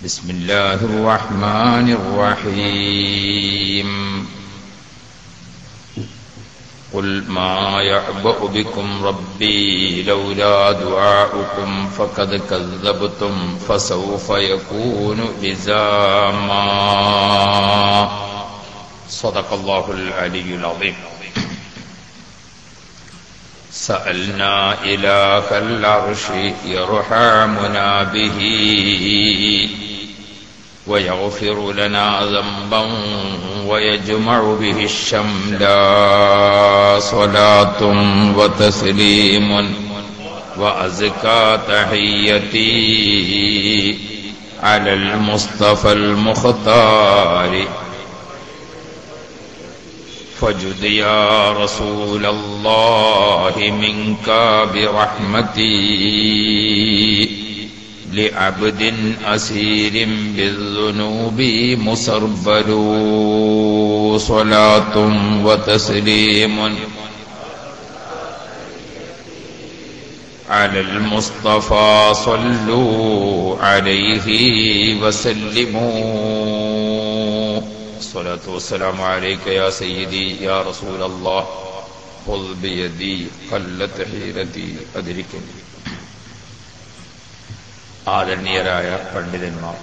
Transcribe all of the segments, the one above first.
بسم الله الرحمن الرحيم قل ما يعبأ بكم ربي لولا دعاؤكم فقد كذبتم فسوف يكون لزاما صدق الله العلي العظيم. سألنا إله العرش يرحمنا به ويغفر لنا ذنبا ويجمع به الشملا صلاة وتسليم وأزكى تحيتي على المصطفى المختار فجد يا رسول الله منك برحمتي لعبد أسير بالذنوب مسربل صلاة وتسليم على المصطفى صلوا عليه وسلموا الصلاة والسلام عليك يا سيدي يا رسول الله خذ بيدي قلت حيرتي أدركني. ആദരണീയരായ പണ്ഡിതന്മാർ,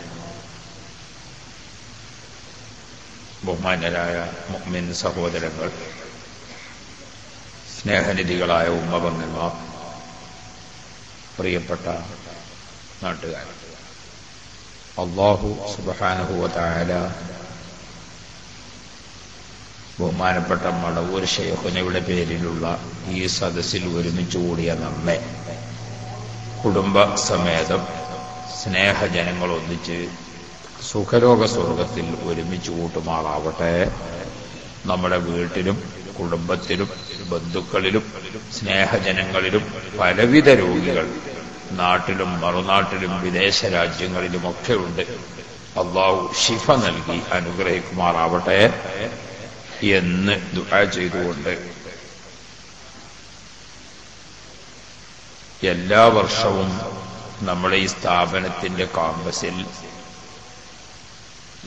ബഹുമാന്യരായ മുഅ്മിൻ സഹോദരങ്ങൾ, സ്നേഹനിധികളായ ഉമ്മബന്ധന്മാർ, പ്രിയപ്പെട്ട നാട്ടുകാർ, അല്ലാഹു സുബ്ഹാനഹു വ തആല ബഹുമാനപ്പെട്ട മടവൂർ ശൈഖുനയുടെ പേരിലുള്ള ഈ സദസ്സിൽ ഒരുമിച്ച് കൂടിയ നമ്മെ കുടുംബ സമേതം സ്നേഹജനങ്ങൾ ഒന്നിച്ച് സുഖലോക സ്വർഗത്തിൽ ഒരുമിച്ച് കൂട്ടുമാറാവട്ടെ. നമ്മുടെ വീട്ടിലും കുടുംബത്തിലും ബന്ധുക്കളിലും സ്നേഹജനങ്ങളിലും പലവിധ രോഗികൾ നാട്ടിലും മറുനാട്ടിലും വിദേശ രാജ്യങ്ങളിലുമൊക്കെ ഉണ്ട്. അല്ലാഹു ശിഫ നൽകി അനുഗ്രഹിക്കുമാറാവട്ടെ എന്ന് ദുആ ചെയ്തുകൊണ്ട് എല്ലാ വർഷവും നമ്മുടെ ഈ സ്ഥാപനത്തിന്റെ കാമ്പസിൽ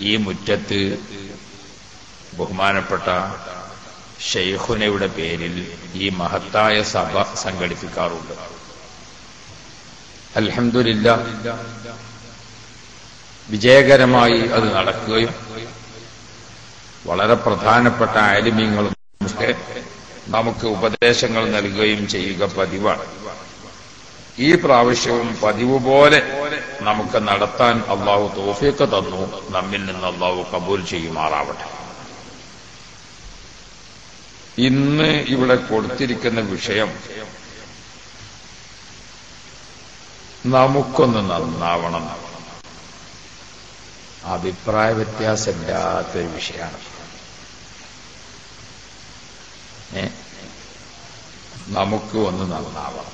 ഈ മുറ്റത്ത് ബഹുമാനപ്പെട്ട ശൈഖുനയുടെ പേരിൽ ഈ മഹത്തായ സഭ സംഘടിപ്പിക്കാറുണ്ട്. അൽഹംദുലില്ലാഹ് വിജയകരമായി അത് നടക്കുകയും വളരെ പ്രധാനപ്പെട്ട ആലിമീങ്ങളും നമുക്ക് ഉപദേശങ്ങൾ നൽകുകയും ചെയ്യുക പതിവാണ്. ഈ പ്രാവശ്യവും പതിവ് പോലെ നമുക്ക് നടത്താൻ അല്ലാഹു തൗഫീഖ് തന്നു. നമ്മിൽ നിന്ന് അല്ലാഹു കബൂൽ ചെയ്യുമാറാവട്ടെ. ഇന്ന് ഇവിടെ കൊടുത്തിരിക്കുന്ന വിഷയം നമുക്കൊന്ന് നന്നാവണം. അഭിപ്രായ വ്യത്യാസമില്ലാത്തൊരു വിഷയമാണ്. നമുക്ക് ഒന്ന് നന്നാവണം.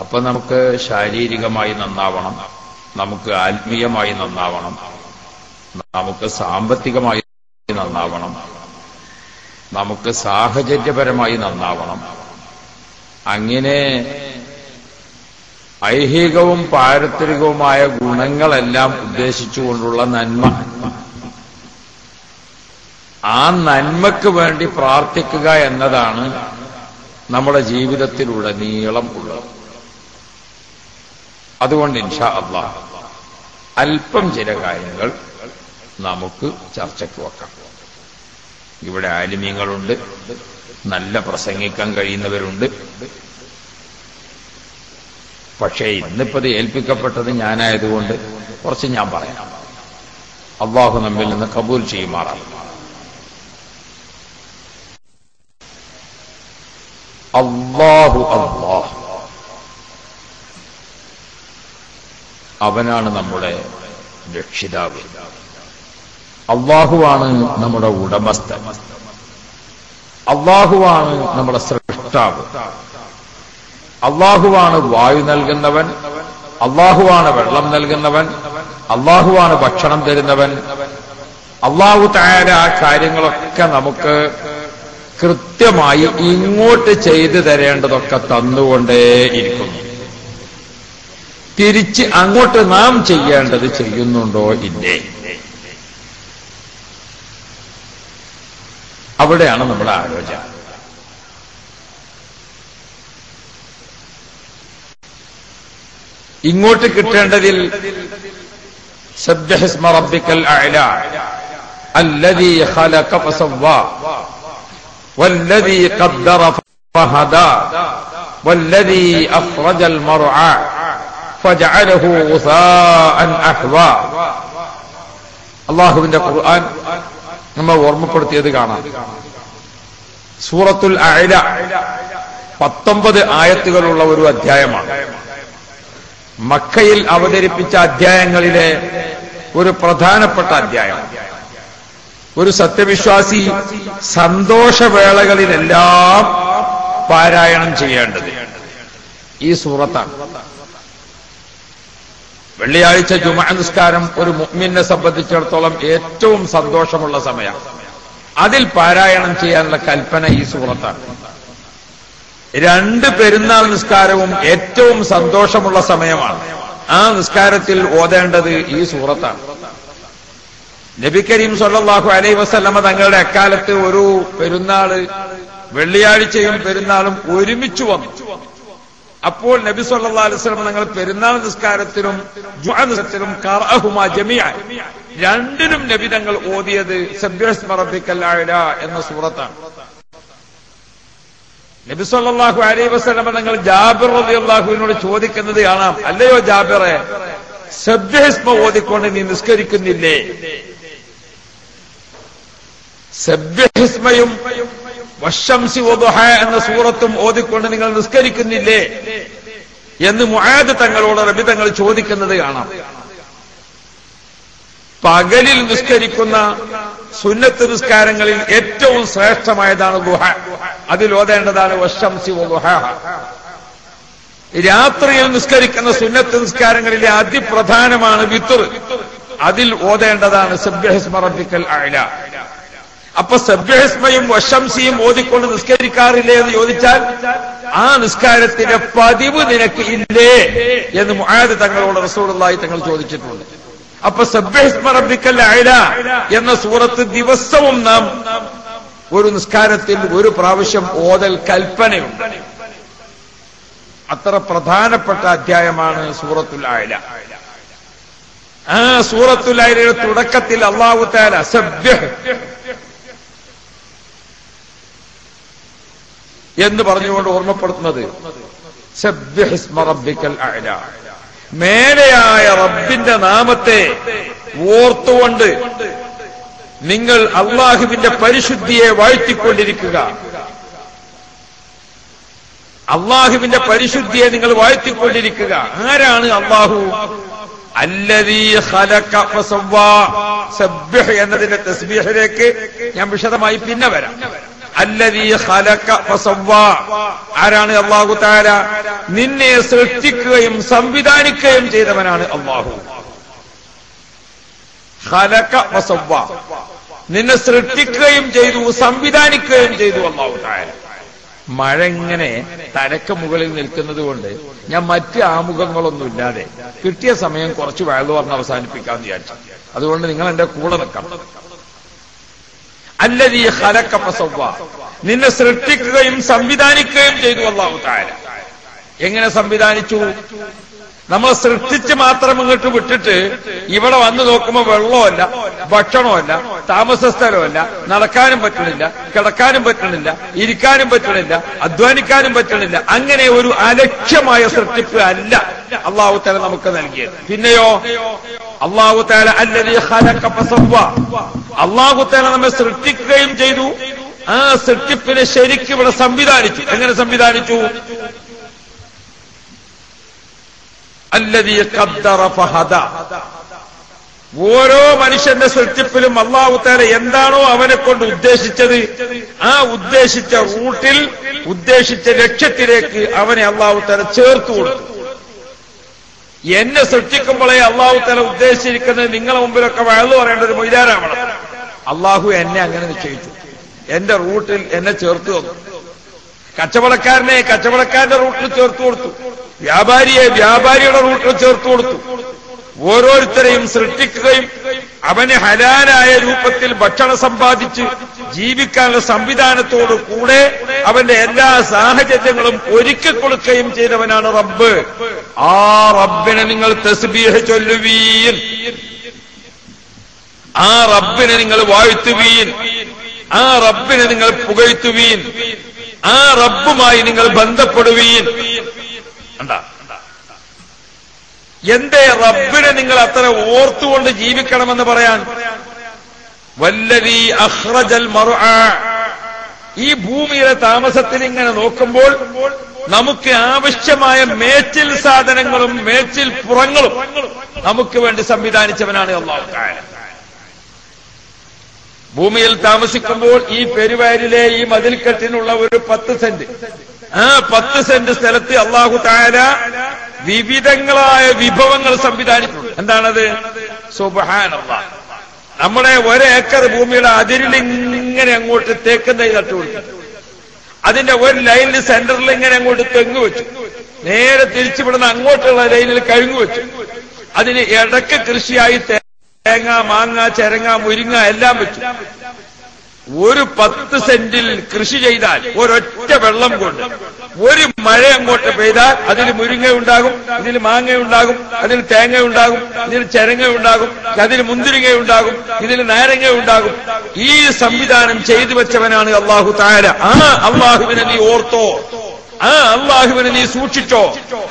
അപ്പൊ നമുക്ക് ശാരീരികമായി നന്നാവണം, നമുക്ക് ആത്മീയമായി നന്നാവണം, നമുക്ക് സാമ്പത്തികമായി നന്നാവണം, നമുക്ക് സാഹചര്യപരമായി നന്നാവണം. അങ്ങനെ ഐഹികവും പാരത്രികവുമായ ഗുണങ്ങളെല്ലാം ഉദ്ദേശിച്ചുകൊണ്ടുള്ള നന്മ, ആ നന്മയ്ക്ക് വേണ്ടി പ്രാർത്ഥിക്കുക എന്നതാണ് നമ്മുടെ ജീവിതത്തിലുടനീളം ഉള്ളത്. അതുകൊണ്ട് ഇൻഷാ അല്ലാഹ് അല്പം ചില കാര്യങ്ങൾ നമുക്ക് ചർച്ചയ്ക്ക് വെക്കാം. ഇവിടെ ആലിമീങ്ങളുണ്ട്, നല്ല പ്രസംഗിക്കാൻ കഴിയുന്നവരുണ്ട്. പക്ഷേ ഇന്നിപ്പത് ഏൽപ്പിക്കപ്പെട്ടത് ഞാനായതുകൊണ്ട് കുറച്ച് ഞാൻ പറയാം. അല്ലാഹു നമ്മിൽ നിന്ന് കബൂൽ ചെയ്യുമാറാണ്. അല്ലാഹു അല്ലാഹ്, അവനാണ് നമ്മുടെ രക്ഷിതാവ്. അല്ലാഹുവാണ് നമ്മുടെ ഉടമസ്ഥൻ. അല്ലാഹുവാണ് നമ്മുടെ സൃഷ്ടാവ്. അല്ലാഹുവാണ് വായു നൽകുന്നവൻ. അല്ലാഹുവാണ് വെള്ളം നൽകുന്നവൻ. അല്ലാഹുവാണ് ഭക്ഷണം തരുന്നവൻ. അല്ലാഹു തആല ആ കാര്യങ്ങളൊക്കെ നമുക്ക് കൃത്യമായി ഇങ്ങോട്ട് ചെയ്തു തരേണ്ടതൊക്കെ തന്നുകൊണ്ടേയിരിക്കുന്നു. തിരിച്ച് അങ്ങോട്ട് നാം ചെയ്യേണ്ടത് ചെയ്യുന്നുണ്ടോ ഇല്ലേ? അവിടെയാണ് നമ്മുടെ ആലോചന. ഇങ്ങോട്ട് കിട്ടേണ്ടതിൽ സബ്ബിഹിസ്മ റബ്ബിക്കൽ അഅ്ലാ അല്ലദീ ഖലഖ ഫസവ്വാ വല്ലദീ ഖദ്ദറ ഫഹദാ വല്ലദീ അഖ്റജൽ മർആ ഫജഅലഹു ഗുസാഅൻ അഹ്വാ. അല്ലാഹുവിന്റെ ഖുർആൻ നമ്മൾ ഓർമ്മപ്പെടുത്തിയത് കാണാം. സൂറത്തുൽ അഅ്ല 19 ആയത്തുകളുള്ള ഒരു അധ്യായമാണ്. മക്കയിൽ അവതരിപ്പിച്ച അധ്യായങ്ങളിലെ ഒരു പ്രധാനപ്പെട്ട അധ്യായം. ഒരു സത്യവിശ്വാസി സന്തോഷവേളകളിലെല്ലാം പാരായണം ചെയ്യേണ്ടത് ഈ സൂറത്താണ്. വെള്ളിയാഴ്ച ജുമുഅ നിസ്കാരം ഒരു മുഅ്മിനെ സംബന്ധിച്ചിടത്തോളം ഏറ്റവും സന്തോഷമുള്ള സമയം. അതിൽ പാരായണം ചെയ്യാനുള്ള കൽപ്പന ഈ സൂറത്താണ്. 2 പെരുന്നാൾ നിസ്കാരവും ഏറ്റവും സന്തോഷമുള്ള സമയമാണ്. ആ നിസ്കാരത്തിൽ ഓതേണ്ടത് ഈ സൂറത്താണ്. നബി കരീം സ്വല്ലല്ലാഹു അലൈഹി വസല്ലമ തങ്ങളുടെ അക്കാലത്ത് ഒരു പെരുന്നാള്, വെള്ളിയാഴ്ചയും പെരുന്നാളും ഒരുമിച്ച് വന്നു. അപ്പോൾ നബി സ്വല്ലല്ലാഹു അലൈഹി വസല്ലമ തങ്ങൾ പെരുന്നാൾ നിസ്കാരത്തിലും ജുമുഅ നിസ്കാരത്തിലും ഖറഅഹുമാ ജമീഅൻ, രണ്ടിനും നബി തങ്ങൾ ഓതിയത് സബ്ബിഹിസ്മ റബ്ബിക്കൽ അഅ്ലാ എന്ന സൂറത്താണ്. നബി സല്ലല്ലാഹു അലൈഹി വസല്ലമ തങ്ങൾ ജാബിർ റളിയല്ലാഹുവിനോട് ചോദിക്കുന്നത് കാണാം, അല്ലയോ ജാബിറെ, സബ്ബിഹിസ്മ ഓതിക്കൊണ്ട് നീ നിസ്കരിക്കുന്നില്ലേ? സബ്ബിഹിസ്മയും വശംസി വദുഹ എന്ന സൂറത്തും ഓതിക്കൊണ്ട് നിങ്ങൾ നിസ്കരിക്കുന്നില്ലേ എന്ന് മുആദ് തങ്ങളോട് നബി തങ്ങൾ ചോദിക്കുന്നത് കാണാം. പകലിൽ നിസ്കരിക്കുന്ന സുന്നത്ത് നിസ്കാരങ്ങളിൽ ഏറ്റവും ശ്രേഷ്ഠമായതാണ് ദുഹ. അതിൽ ഓതേണ്ടതാണ് വശംസി വദുഹ. രാത്രിയിൽ നിസ്കരിക്കുന്ന സുന്നത്ത് നിസ്കാരങ്ങളിലെ അതിപ്രധാനമാണ് വിത്ർ. അതിൽ ഓതേണ്ടതാണ് സബ്ബിഹിസ്മ റബ്ബിക്കൽ അഅ്ലാ. അപ്പൊ സബ്ബിഹിസ്മയും വശംസിയും ഓതിക്കൊണ്ട് നിസ്കരിക്കാറില്ലേ എന്ന് ചോദിച്ചാൽ ആ നിസ്കാരത്തിന്റെ പതിവ് നിനക്ക് ഇല്ലേ എന്ന് മുആദ് തങ്ങളോട് റസൂലുള്ളാഹി തങ്ങൾ ചോദിച്ചിട്ടുണ്ട്. അപ്പൊ സബ്ബിഹിസ്മ റബ്ബിക്കൽ അഅ്ലാ എന്ന സൂറത്ത് ദിവസവും നാം ഒരു നിസ്കാരത്തിൽ ഒരു പ്രാവശ്യം ഓതൽ കൽപ്പനയുണ്ട്. അത്ര പ്രധാനപ്പെട്ട അധ്യായമാണ് സൂറത്തുൽ അഅ്ല. ആ സൂറത്തുൽ അഅ്ലയുടെ തുടക്കത്തിൽ അല്ലാഹു തആല സബ്ബിഹ് എന്ന് പറഞ്ഞുകൊണ്ട് ഓർമ്മപ്പെടുത്തുന്നത് സബ്ബിഹിസ്മ റബ്ബിക്കൽ അഅ്ലാ, മേലെയായ റബ്ബിന്റെ നാമത്തെ ഓർത്തുകൊണ്ട് നിങ്ങൾ അള്ളാഹുവിന്റെ പരിശുദ്ധിയെ വാഴ്ത്തിക്കൊണ്ടിരിക്കുക. അള്ളാഹുവിന്റെ പരിശുദ്ധിയെ നിങ്ങൾ വാഴ്ത്തിക്കൊണ്ടിരിക്കുക. ആരാണ് അള്ളാഹു? അല്ലദീ ഖലഖ ഫസവ്വാ. സബ്ബിഹ് എന്നതിന്റെ തസ്ബീഹിലേക്ക് ഞാൻ വിശദമായി പിന്നെ വരാം. അല്ലദീ ഖലഖ ഫസവ്വാ. ആരാണ് അല്ലാഹു തആല? നിന്നെ സൃഷ്ടിക്കുകയും സംവിധാനിക്കുകയും ചെയ്തവനാണ് അല്ലാഹു. ഖലഖ ഫസവ്വാ, നിന്നെ സൃഷ്ടിക്കുകയും ചെയ്തു, സംവിധാനിക്കുകയും ചെയ്തു അല്ലാഹു തആല. മഴ ഇങ്ങനെ തലക്ക് മുകളിൽ നിൽക്കുന്നത് കൊണ്ട് ഞാൻ മറ്റ് ആമുഖങ്ങളൊന്നുമില്ലാതെ കിട്ടിയ സമയം കുറച്ച് വയലു പറഞ്ഞ് അവസാനിപ്പിക്കാമെന്ന് വിചാരിച്ചു. അതുകൊണ്ട് നിങ്ങൾ എന്റെ കൂടെ നിൽക്കണം. അല്ലദീ ഖലഖ ഫസവ്വാ, നിന്നെ സൃഷ്ടിക്കുകയും സംവിധാനിക്കുകയും ചെയ്തു അല്ലാഹു തആല. എങ്ങനെ സംവിധാനിച്ചു? നമ്മൾ സൃഷ്ടിച്ച് മാത്രം ഇങ്ങോട്ട് വിട്ടിട്ട് ഇവിടെ വന്ന് നോക്കുമ്പോൾ വെള്ളമല്ല, ഭക്ഷണമല്ല, താമസ സ്ഥലമല്ല, നടക്കാനും പറ്റണില്ല, കിടക്കാനും പറ്റണില്ല, ഇരിക്കാനും പറ്റണില്ല, അധ്വാനിക്കാനും പറ്റണില്ല. അങ്ങനെ ഒരു അലക്ഷ്യമായ സൃഷ്ടിപ്പ് അല്ല അല്ലാഹു തആല നമുക്ക് നൽകിയത്. പിന്നെയോ അല്ലാഹു തആല അല്ലദീ ഖലഖ ഫസവ്വാ, അല്ലാഹു തആല നമ്മെ സൃഷ്ടിക്കുകയും ചെയ്തു. ആ സൃഷ്ടിപ്പിനെ ശരിക്കും ഇവിടെ സംവിധാനിച്ചു. എങ്ങനെ സംവിധാനിച്ചു? അല്ലദീ ഖദ്ദറ ഫഹദ. ഓരോ മനുഷ്യന്റെ സൃഷ്ടിപ്പിലും അല്ലാഹു തആല എന്താണോ അവനെ കൊണ്ട് ഉദ്ദേശിച്ചത്, ആ ഉദ്ദേശിച്ച റൂട്ടിൽ ഉദ്ദേശിച്ച ലക്ഷ്യത്തിലേക്ക് അവനെ അല്ലാഹു തആല ചേർത്തു കൊടുത്തു. എന്നെ സൃഷ്ടിക്കുമ്പോഴേ അല്ലാഹു തആല ഉദ്ദേശിച്ചിരിക്കുന്നത് നിങ്ങളെ മുമ്പിലൊക്കെ വഴന്നു പറയേണ്ട ഒരു മൊയ്താനാവണം. അല്ലാഹു എന്നെ അങ്ങനെ നിശ്ചയിച്ചു, എന്റെ റൂട്ടിൽ എന്നെ ചേർത്ത് തന്നു. കച്ചവടക്കാരനെ കച്ചവടക്കാരന്റെ റൂട്ടിൽ ചേർത്ത് കൊടുത്തു, വ്യാപാരിയെ വ്യാപാരിയുടെ റൂട്ടിൽ ചേർത്ത് കൊടുത്തു. ഓരോരുത്തരെയും സൃഷ്ടിക്കുകയും അവന് ഹലാലായ രൂപത്തിൽ ഭക്ഷണം സമ്പാദിച്ച് ജീവിക്കാനുള്ള സംവിധാനത്തോടു കൂടെ അവന്റെ എല്ലാ സാഹചര്യങ്ങളും ഒരുക്കി കൊടുക്കുകയും ചെയ്തവനാണ് റബ്ബ്. ആ റബ്ബിനെ നിങ്ങൾ തസ്ബീഹ് ചൊല്ലുവീൻ, ആ റബ്ബിനെ നിങ്ങൾ വാഴ്ത്തുവീൻ, ആ റബ്ബിനെ നിങ്ങൾ പുകഴ്ത്തുവീൻ, ആ റബ്ബുമായി നിങ്ങൾ ബന്ധപ്പെടുവീൻ. എന്തേ റബ്ബിനെ നിങ്ങൾ അത്ര ഓർത്തുകൊണ്ട് ജീവിക്കണമെന്ന് പറയാൻ? വല്ലദീ അഖ്റജൽ മർഅ. ഈ ഭൂമിയിലെ താമസത്തിൽ ഇങ്ങനെ നോക്കുമ്പോൾ നമുക്ക് ആവശ്യമായ മേച്ചിൽ സാധനങ്ങളും മേച്ചിൽ പുറങ്ങളും നമുക്ക് വേണ്ടി സംവിധാനിച്ചവനാണ് അല്ലാഹു തആല. ഭൂമിയിൽ താമസിക്കുമ്പോൾ ഈ പെരുവയലിലെ ഈ മതിൽക്കെട്ടിനുള്ള ഒരു 10 സെന്റ്, ആ 10 സെന്റ് സ്ഥലത്ത് അല്ലാഹു തആല വിവിധങ്ങളായ വിഭവങ്ങൾ സംവിധാനിച്ചിട്ടുണ്ട്. എന്താണത്? സുബ്ഹാനല്ലാഹ്. നമ്മുടെ 1 ഏക്കർ ഭൂമിയുടെ അതിരിൽ ഇങ്ങനെ അങ്ങോട്ട് തേക്കും തൈ നട്ടുകൊടുത്തു, അതിന്റെ ഒരു ലൈനിൽ സെന്ററിൽ ഇങ്ങനെ അങ്ങോട്ട് തെങ്ങ് വെച്ചു, നേരെ തിരിച്ചുവിടുന്ന അങ്ങോട്ടുള്ള ലൈനിൽ കഴുങ്ങു വെച്ചു, അതിന് ഇടയ്ക്ക് കൃഷിയായി തേങ്ങ, മാങ്ങ, ചെരങ്ങ, മുരിങ്ങ എല്ലാം വെച്ചു. ഒരു 10 സെന്റിൽ കൃഷി ചെയ്താൽ ഒരൊറ്റ വെള്ളം കൊണ്ട് ഒരു മഴ അങ്ങോട്ട് പെയ്താൽ അതിൽ മുരിങ്ങ ഉണ്ടാകും, ഇതിൽ മാങ്ങ ഉണ്ടാകും, അതിൽ തേങ്ങ ഉണ്ടാകും, ഇതിൽ ചെരങ്ങ ഉണ്ടാകും, അതിൽ മുന്തിരിങ്ങ ഉണ്ടാകും, ഇതിൽ നാരങ്ങ ഉണ്ടാകും. ഈ സംവിധാനം ചെയ്തു വെച്ചവനാണ് അല്ലാഹു തആല. ആ അല്ലാഹുവിനെ നീ ഓർത്തോ, ആ അല്ലാഹുവിനെ നീ സൂക്ഷിച്ചോ,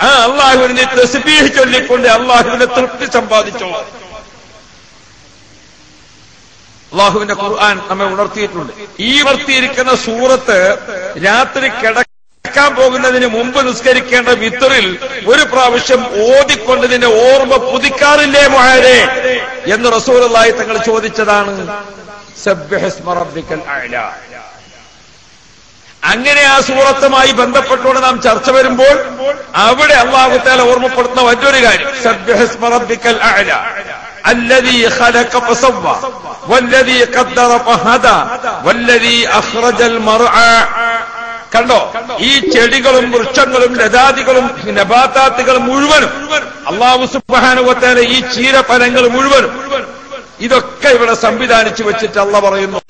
ആ അല്ലാഹുവിനെ നീ തസ്ബീഹ് ചൊല്ലിക്കൊണ്ട് അല്ലാഹുവിനെ തൃപ്തി സമ്പാദിച്ചോ. അല്ലാഹുവിന്റെ ഖുർആൻ നമ്മെ ഉണർത്തിയിട്ടുണ്ട്. ഈ ഉണർത്തിയിരിക്കുന്ന സൂറത്ത് രാത്രി കിടക്കാൻ പോകുന്നതിന് മുമ്പ് നിസ്കരിക്കേണ്ട വിത്റിൽ ഒരു പ്രാവശ്യം ഓതിക്കൊണ്ടതിന്റെ ഓർമ്മ പുതുക്കാറില്ലേ മുഅരെ എന്ന് റസൂലുള്ളാഹി തങ്ങൾ ചോദിച്ചതാണ്. സബ്ബിഹിസ്മ റബ്ബിക്കൽ അഅ്ല. അങ്ങനെ ആ സൂറത്തുമായി ബന്ധപ്പെട്ടുകൊണ്ട് നാം ചർച്ച വരുമ്പോൾ അവിടെ അല്ലാഹു തആല ഓർമ്മപ്പെടുത്തുന്ന മറ്റൊരു കാര്യം, സബ്ബിഹിസ്മ റബ്ബിക്കൽ അഅ്ല الذي خلق فسوى والذي قدر فهدى والذي أخرج المرعى. കണ്ടോ, ഈ ചെടികളും വൃക്ഷങ്ങളും ലതാദികളും നബാതാത്തുകളും മുഴുവനും അല്ലാഹു സുബ്ഹാനഹു വ തആല ഈ ചീരഫലങ്ങൾ മുഴുവനും ഇതൊക്കെ ഇവിടെ സംവിധാനിച്ചു വെച്ചിട്ട് അല്ലാഹു പറയുന്നു.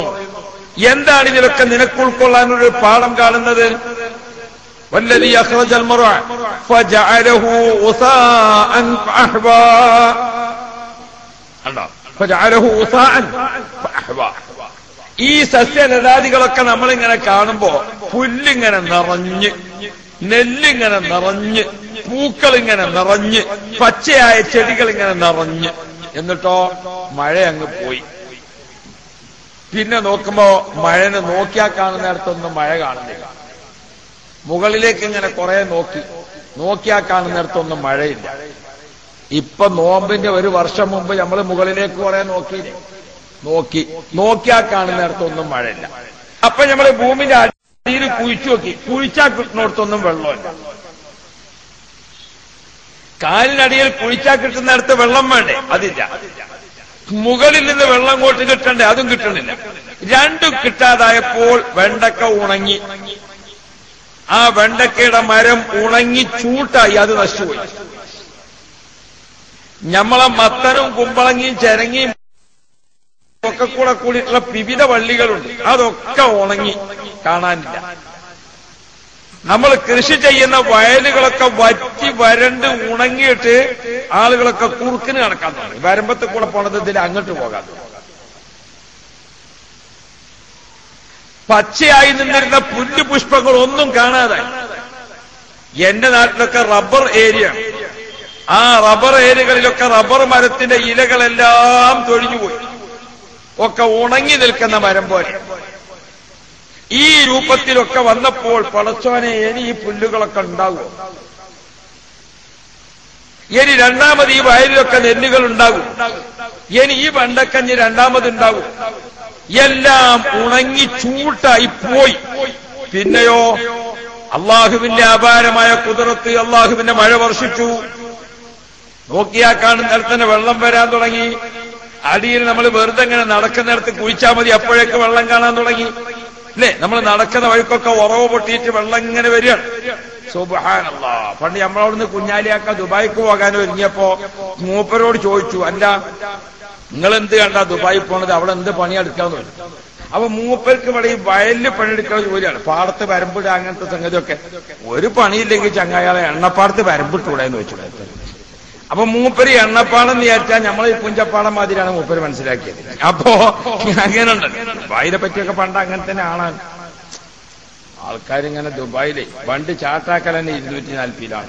എന്താണ് ഇതിലൊക്കെ നിനക്ക് ഉൾക്കൊള്ളാനൊരു പാഠം കാണുന്നത്? വല്ലദീ അഖ്റജൽ മർഅ ഫജഅലഹു ഉസാഅൻ ഫഅഹ്വാ. ഈ സസ്യലതാദികളൊക്കെ നമ്മളിങ്ങനെ കാണുമ്പോ പുല്ലിങ്ങനെ നിറഞ്ഞ്, നെല്ലിങ്ങനെ നിറഞ്ഞ്, പൂക്കളിങ്ങനെ നിറഞ്ഞ്, പച്ചയായ ചെടികൾ ഇങ്ങനെ നിറഞ്ഞ്, എന്നിട്ടോ മഴ അങ്ങ് പോയി. പിന്നെ നോക്കുമ്പോ മഴനെ നോക്കിയാ കാണുന്നിടത്തൊന്നും മഴ കാണുന്നില്ല. മുകളിലേക്ക് ഇങ്ങനെ കുറെ നോക്കിയാ കാണുന്നിടത്തൊന്നും മഴയില്ല. ഇപ്പൊ നോമ്പിന്റെ 1 വർഷം മുമ്പ് നമ്മൾ മുകളിലേക്ക് കുറെ നോക്കിയാ കാണുന്നിടത്തൊന്നും മഴയില്ല. അപ്പൊ നമ്മൾ ഭൂമിന്റെ അടിയിൽ കുഴിച്ചാ കിട്ടുന്നിടത്തൊന്നും വെള്ളമില്ല. കാലിനടിയിൽ കുഴിച്ചാ കിട്ടുന്നിടത്ത് വെള്ളം വേണ്ടേ? അതില്ല. മുകളിൽ നിന്ന് വെള്ളം അങ്ങോട്ട് കിട്ടണ്ടേ? അതും കിട്ടണില്ല. രണ്ടും കിട്ടാതായപ്പോൾ വെണ്ടക്ക ഉണങ്ങി. ആ വെണ്ടക്കയുടെ മരം ഉണങ്ങി ചൂട്ടായി, അത് നശിച്ചുപോയി. നമ്മളെ മത്തനും കുമ്പളങ്ങിയും ചെരങ്ങിയും ഒക്കെ കൂടിയിട്ടുള്ള വിവിധ വള്ളികളുണ്ട്, അതൊക്കെ ഉണങ്ങി കാണാനില്ല. നമ്മൾ കൃഷി ചെയ്യുന്ന വയലുകളൊക്കെ വറ്റി വരണ്ട് ഉണങ്ങിയിട്ട് ആളുകളൊക്കെ കുറുക്കിന് നടക്കാൻ തുടങ്ങി. വരമ്പത്ത് കൂടെ പോണത് ഇതിൽ അങ്ങോട്ട് പോകാൻ. പച്ചയായി നിന്നിരുന്ന പുല്ലുപുഷ്പങ്ങൾ ഒന്നും കാണാതായി. എന്റെ നാട്ടിലൊക്കെ റബ്ബർ ഏരിയ, ആ റബ്ബർ ഏരിയകളിലൊക്കെ റബ്ബർ മരത്തിന്റെ ഇലകളെല്ലാം തൊഴിഞ്ഞുപോയി, ഒക്കെ ഉണങ്ങി നിൽക്കുന്ന മരം പോലെ. ഈ രൂപത്തിലൊക്കെ വന്നപ്പോൾ പടച്ചോനെ, ഇനി ഈ പുല്ലുകളൊക്കെ ഉണ്ടാകുമോ? ഇനി രണ്ടാമത് ഈ വയലിലൊക്കെ നെല്ലുകൾ ഉണ്ടാകും? ഇനി ഈ വെണ്ടക്കഞ്ഞ് രണ്ടാമതുണ്ടാകും? എല്ലാം ഉണങ്ങി ചൂട്ടായി പോയി. പിന്നെയോ അള്ളാഹുവിന്റെ അപാരമായ കുദറത്ത്, അള്ളാഹുവിന്റെ മഴ വർഷിച്ചു. നോക്കിയാ കാണുന്നിടത്ത് തന്നെ വെള്ളം വരാൻ തുടങ്ങി. അടിയിൽ നമ്മൾ വെറുതെ ഇങ്ങനെ നടക്കുന്നിടത്ത് കുഴിച്ചാൽ മതി, അപ്പോഴേക്ക് വെള്ളം കാണാൻ തുടങ്ങി. അല്ലേ? നമ്മൾ നടക്കുന്ന വഴിക്കൊക്കെ ഉറവ് പൊട്ടിയിട്ട് വെള്ളം ഇങ്ങനെ വരികയാണ്. സുബ്ഹാനല്ലാഹ്. പണ്ട് നമ്മളവിടുന്ന് കുഞ്ഞാലിയാക്ക ദുബായിക്ക് പോകാൻ ഒരുങ്ങിയപ്പോ മൂപ്പരോട് ചോദിച്ചു, അല്ല നിങ്ങൾ എന്ത് കണ്ടാ ദുബായി പോണത്, അവിടെ എന്ത് പണിയെടുക്കാന്ന് പറഞ്ഞു. അപ്പൊ മൂപ്പർക്ക് ഇവിടെ ഈ വയലിൽ പണിയെടുക്കുന്ന ജോലിയാണ്, പാടത്ത് വരമ്പിടുക അങ്ങനത്തെ സംഗതിയൊക്കെ. ഒരു പണിയില്ലെങ്കിൽ ചങ്ങായാളെ എണ്ണപ്പാടത്ത് വരമ്പിട്ടൂടെ എന്ന് വെച്ചു. അപ്പൊ മൂപ്പര് എണ്ണപ്പാടെന്ന് വിചാരിച്ചാൽ നമ്മളെ ഈ പുഞ്ചപ്പാടം മാതിരിയാണ് മൂപ്പര് മനസ്സിലാക്കിയത്. അപ്പോ അങ്ങനെയുണ്ട്. ദുബായിനെ പറ്റിയൊക്കെ പണ്ട് അങ്ങനെ തന്നെ ആണാൻ ആൾക്കാരിങ്ങനെ ദുബായിലെ വണ്ടി ചാട്ടാക്കൽ തന്നെ 240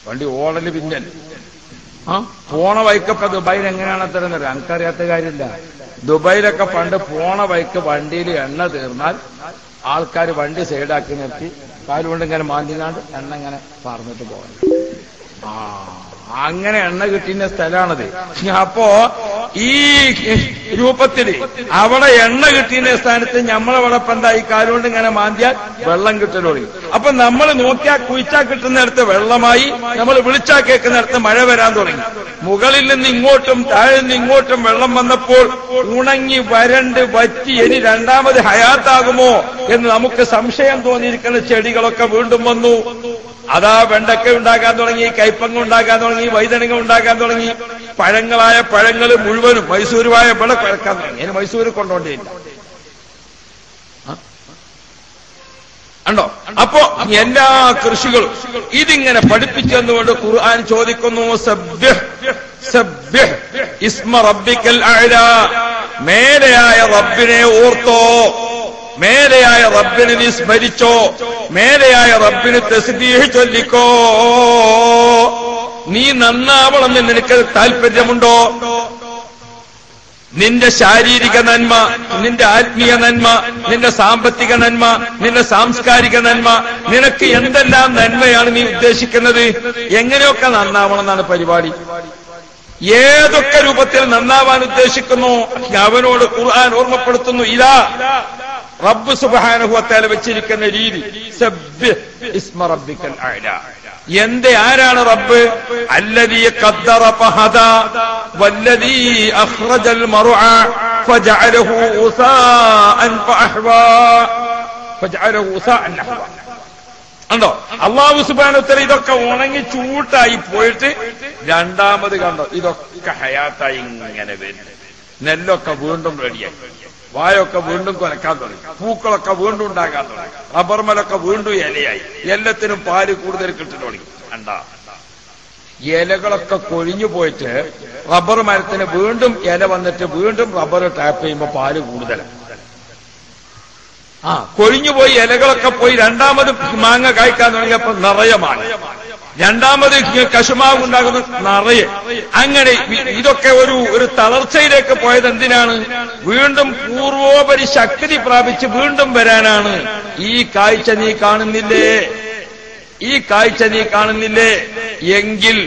വണ്ടി ഓടല് പിന്നൽ. പോണ വൈക്കൊക്കെ ദുബായിൽ എങ്ങനെയാണ് അത്തരം എനിക്കറിയാത്ത കാര്യമില്ല. ദുബായിലൊക്കെ പണ്ട് പോണ വൈക്ക് വണ്ടിയിൽ എണ്ണ തീർന്നാൽ ആൾക്കാർ വണ്ടി സൈഡാക്കി നിർത്തി കാലുകൊണ്ട് ഇങ്ങനെ മാന്തിനാണ്ട് എണ്ണ ഇങ്ങനെ പറന്നിട്ട് പോകണം. അങ്ങനെ എണ്ണ കിട്ടുന്ന സ്ഥലമാണത്. അപ്പോ ഈ രൂപത്തില് അവിടെ എണ്ണ കിട്ടുന്ന സ്ഥാനത്ത് നമ്മളവിടെ എന്താ ഈ കാലുകൊണ്ട് ഇങ്ങനെ മാന്തിയാൽ വെള്ളം കിട്ടലോടി. അപ്പൊ നമ്മൾ നോക്കിയാൽ കുഴിച്ചാ കിട്ടുന്നിടത്ത് വെള്ളമായി, നമ്മൾ വിളിച്ചാൽ കേൾക്കുന്നിടത്ത് മഴ വരാൻ തുടങ്ങി. മുകളിൽ നിന്ന് ഇങ്ങോട്ടും താഴെ നിന്ന് ഇങ്ങോട്ടും വെള്ളം വന്നപ്പോൾ ഉണങ്ങി വരണ്ട് വറ്റി ഇനി രണ്ടാമത് ഹയാത്താകുമോ എന്ന് നമുക്ക് സംശയം തോന്നിയിരിക്കുന്ന ചെടികളൊക്കെ വീണ്ടും വന്നു. അതാ വെണ്ടക്ക ഉണ്ടാക്കാൻ തുടങ്ങി, കൈപ്പങ്ങ ഉണ്ടാക്കാൻ തുടങ്ങി, വൈതനങ്ങ ഉണ്ടാക്കാൻ തുടങ്ങി. പഴങ്ങളായ പഴങ്ങൾ മുഴുവനും മൈസൂരുവായ ഇവിടെ കിടക്കാൻ തുടങ്ങി. അതിന് മൈസൂര് കൊണ്ടോണ്ടില്ല. ഉണ്ടോ? അപ്പോ എല്ലാ കൃഷികളും ഇതിങ്ങനെ പഠിപ്പിച്ചെന്നുകൊണ്ട് ഖുർആൻ ചോദിക്കുന്നു, സബ്ബിഹ് സബ്ബിഹ് ഇസ്മ റബ്ബിക്കൽ അഅ്ലാ. മേലെയായ റബ്ബിനെ ഓർത്തോ, മേലെയായ റബ്ബിനെ നീ സ്മരിച്ചോ, മേലെയായ റബ്ബിന് തസ്ബീഹ് ചൊല്ലിക്കോ. നീ നന്നാവണമെന്ന് നിനക്ക് താല്പര്യമുണ്ടോ? നിന്റെ ശാരീരിക നന്മ, നിന്റെ ആത്മീയ നന്മ, നിന്റെ സാമ്പത്തിക നന്മ, നിന്റെ സാംസ്കാരിക നന്മ, നിനക്ക് എന്തെല്ലാം നന്മയാണ് നീ ഉദ്ദേശിക്കുന്നത്? എങ്ങനെയൊക്കെ നന്നാവണം എന്നാണ് പരിപാടി. ഏതൊക്കെ രൂപത്തിൽ നന്നാവാൻ ഉദ്ദേശിക്കുന്നു അവനോട് ഖുർആൻ ഓർമ്മപ്പെടുത്തുന്നു. ഇതാ റബ്ബ് സുബ്ഹാനഹു വ തആല വെച്ചിരിക്കുന്ന രീതി, സബ്ബിഹ് ഇസ്മ റബ്ബിക്കൽ അഅ്ലാ. എന്റെ ആരാണ് റബ്ബ്? അല്ലദീ ഖദ്ദറ ഫഹദാ വല്ലദീ അഖ്റജൽ മർഅ ഫജഅലഹു ഉസാഅൻ ഫഅഹ്വാ ഫജഅലഹു ഉസാഅൻ നഹ്വാ. കണ്ടോ? അല്ലാഹു സുബ്ഹാനഹു വ തആല ഇതൊക്കെ ഉണങ്ങി ചൂട്ടായി പോയിട്ട് രണ്ടാമത് കണ്ടോ ഇതൊക്കെ ഹയാത്തായി ഇങ്ങനെ വരും. നെല്ലൊക്കെ വീണ്ടും റെഡിയായി, വായൊക്കെ വീണ്ടും കൊലക്കാൻ തുടങ്ങി, പൂക്കളൊക്കെ വീണ്ടും ഉണ്ടാക്കാൻ തുടങ്ങി, റബ്ബർമലൊക്കെ വീണ്ടും ഇലയായി, എല്ലാത്തിനും പാല് കൂടുതൽ കിട്ടു തുടങ്ങി. കണ്ടാ? ഇലകളൊക്കെ കൊഴിഞ്ഞു പോയിട്ട് റബ്ബർ മരത്തിന് വീണ്ടും ഇല വന്നിട്ട് വീണ്ടും റബ്ബർ ടാപ്പ് ചെയ്യുമ്പോ പാല് കൂടുതലാണ്. കൊഴിഞ്ഞുപോയി ഇലകളൊക്കെ പോയി രണ്ടാമത് മാങ്ങ കായ്ക്കാൻ തുടങ്ങിയപ്പോ നിറയെ മാങ്ങ, രണ്ടാമത് കശുമാവ് ഉണ്ടാകുന്ന നിറയെ. അങ്ങനെ ഇതൊക്കെ ഒരു തളർച്ചയിലേക്ക് പോയത് എന്തിനാണ്? വീണ്ടും പൂർവോപരി ശക്തി പ്രാപിച്ച് വീണ്ടും വരാനാണ്. ഈ കാഴ്ച നീ കാണുന്നില്ലേ? ഈ കാഴ്ച നീ കാണുന്നില്ലേ? എങ്കിൽ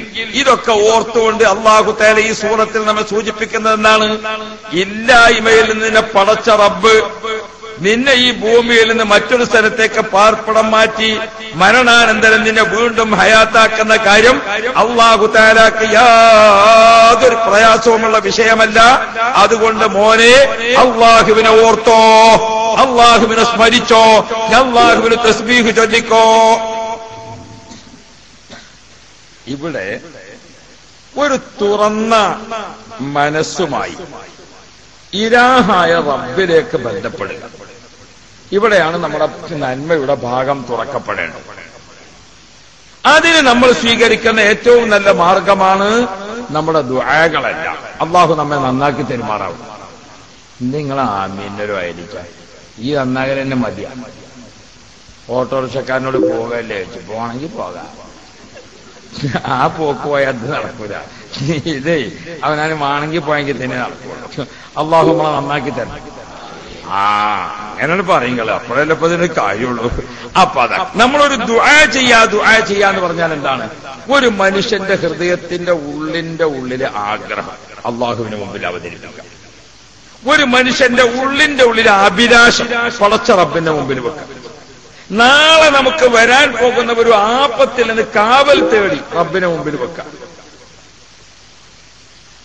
ഇതൊക്കെ ഓർത്തുകൊണ്ട് അല്ലാഹു തആല ഈ സൂറത്തിൽ നമ്മെ സൂചിപ്പിക്കുന്നത് എന്താണ്? ഇല്ലായ്മയിൽ നിന്ന് നിന്നെ പടച്ച റബ്ബ് നിന്നെ ഈ ഭൂമിയിൽ നിന്ന് മറ്റൊരു സ്ഥലത്തേക്ക് പാർപ്പിടം മാറ്റി മരണാനന്തരം നിന്നെ വീണ്ടും ഹയാത്താക്കുന്ന കാര്യം അല്ലാഹു തആലക്ക് യാതൊരു പ്രയാസവുമുള്ള വിഷയമല്ല. അതുകൊണ്ട് മോനെ അല്ലാഹുവിനെ ഓർത്തോ, അല്ലാഹുവിനെ സ്മരിച്ചോ, അല്ലാഹുവിന് തസ്ബീഹ് ചൊല്ലിക്കോ. ഇവിടെ ഒരു തുറന്ന മനസ്സുമായി ഇലാഹായ റബ്ബിലേക്ക് ബന്ധപ്പെടുക. ഇവിടെയാണ് നമ്മുടെ നന്മയുടെ ഭാഗം തുറക്കപ്പെടേണ്ടത്. അതിന് നമ്മൾ സ്വീകരിക്കുന്ന ഏറ്റവും നല്ല മാർഗമാണ് നമ്മുടെ ദുആകളെല്ലാം. അല്ലാഹു നമ്മെ നന്നാക്കി തെരുമാറാവും. നിങ്ങൾ ആമീനൊരു ആയിരിക്കാം, ഈ നന്നാകൽ തന്നെ മതിയാ. ഓട്ടോറിക്ഷക്കാരനോട് പോകല്ലേ വെച്ചു, പോകണമെങ്കിൽ പോകാം. ആ പോക്ക് പോയാൽ അത് നടക്കൂല. ഇതേ അവനാണ് വേണമെങ്കിൽ പോയെങ്കിൽ തന്നെ നടക്കുള്ളൂ. അല്ലാഹു നമ്മളെ നന്നാക്കി തരണം. അങ്ങനെയാണ് പറയുന്നത്. അപ്പോഴല്ലേ ഇപ്പൊ ഇതിന് കാര്യമുള്ളൂ. അപ്പൊ അതാ നമ്മളൊരു ദുആ ചെയ്യാന്ന് പറഞ്ഞാൽ എന്താണ്? ഒരു മനുഷ്യന്റെ ഹൃദയത്തിന്റെ ഉള്ളിലെ ആഗ്രഹം അല്ലാഹുവിന് മുമ്പിൽ അവതരിപ്പിക്കുക. ഒരു മനുഷ്യന്റെ ഉള്ളിലെ അഭിലാഷം പടച്ച റബ്ബിന്റെ മുമ്പിൽ വെക്കുക. നാളെ നമുക്ക് വരാൻ പോകുന്ന ഒരു ആപത്തിൽ നിന്ന് കാവൽ തേടി റബ്ബിനെ മുമ്പിൽ വെക്കാം.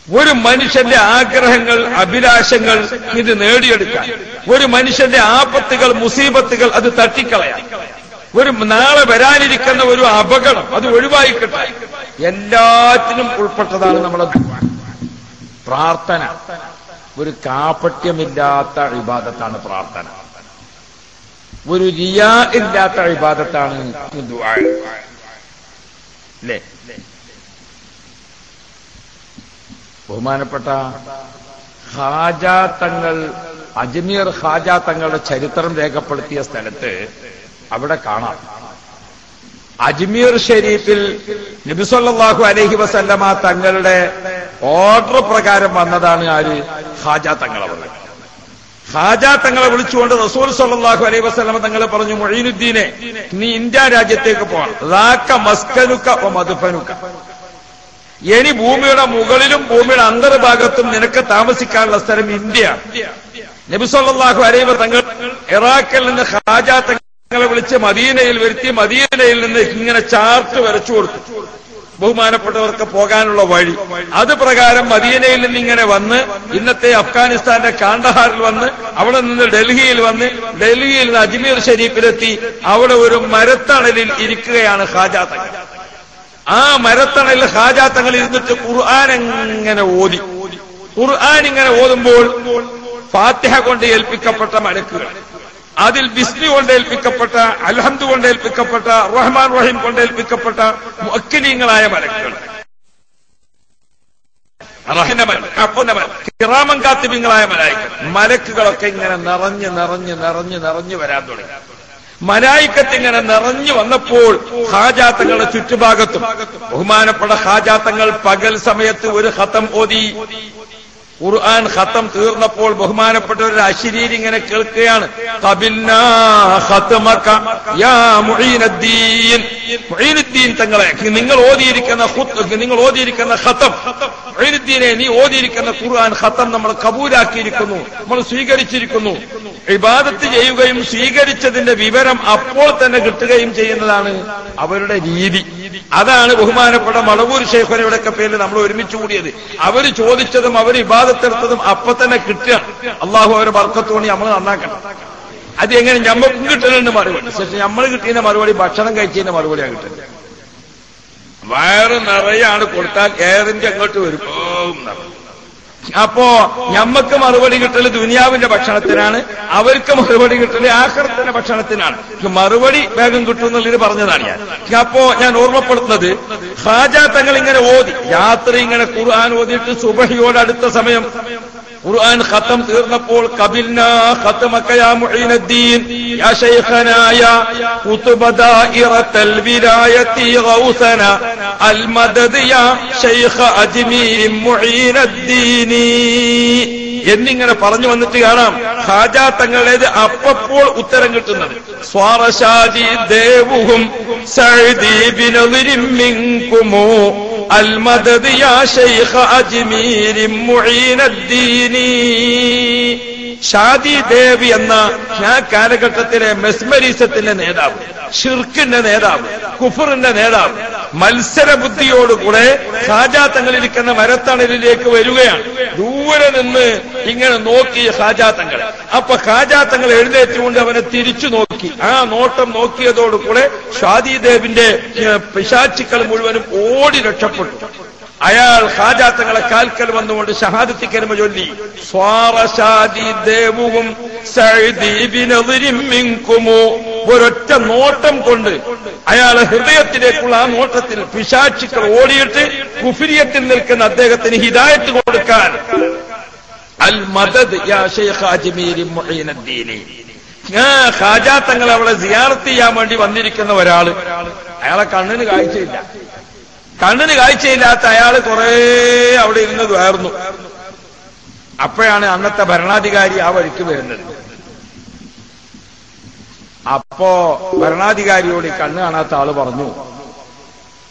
ഒരു മനുഷ്യന്റെ ആഗ്രഹങ്ങൾ, അഭിലാഷങ്ങൾ ഇത് നേടിയെടുക്കാൻ, ഒരു മനുഷ്യന്റെ ആപത്തുകൾ, മുസീബത്തുകൾ അത് തട്ടിക്കളയാൻ, ഒരു നാളെ വരാനിരിക്കുന്ന ഒരു അപകടം അത് ഒഴിവായിക്കിട്ടാൻ, എല്ലാറ്റിനും ഉൾപ്പെട്ടതാണ് നമ്മുടെ പ്രാർത്ഥന. ഒരു കാപട്യമില്ലാത്ത ഇബാദത്താണ് പ്രാർത്ഥന. ഒരു റിയാ ഇല്ലാത്ത ഇബാദത്താണ് ദുആ. അല്ലേ? ബഹുമാനപ്പെട്ട ഖാജാ തങ്ങൾ, അജ്മീർ ഖാജാ തങ്ങളുടെ ചരിത്രം രേഖപ്പെടുത്തിയ സ്ഥലത്ത് അവിടെ കാണാം, അജ്മീർ ഷരീഫിൽ നബി സല്ലല്ലാഹു അലൈഹി വസല്ലമ തങ്ങളുടെ ഓർഡർ പ്രകാരം വന്നതാണ് ആര്? ഖാജാ തങ്ങൾ. അവർ ഖാജാ തങ്ങളെ വിളിച്ചുകൊണ്ട് റസൂൽ സല്ലല്ലാഹു അലൈഹി വസല്ലമ തങ്ങൾ പറഞ്ഞു, മുഈനുദ്ദീനെ, നീ ഇന്ത്യ രാജ്യത്തേക്ക് പോകണം. റാക്ക മസ്കനുക വ മദ്ഫനുക. ഇനി ഭൂമിയുടെ മുകളിലും ഭൂമിയുടെ അന്തർഭാഗത്തും നിനക്ക് താമസിക്കാനുള്ള സ്ഥലം ഇന്ത്യ. നബി സല്ലല്ലാഹു അലൈഹി വസല്ലം തങ്ങൾ ഇറാഖിൽ നിന്ന് ഖാജാ തങ്ങളെ വിളിച്ച് മദീനയിൽ വരുത്തി, മദീനയിൽ നിന്ന് ഇങ്ങനെ ചാർട്ട് വരച്ചു കൊടുത്തു ബഹുമാനപ്പെട്ടവർക്ക് പോകാനുള്ള വഴി. അത് പ്രകാരം മദീനയിൽ നിന്ന് ഇങ്ങനെ വന്ന് ഇന്നത്തെ അഫ്ഗാനിസ്ഥാന്റെ കാണ്ഡഹാറിൽ വന്ന്, അവിടെ നിന്ന് ഡൽഹിയിൽ വന്ന്, ഡൽഹിയിൽ നിന്ന് അജ്മീർ ഷരീഫിലെത്തി. അവിടെ ഒരു മരത്തണലിൽ ഇരിക്കുകയാണ് ഖാജാ തങ്ങൾ. ആ മരത്തണലിൽ ഖാജാ തങ്ങൾ ഇരുന്നിട്ട് ഖുർആൻ ഇങ്ങനെ ഓതി. ഖുർആൻ ഇങ്ങനെ ഓതുമ്പോൾ ഫാത്തിഹ കൊണ്ട് ഏൽപ്പിക്കപ്പെട്ട മലക്കുകൾ, അതിൽ ബിസ്മി കൊണ്ട് ഏൽപ്പിക്കപ്പെട്ട, അൽഹംദു കൊണ്ട് ഏൽപ്പിക്കപ്പെട്ട, റഹ്മാൻ റഹീം കൊണ്ട് ഏൽപ്പിക്കപ്പെട്ട മുഅക്കിനീങ്ങളായ മലക്കുകൾ, കിറാമൻ കാത്തിബീങ്ങളായ മലക്കുകളൊക്കെ ഇങ്ങനെ നിറഞ്ഞ് നിറഞ്ഞ് നിറഞ്ഞ് നിറഞ്ഞു വരാൻ തുടങ്ങി. മലായിക്കത്ത് ഇങ്ങനെ നിറഞ്ഞു വന്നപ്പോൾ ഖാജാ തങ്ങളുടെ ചുറ്റുഭാഗത്തും ബഹുമാനപ്പെട്ട ഖാജാ തങ്ങൾ പകൽ സമയത്ത് ഒരു ഖത്തം ഓതി. ഖുർആൻ ഖത്തം തീർന്നപ്പോൾ ബഹുമാനപ്പെട്ട ഒരു അശരീരി ഇങ്ങനെ കേൾക്കുകയാണ്, ഖബിൽനാ ഖത്മക യാ മുഈനുദ്ദീൻ. മുഈനുദ്ദീൻ തങ്ങളെ, നിങ്ങൾ ഓതിയിരിക്കുന്ന ഖത്തം, മുഈനുദ്ദീനെ, നീ ഓതിയിരിക്കുന്ന ഖുർആൻ ഖത്തം നമ്മൾ കബൂലാക്കിയിരിക്കുന്നു, നമ്മൾ സ്വീകരിച്ചിരിക്കുന്നു. ഇബാദത്ത് ചെയ്യുകയും സ്വീകരിച്ചതിന്റെ വിവരം അപ്പോൾ തന്നെ കിട്ടുകയും ചെയ്യുന്നതാണ് അവരുടെ രീതി. അതാണ് ബഹുമാനപ്പെട്ട മടവൂർ ശൈഖുനയുടെയൊക്കെ പേരിൽ നമ്മൾ ഒരുമിച്ച് കൂടിയത്. അവർ ചോദിച്ചതും അവർ ഇബാദത്തെടുത്തതും അപ്പൊ തന്നെ കിട്ടുകയാണ്. അള്ളാഹു അവരെ ബർക്കത്ത് കൊണ്ട് നമ്മൾ നന്നാക്കണം. അത് എങ്ങനെ ഞമ്മക്കും കിട്ടലുണ്ട് മറുപടി. പക്ഷെ നമ്മൾ കിട്ടിയതിന്റെ മറുപടി ഭക്ഷണം കഴിച്ചതിന്റെ മറുപടിയാണ് കിട്ടുന്നത്. വയറ് നിറയാണ് കൊടുത്താൽ എയറിന്റെ അങ്ങോട്ട് വരും. അപ്പോ ഞമ്മക്ക് മറുപടി കിട്ടല് ദുനിയാവിന്റെ ഭക്ഷണത്തിനാണ്, അവർക്ക് മറുപടി കിട്ടല് ആഖിറത്തിന്റെ ഭക്ഷണത്തിനാണ്. മറുപടി വേഗം കിട്ടുമെന്നുള്ളത് പറഞ്ഞതാണ് ഞാൻ. അപ്പോ ഞാൻ ഓർമ്മപ്പെടുത്തുന്നത്, ഖാജാ തങ്ങൾ ഇങ്ങനെ ഓതി, രാത്രി ഇങ്ങനെ ഖുർആൻ ഓതിയിട്ട് സുബഹിയോട് അടുത്ത സമയം ഖുർആൻ ഖത്തം തീർന്നപ്പോൾ ഖബിൽനാ ഖത്മക യാ മുഈനുദ്ദീൻ യാ ശൈഖനാ യാ ഖുത്ബ ദായിറത്തുൽ വിലായത്തി ഗൗസന അൽ മദദ് യാ ശൈഖ അജ്മീർ മുഈനുദ്ദീൻ എന്നിങ്ങനെ പറഞ്ഞു വന്നിട്ട് കാണാം ഖാജാ തങ്ങളേത് അപ്പപ്പോൾ ഉത്തരം കിട്ടുന്നത്. സ്വാറശാദി ദേവുഹും സഅദി ബിനദിരിൻ മിൻകുമു അൽ മദദ് യാ ശൈഖ അജ്മീർ മുഈനുദ്ദീൻ. ഷാദി ദേവി എന്ന ആ കാലഘട്ടത്തിലെ മെസ്മരീസത്തിന്റെ നേതാവ്, ഷിർക്കിന്റെ നേതാവ്, കുഫറിന്റെ നേതാവ്, മത്സരബുദ്ധിയോടുകൂടെ ഖാജാ തങ്ങളിരിക്കുന്ന മരത്തണലിലേക്ക് വരികയാണ്. ദൂരെ നിന്ന് ഇങ്ങനെ നോക്കി ഖാജാ തങ്ങൾ. അപ്പൊ ഖാജാ തങ്ങൾ എഴുന്നേറ്റുകൊണ്ട് അവനെ തിരിച്ചു നോക്കി. ആ നോട്ടം നോക്കിയതോടുകൂടെ ഷാദി ദേവിന്റെ പിശാചുക്കൾ മുഴുവനും ഓടി രക്ഷപ്പെട്ടു. അയാൾ ഖാജാ തങ്ങളെ കാൽക്കൽ വന്നുകൊണ്ട് ഷഹാദത്തി കലിമ ചൊല്ലി, സ്വാറശാദി ദേവുവും സഅദി ബിനദിരിൻ മിൻകുമു. ഒരൊറ്റ നോട്ടം കൊണ്ട് അയാളെ ഹൃദയത്തിലേക്കുള്ള ആ നോട്ടത്തിൽ പിശാചുക്കൾ ഓടിയിട്ട് കുഫ്രിയത്തിൽ നിൽക്കുന്ന അദ്ദേഹത്തിന് ഹിദായത്ത് കൊടുക്കാൻ അൽ മദദ് യാ ശൈഖ അജ്മീർ മുഈനുദ്ദീൻ. ഖാജാ തങ്ങൾ അവളെ സിയാറത്ത് ചെയ്യാൻ വേണ്ടി വന്നിരിക്കുന്ന ഒരാള്, അയാളെ കണ്ണിന് കാഴ്ചയില്ല. കണ്ണിന് കാഴ്ചയില്ലാത്ത അയാൾ കുറെ അവിടെ ഇരുന്നതായിരുന്നു. അപ്പോഴാണ് അന്നത്തെ ഭരണാധികാരി ആ വഴിക്ക് വരുന്നത്. അപ്പോ ഭരണാധികാരിയോട് കണ്ണ് കാണാത്ത ആള് പറഞ്ഞു,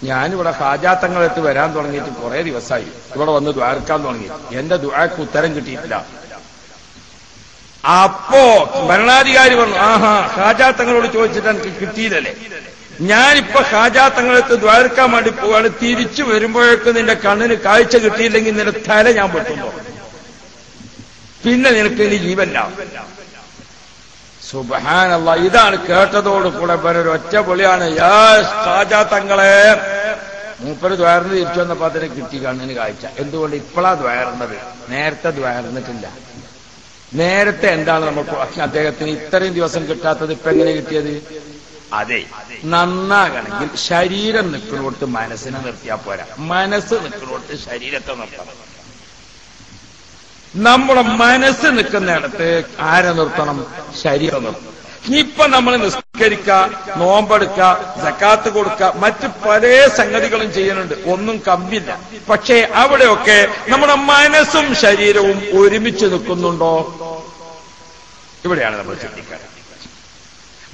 ഞാനിവിടെ ഖാജാ തങ്ങളെടുത്ത് വരാൻ തുടങ്ങിയിട്ട് കുറെ ദിവസമായി, ഇവിടെ വന്ന് ദ്വാരക്കാൻ തുടങ്ങി, എന്റെ ദ്വാരക്ക് ഉത്തരം കിട്ടിയിട്ടില്ല. അപ്പോ ഭരണാധികാരി പറഞ്ഞു, ആഹാ, ഖാജാ തങ്ങളോട് ചോദിച്ചിട്ട് എനിക്ക് കിട്ടിയില്ലല്ലേ, ഞാനിപ്പോ ഖാജാ തങ്ങളടുത്ത് ദ്വാരക്കാൻ വേണ്ടി പോവാണ്, തിരിച്ചു വരുമ്പോഴേക്കും നിന്റെ കണ്ണിന് കാഴ്ച കിട്ടിയില്ലെങ്കിൽ നിന്റെ തല ഞാൻ വെട്ടുന്നു, പിന്നെ നിനക്ക് ഇനി ജീവല്ല. സുബ്ഹാനല്ലാഹ്. ഇതാണ് കേട്ടതോടുകൂടെ ഒരു ഒറ്റ പൊളിയാണ്, യാ ഖാജാ തങ്ങളെ. മൂപ്പര് ദ്വാരന്ന് തിരിച്ചു വന്നപ്പോ അതിനെ കിട്ടി കണ്ണിന് കാഴ്ച. എന്തുകൊണ്ട്? ഇപ്പോഴാ ദ്വാരന്നത്, നേരത്തെ ദ്വാരന്നിട്ടില്ല. നേരത്തെ എന്താണ് നമുക്ക് അദ്ദേഹത്തിന് ഇത്രയും ദിവസം കിട്ടാത്തത് ഇപ്പൊ എങ്ങനെ കിട്ടിയത്? അതെ, നന്നാകണമെങ്കിൽ ശരീരം നിൽക്കുന്നിടത്ത് മനസ്സിനെ നിർത്തിയാൽ പോരാ, മനസ്സ് നിൽക്കുന്നിടത്ത് ശരീരത്തെ നിർത്തണം. നമ്മുടെ മനസ്സ് നിൽക്കുന്നിടത്ത് ആരെ നിർത്തണം? ശരീരം നിർത്തണം. ഇപ്പൊ നമ്മൾ നിസ്കരിക്ക, നോമ്പെടുക്ക, സക്കാത്ത് കൊടുക്ക, മറ്റ് പല സംഗതികളും ചെയ്യുന്നുണ്ട്, ഒന്നും കമ്മില്ല. പക്ഷേ അവിടെയൊക്കെ നമ്മുടെ മനസ്സും ശരീരവും ഒരുമിച്ച് നിൽക്കുന്നുണ്ടോ? ഇവിടെയാണ് നമ്മൾ ചിന്തിക്കാൻ.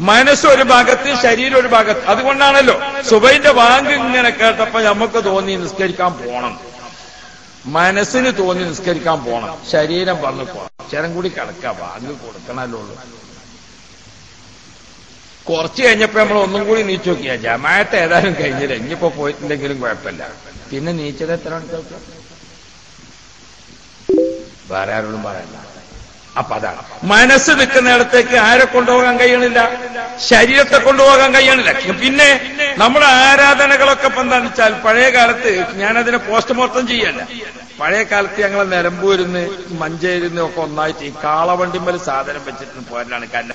മനസ്സൊരു ഭാഗത്ത്, ശരീരം ഒരു ഭാഗത്ത്. അതുകൊണ്ടാണല്ലോ സുബഹിന്റെ ബാങ്ക് ഇങ്ങനെ കേട്ടപ്പോ നമുക്ക് തോന്നി നിസ്കരിക്കാൻ പോണം, മനസ്സിന് തോന്നി നിസ്കരിക്കാൻ പോണം, ശരീരം പറഞ്ഞു പോണം, ചേരം കൂടി കിടക്കുക, ബാങ്ക് കൊടുക്കണല്ലോ. കുറച്ച് കഴിഞ്ഞപ്പോ നമ്മൾ ഒന്നും കൂടി നീച്ചു നോക്കിയാ ജമാഅത്ത് ഏതായാലും കഴിഞ്ഞില്ല, ഇനിയിപ്പോ പോയിട്ടില്ലെങ്കിലും കുഴപ്പമില്ല. പിന്നെ നീച്ചത് എത്ര മണിക്കൊക്കെ വേറെ ആരോടും പറയണ്ട. അപ്പൊ അതാണ് മനസ്സ് നിൽക്കുന്നിടത്തേക്ക് ആരെ കൊണ്ടുപോകാൻ കഴിയണില്ല? ശരീരത്തെ കൊണ്ടുപോകാൻ കഴിയണില്ല. പിന്നെ നമ്മുടെ ആരാധനകളൊക്കെ ഇപ്പൊ എന്താണെന്ന് വെച്ചാൽ, പഴയ കാലത്ത് ഞാനതിനെ പോസ്റ്റ്മോർട്ടം ചെയ്യല്ല. പഴയ കാലത്ത് ഞങ്ങൾ നിലമ്പൂരിന്ന് മഞ്ചേരിന്ന് ഒക്കെ ഒന്നായിട്ട് ഈ കാളവണ്ടിമ്മൽ സാധനം വെച്ചിട്ട് പോരലാണ് കല്ല.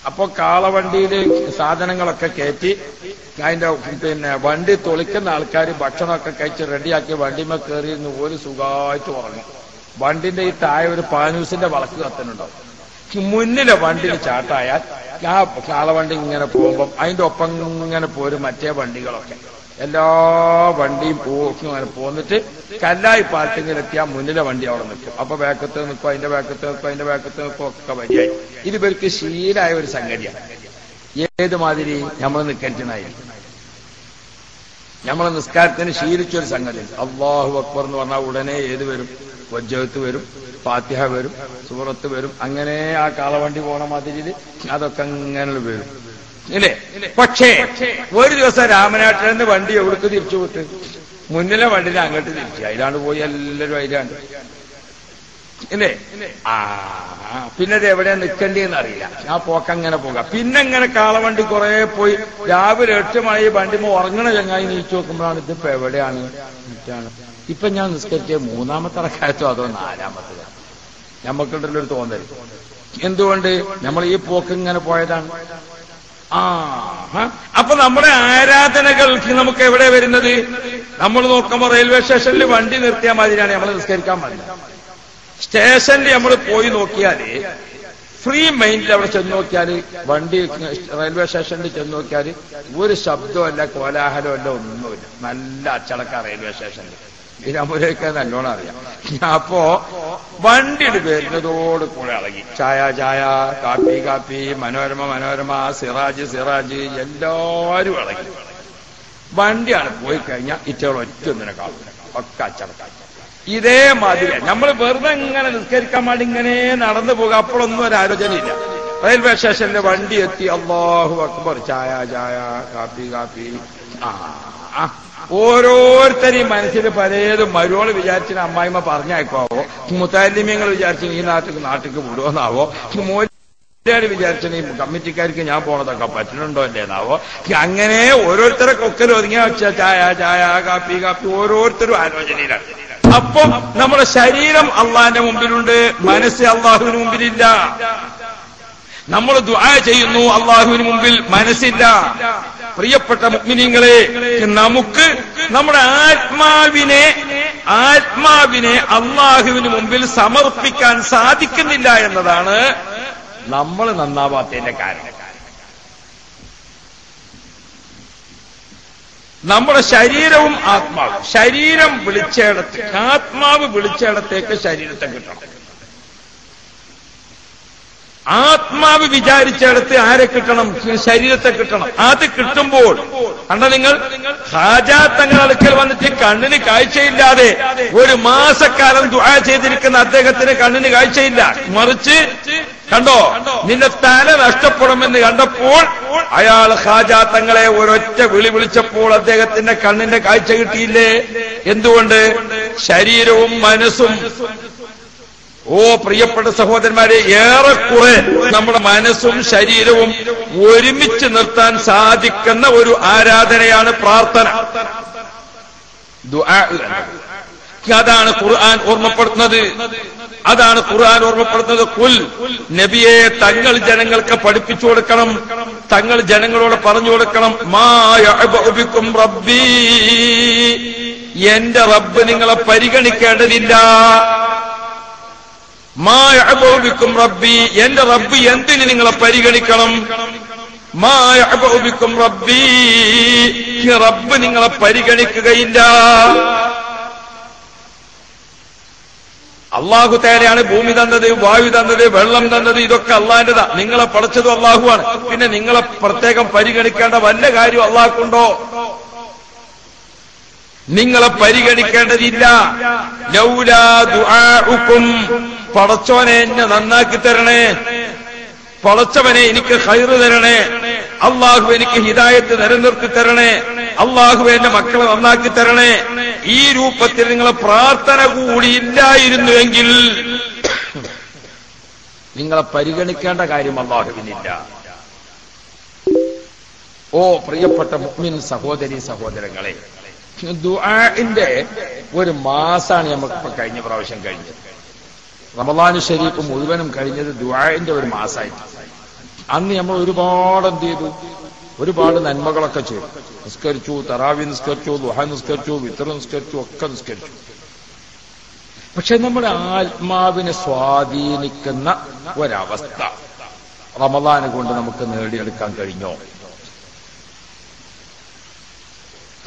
അപ്പൊ കാളവണ്ടിയില് സാധനങ്ങളൊക്കെ കയറ്റി അതിന്റെ വണ്ടി തൊളിക്കുന്ന ആൾക്കാർ ഭക്ഷണമൊക്കെ കഴിച്ച് റെഡിയാക്കി വണ്ടിമ കയറിയിരുന്ന് ഒരു സുഖമായിട്ട് ഉറങ്ങും. വണ്ടിന്റെ ഈ താഴെ ഒരു പാനൂസിന്റെ വളക്ക് കത്തുന്നുണ്ടാവും. മുന്നിലെ വണ്ടിയിൽ ചാട്ടായാൽ ആ കാളവണ്ടി ഇങ്ങനെ പോകുമ്പം അതിന്റെ ഒപ്പം ഇങ്ങനെ പോരും മറ്റേ വണ്ടികളൊക്കെ. എല്ലാ വണ്ടിയും അങ്ങനെ പോന്നിട്ട് കല്ലായി പാർക്കിങ്ങിലെത്തിയാൽ മുന്നിലെ വണ്ടി അവിടെ നിൽക്കും. അപ്പൊ ബാക്കത്ത് നിൽക്കും, അതിന്റെ ബാക്കത്ത് നിൽക്കും, അതിന്റെ ബാക്കത്ത് നിൽക്കും, ഒക്കെ വരിയായി. ഇത് ഇവർക്ക് ശീലായ ഒരു സംഗതിയാണ്. ഏത് മാതിരി നമ്മൾ നിൽക്കനായി നമ്മളെ നിസ്കാരത്തിന് ശീലിച്ചൊരു സംഗതി. അല്ലാഹു അക്ബർ എന്ന് പറഞ്ഞാൽ ഉടനെ ഏത് വരും? വജ്ജത്ത് വരും, ഫാത്തിഹ വരും, സൂറത്ത് വരും. അങ്ങനെ ആ കാളവണ്ടി പോണ മാതിരിയിൽ അതൊക്കെ അങ്ങനെ വരും ഇല്ലേ? പക്ഷേ ഒരു ദിവസം രാമനാട്ടിൽ വണ്ടി എവിടേക്ക് തിരിച്ചു വിട്ട്? മുന്നിലെ വണ്ടിനെ അങ്ങോട്ട് തിരിച്ചു. അതിലാണ് പോയി എല്ലാവരും അതിലാണ് ഇല്ലേ? പിന്നെ ഇത് എവിടെയാ നിൽക്കേണ്ടതെന്ന് അറിയില്ല. ആ പോക്കങ്ങനെ പോകാം. പിന്നെ ഇങ്ങനെ കാളവണ്ടി കുറെ പോയി രാവിലെ 8 മണി വണ്ടിമോ ഉറങ്ങണ ചങ്ങായി നീച്ചു നോക്കുമ്പോഴാണ് ഇതിപ്പോ എവിടെയാണ്? ഇപ്പൊ ഞാൻ നിസ്കരിച്ച 3-ാമത്തെ റക്അത്തോ അതോ 4-ാമത്തെ? നമ്മക്കുണ്ടല്ലോ ഒരു തോന്നൽ. എന്തുകൊണ്ട്? നമ്മൾ ഈ പോക്ക് ഇങ്ങനെ പോയതാണ്. അപ്പൊ നമ്മുടെ ആരാധനകൾക്ക് നമുക്ക് എവിടെ വരുന്നത്? നമ്മൾ നോക്കുമ്പോ റെയിൽവേ സ്റ്റേഷനിൽ വണ്ടി നിർത്തിയാൽ മതിയാണ് നമ്മൾ നിസ്കരിക്കാൻ പാടില്ല. സ്റ്റേഷനിൽ നമ്മൾ പോയി നോക്കിയാല് ഫ്രീ മൈൻഡിൽ അവിടെ ചെന്ന് നോക്കിയാല്, വണ്ടി റെയിൽവേ സ്റ്റേഷനിൽ ചെന്ന് നോക്കിയാല് ഒരു ശബ്ദമല്ല, കോലാഹലമല്ല, ഒന്നുമില്ല. നല്ല അച്ചടക്ക റെയിൽവേ സ്റ്റേഷനിൽ. ഇതിനമ്പൂരൊക്കെ നല്ലോണം അറിയാം. അപ്പോ വണ്ടിയുടെ വരുന്നതോട് കൂടെ ഇളകി ചായ ചായ, കാപ്പി കാപ്പി, മനോരമ മനോരമ, സിറാജ് സിറാജ്, എല്ലാരും ഇളകി. വണ്ടിയാണ് പോയി കഴിഞ്ഞാൽ ഇറ്റകൾ ഒറ്റൊന്നിനെ കാണില്ല, ഒക്കെ അച്ചടക്കം. ഇതേമാതിരി നമ്മൾ വെറുതെ ഇങ്ങനെ നിസ്കരിക്കാൻ വേണ്ടി ഇങ്ങനെ നടന്നു പോകുക. അപ്പോഴൊന്നും ഒരു ആലോചനയില്ല. റെയിൽവേ സ്റ്റേഷനിലെ വണ്ടി എത്തി, അല്ലാഹു അക്ബർ, ചായ ചായ, കാപ്പി കാപ്പി. ഓരോരുത്തരെയും മനസ്സിൽ പലതും. മരുവോള് വിചാരിച്ചിന് അമ്മായിമ്മ പറഞ്ഞയക്കാവോ, മുത്താലിമ്യങ്ങൾ വിചാരിച്ചു ഈ നാട്ടിക്ക് വിടുമെന്നാവോ, മോദിയാര് വിചാരിച്ചു ഈ കമ്മിറ്റിക്കാർക്ക് ഞാൻ പോണതൊക്കെ പറ്റുന്നുണ്ടോ അല്ലേന്നാവോ. അങ്ങനെ ഓരോരുത്തരെ കൊക്കൽ ഒതുങ്ങിയ ചായ ചായ, കാപ്പി കാപ്പി, ഓരോരുത്തരും ആലോചനയിലാണ്. അപ്പൊ നമ്മുടെ ശരീരം അള്ളാന്റെ മുമ്പിലുണ്ട്, മനസ്സ് അള്ളാഹുവിന് മുമ്പിലില്ല. നമ്മൾ ദുആ ചെയ്യുന്നു, അള്ളാഹുവിന് മുമ്പിൽ മനസ്സില്ല. പ്രിയപ്പെട്ട മുഅ്മിനീങ്ങളെ, നമുക്ക് നമ്മുടെ ആത്മാവിനെ അള്ളാഹുവിന് മുമ്പിൽ സമർപ്പിക്കാൻ സാധിക്കുന്നില്ല എന്നതാണ് നമ്മൾ നന്നാവാത്തതിന്റെ കാരണം. നമ്മുടെ ശരീരവും ആത്മാവും, ശരീരം വിളിച്ചിടത്ത്, ആത്മാവ് വിളിച്ചിടത്തേക്ക് ശരീരത്തെ കിട്ടണം. ആത്മാവ് വിചാരിച്ചിടത്ത് ആരെ കിട്ടണം? ശരീരത്തെ കിട്ടണം. അത് കിട്ടുമ്പോൾ കണ്ട നിങ്ങൾ, ഖാജാ തങ്ങൾ അടുക്കൽ വന്നിട്ട് കണ്ണിന് കാഴ്ചയില്ലാതെ 1 മാസക്കാലം ദുആ ചെയ്തിരിക്കുന്ന അദ്ദേഹത്തിന് കണ്ണിന് കാഴ്ചയില്ല. മറിച്ച് കണ്ടോ, നിന്റെ തല നഷ്ടപ്പെടുമെന്ന് കണ്ടപ്പോൾ അയാൾ ഖാജാ തങ്ങളെ ഒരൊറ്റ വിളി വിളിച്ചപ്പോൾ അദ്ദേഹത്തിന്റെ കണ്ണിന്റെ കാഴ്ച കിട്ടിയില്ലേ? എന്തുകൊണ്ട്? ശരീരവും മനസ്സും. ഓ പ്രിയപ്പെട്ട സഹോദരന്മാരെ, ഏറെക്കുറെ നമ്മുടെ മനസ്സും ശരീരവും ഒരുമിച്ച് നിർത്താൻ സാധിക്കുന്ന ഒരു ആരാധനയാണ് പ്രാർത്ഥന, ദുആ. അതാണ് ഖുർആൻ ഓർമ്മപ്പെടുത്തുന്നത്. അതാണ് ഖുർആൻ ഓർമ്മപ്പെടുത്തുന്നത്. ഖുൽ, നബിയെ തങ്ങൾ ജനങ്ങൾക്ക് പഠിപ്പിച്ചു കൊടുക്കണം, തങ്ങൾ ജനങ്ങളോട് പറഞ്ഞു കൊടുക്കണം. മാ യഅബഉ ബിക്കും റബ്ബി, എന്റെ റബ്ബ് നിങ്ങളെ പരിഗണിക്കേണ്ടതില്ല. മാ യഅബഉ ബിക്കും റബ്ബി, എന്റെ റബ്ബ് എന്തിന് നിങ്ങളെ പരിഗണിക്കണം? മാ യഅബഉ ബിക്കും റബ്ബി, റബ്ബ് നിങ്ങളെ പരിഗണിക്കുകയില്ല. അള്ളാഹു തആലയാണ് ഭൂമി തന്നത്, വായു തന്നത്, വെള്ളം തന്നത്. ഇതൊക്കെ അള്ളാഹിന്റെതാ. നിങ്ങളെ പടച്ചതും അള്ളാഹുവാണ്. പിന്നെ നിങ്ങളെ പ്രത്യേകം പരിഗണിക്കേണ്ട വല്ല കാര്യം അള്ളാഹ്ക്കുണ്ടോ? നിങ്ങളെ പരിഗണിക്കേണ്ടതില്ല. ലൗലാ ദുആഉക്കും, പടച്ചോനെ എന്നെ നന്നാക്കി തരണേ, പടച്ചവനെ എനിക്ക് ഖൈറ് തരണേ, അള്ളാഹു എനിക്ക് ഹിദായത്ത് നിലനിർത്തി തരണേ, അള്ളാഹു എന്റെ മക്കളെ നന്നാക്കി തരണേ, ഈ രൂപത്തിൽ നിങ്ങളെ പ്രാർത്ഥന കൂടി ഇല്ലായിരുന്നുവെങ്കിൽ നിങ്ങളെ പരിഗണിക്കേണ്ട കാര്യം അള്ളാഹുവിനില്ല. ഓ പ്രിയപ്പെട്ട മുഅ്മിൻ സഹോദരി സഹോദരങ്ങളെ, ദുആഇന്റെ ഒരു മാസാണ് നമുക്കിപ്പോ കഴിഞ്ഞ പ്രാവശ്യം കഴിഞ്ഞത്. റമളാൻ ശരീഫ് മുഴുവനും കഴിഞ്ഞത് ദുആഇന്റെ ഒരു മാസമായിട്ട്. അന്ന് നമ്മൾ ഒരുപാട് എന്ത് ചെയ്തു? ഒരുപാട് നന്മകളൊക്കെ ചെയ്തു. നിസ്കരിച്ചു, തറാവി നിസ്കരിച്ചു, ദുഹ നിസ്കരിച്ചു, വിത്ർ നിസ്കരിച്ചു, ഒക്കെ നിസ്കരിച്ചു. പക്ഷെ നമ്മുടെ ആത്മാവിനെ സ്വാധീനിക്കുന്ന ഒരവസ്ഥ റമളാൻ കൊണ്ട് നമുക്ക് നേടിയെടുക്കാൻ കഴിഞ്ഞോ?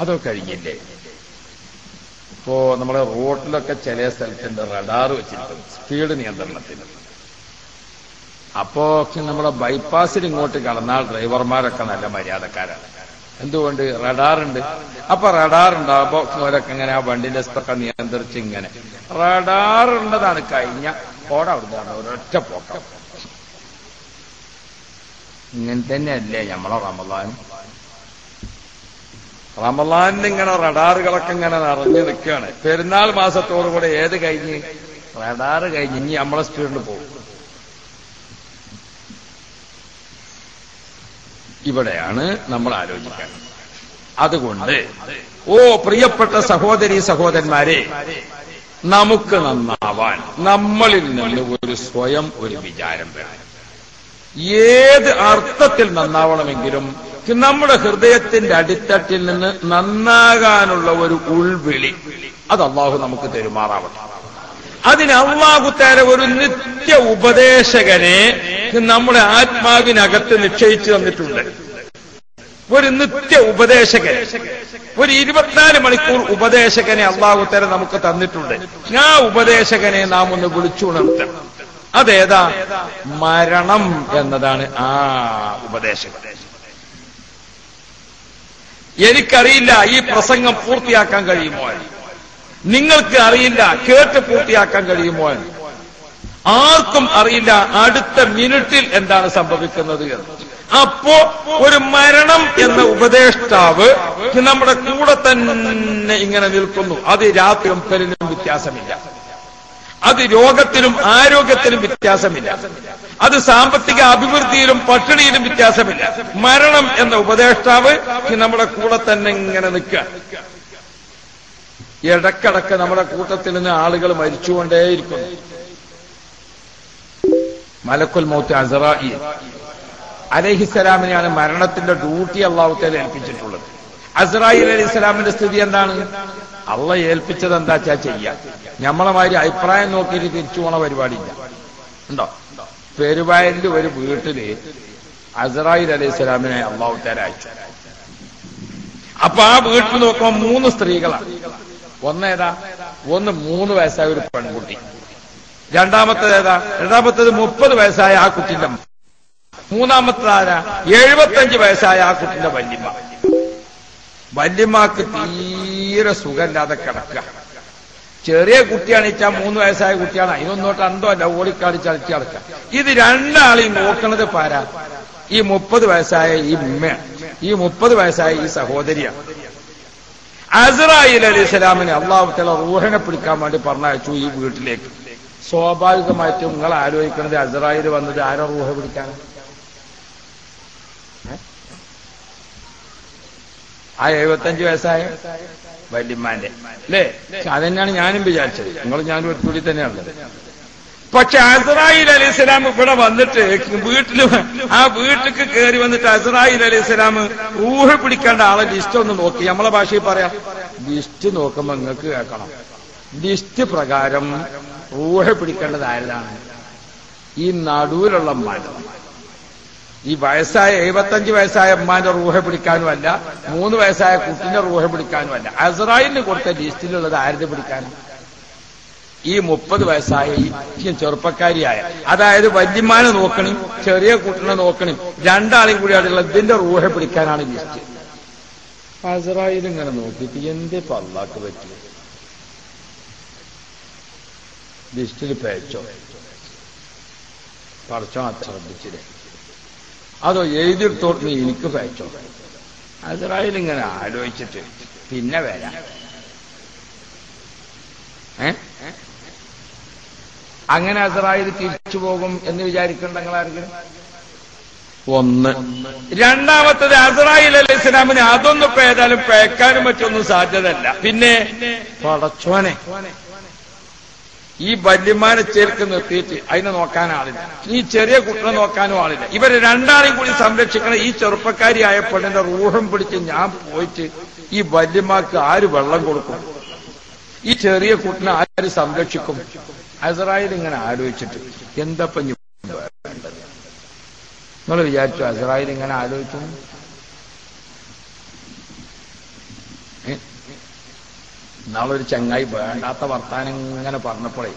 അതൊക്കെ കഴിഞ്ഞില്ലേ? ഇപ്പോ നമ്മുടെ റോഡിലൊക്കെ ചില സ്ഥലത്തിന്റെ റഡാർ വെച്ചിട്ടുണ്ട് സ്പീഡ് നിയന്ത്രണത്തിന്. അപ്പോ നമ്മുടെ ബൈപ്പാസിൽ ഇങ്ങോട്ട് കടന്നാൽ ഡ്രൈവർമാരൊക്കെ നല്ല മര്യാദക്കാരാണ്. എന്തുകൊണ്ട്? റഡാറുണ്ട്. അപ്പൊ റഡാർ ഉണ്ടാകുമ്പോ അവരൊക്കെ ഇങ്ങനെ ആ വണ്ടിന്റെ സ്പീഡൊക്കെ നിയന്ത്രിച്ച് ഇങ്ങനെ റഡാർ ഉള്ളതാണ് കഴിഞ്ഞ ഓടെ അവിടുന്ന് ഒരൊറ്റ പോക്കം. ഇങ്ങനെ തന്നെയല്ലേ നമ്മളെ റമളാൻ? റമളാനിൽ ഇങ്ങനെ റഡാറുകളൊക്കെ ഇങ്ങനെ നിറഞ്ഞു നിൽക്കുകയാണ്. പെരുന്നാൾ മാസത്തോടുകൂടെ ഏത് കഴിഞ്ഞ്? റഡാറ് കഴിഞ്ഞ് ഇനി നമ്മളെ സ്പീഡിൽ പോകും. ഇവിടെയാണ് നമ്മൾ ആലോചിക്കാൻ. അതുകൊണ്ട് ഓ പ്രിയപ്പെട്ട സഹോദരി സഹോദരന്മാരെ, നമുക്ക് നന്നാവാൻ നമ്മളിൽ നിന്ന് ഒരു സ്വയം ഒരു വിചാരം വേണം. ഏത് അർത്ഥത്തിൽ നന്നാവണമെങ്കിലും നമ്മുടെ ഹൃദയത്തിന്റെ അടിത്തട്ടിൽ നിന്ന് നന്നാകാനുള്ള ഒരു ഉൾവിളി അത് അള്ളാഹു നമുക്ക് തെരുമാറാവട്ടെ. അതിന് അള്ളാഹു തആല ഒരു നിത്യ ഉപദേശകനെ നമ്മുടെ ആത്മാവിനകത്ത് നിശ്ചയിച്ചു തന്നിട്ടുണ്ട്. ഒരു നിത്യ ഉപദേശകൻ, ഒരു 24 മണിക്കൂർ ഉപദേശകനെ അള്ളാഹു തആല നമുക്ക് തന്നിട്ടുണ്ട്. ആ ഉപദേശകനെ നാം ഒന്ന് വിളിച്ചുണർത്തണം. അതേതാ? മരണം എന്നതാണ് ആ ഉപദേശകൻ. എനിക്കറിയില്ല ഈ പ്രസംഗം പൂർത്തിയാക്കാൻ കഴിയുമോ, നിങ്ങൾക്ക് അറിയില്ല കേട്ട് പൂർത്തിയാക്കാൻ കഴിയുമോ, ആർക്കും അറിയില്ല അടുത്ത മിനിറ്റിൽ എന്താണ് സംഭവിക്കുന്നത് എന്ന്. അപ്പോ ഒരു മരണം എന്ന ഉപദേഷ്ടാവ് നമ്മുടെ കൂടെ തന്നെ ഇങ്ങനെ നിൽക്കുന്നു. അത് രാത്രിയും പകലിനും വ്യത്യാസമില്ല, അത് രോഗത്തിലും ആരോഗ്യത്തിലും വ്യത്യാസമില്ല, അത് സാമ്പത്തിക അഭിവൃദ്ധിയിലും പട്ടിണിയിലും വ്യത്യാസമില്ല. മരണം എന്ന ഉപദേഷ്ടാവ് നമ്മുടെ കൂടെ തന്നെ ഇങ്ങനെ നിൽക്കുക. ഇടക്കിടക്ക് നമ്മുടെ കൂട്ടത്തിൽ നിന്ന് ആളുകൾ മരിച്ചുകൊണ്ടേയിരിക്കുന്നു. മലക്കുൽ മൗത്ത് അസ്റായീൽ അലൈഹിസ്സലാമിനെയാണ് മരണത്തിന്റെ ഡ്യൂട്ടി അല്ലാഹു തആല ഏൽപ്പിച്ചിട്ടുള്ളത്. അസ്റായീൽ അലൈഹിസ്സലാമിന്റെ സ്ഥിതി എന്താണ്? അള്ളാഹ് ഏൽപ്പിച്ചത് എന്താ വെച്ചാൽ ചെയ്യാം. നമ്മളെ മാതിരി അഭിപ്രായം നോക്കിയിട്ട് തിരിച്ചു പോണ പരിപാടിയില്ല. ഉണ്ടോ? പെരുവായലിൽ ഒരു വീട്ടില് അസ്റായീൽ അലൈഹിസ്സലാമിനെ അല്ലാഹു തആല അയച്ചു. അപ്പൊ ആ വീട്ടിൽ നോക്കുമ്പോൾ 3 സ്ത്രീകളാണ്. ഒന്നേതാ? ഒന്ന് 3 വയസ്സായ ഒരു പെൺകുട്ടി. രണ്ടാമത്തേതാ? രണ്ടാമത്തേത് 30 വയസ്സായ ആ കുട്ടിന്റെ. മൂന്നാമത്തേതാരാ? 75 വയസ്സായ ആ കുട്ടിന്റെ വല്യമ്മ. വല്യമ്മക്ക് തീരെ സുഖമില്ലാതെ കിടക്കുക. ചെറിയ കുട്ടിയാണിച്ചാൽ 3 വയസ്സായ കുട്ടിയാണ്, അതിനൊന്നോട്ട് അന്തോ അല്ല, ഓടിക്കാടി ചളിച്ച് നടക്കുക. ഇത് രണ്ടാളെയും നോക്കണത് പാരാ? ഈ 30 വയസ്സായ ഈ ഉമ്മയാണ്, ഈ 30 വയസ്സായ ഈ സഹോദരിയാണ്. അസ്രായീൽ അലൈഹിസ്സലാമിനെ അല്ലാഹു തആല റൂഹിനെ പിടിക്കാൻ വേണ്ടി പറഞ്ഞയച്ചു ഈ വീട്ടിലേക്ക്. സ്വാഭാവികമായിട്ടും നിങ്ങൾ ആലോചിക്കുന്നത് അസ്രായീൽ വന്നത് ആരോ റൂഹ പിടിക്കാൻ? ആ 75 വയസ്സായ വല്യമ്മാന്റെ അല്ലേ? അതെന്നാണ് ഞാനും വിചാരിച്ചത്. ഞാനും ഒരു തുടി തന്നെയാണുള്ളത്. പക്ഷെ അസ്രായീൽ അലൈഹിസ്സലാം ഇവിടെ വന്നിട്ട് ആ വീട്ടിലേക്ക് കയറി വന്നിട്ട് അസ്രായീൽ അലൈഹിസ്സലാം റൂഹ് പിടിക്കേണ്ട ആളെ ലിസ്റ്റ് ഒന്ന് നോക്കി. നമ്മളെ ഭാഷയിൽ പറയാം, ലിസ്റ്റ് നോക്കുമ്പോ നിങ്ങൾക്ക് കേൾക്കണം. ലിസ്റ്റ് പ്രകാരം റൂഹ് പിടിക്കേണ്ടത് ആരതാണ്? ഈ നടുവിലുള്ള അമ്മാന്റെ, ഈ വയസ്സായ 75 വയസ്സായ അമ്മാന്റെ റൂഹ പിടിക്കാനും അല്ല, 3 വയസ്സായ കുട്ടിന്റെ റൂഹ പിടിക്കാനും അല്ല. അസ്രായീലിന് കൊടുത്ത ലിസ്റ്റിലുള്ളത് ആരുടെ പിടിക്കാനും? ഈ 30 വയസ്സായ ഈ ചെറുപ്പക്കാരിയായ, അതായത് വല്യമ്മാനെ നോക്കണി, ചെറിയ കുട്ടിനെ നോക്കണി, രണ്ടാളെയും കൂടി അടുള്ള ഇതിന്റെ റൂഹ പിടിക്കാനാണ് ലിസ്റ്റ്. അസ്രായീൽ ഇങ്ങനെ നോക്കിയിട്ട് എന്തേ അല്ലാഹുക്ക് പറ്റി? ലിസ്റ്റിൽ പേച്ചോ പറിച്ചോ ശ്രദ്ധിച്ചില്ലേ? അതോ എഴുതിയെടുത്തോട്ട് എനിക്ക് പേച്ചോ? അസ്രായീൽ ഇങ്ങനെ ആലോചിച്ചിട്ട് പിന്നെ വരാം. അങ്ങനെ അസ്രായീൽ തിരിച്ചു പോകും എന്ന് വിചാരിക്കണ്ട നിങ്ങളാരെങ്കിലും? ഒന്ന്. രണ്ടാമത്തത്, അസ്രായീൽ അലൈഹിസ്സലാമിന് അതൊന്നും പേതാലും പേക്കാനും മറ്റൊന്നും സാധ്യതയല്ല. പിന്നെ പടച്ചോനെ, ഈ വല്യമ്മാനെ ചേർക്ക് നിർത്തിയിട്ട് അതിനെ നോക്കാൻ ആളില്ല, ഈ ചെറിയ കുട്ടിനെ നോക്കാനും ആളില്ല. ഇവരെ രണ്ടാളെയും കൂടി സംരക്ഷിക്കണം. ഈ ചെറുപ്പക്കാരിയായ പെണ്ണിന്റെ റൂഹം പിടിച്ച് ഞാൻ പോയിട്ട് ഈ വല്യമ്മാക്ക് ആര് വെള്ളം കൊടുക്കും? ഈ ചെറിയ കുട്ടിനെ ആര് സംരക്ഷിക്കും? അസ്രായീൽ ഇങ്ങനെ ആലോചിച്ചിട്ട് എന്തപ്പം വേണ്ടത്? നിങ്ങൾ വിചാരിച്ചു അസ്രായീൽ ഇങ്ങനെ ആലോചിച്ചു? നാളൊരു ചങ്ങായി വേണ്ടാത്ത വർത്താനം ഇങ്ങനെ പറഞ്ഞപ്പോഴേ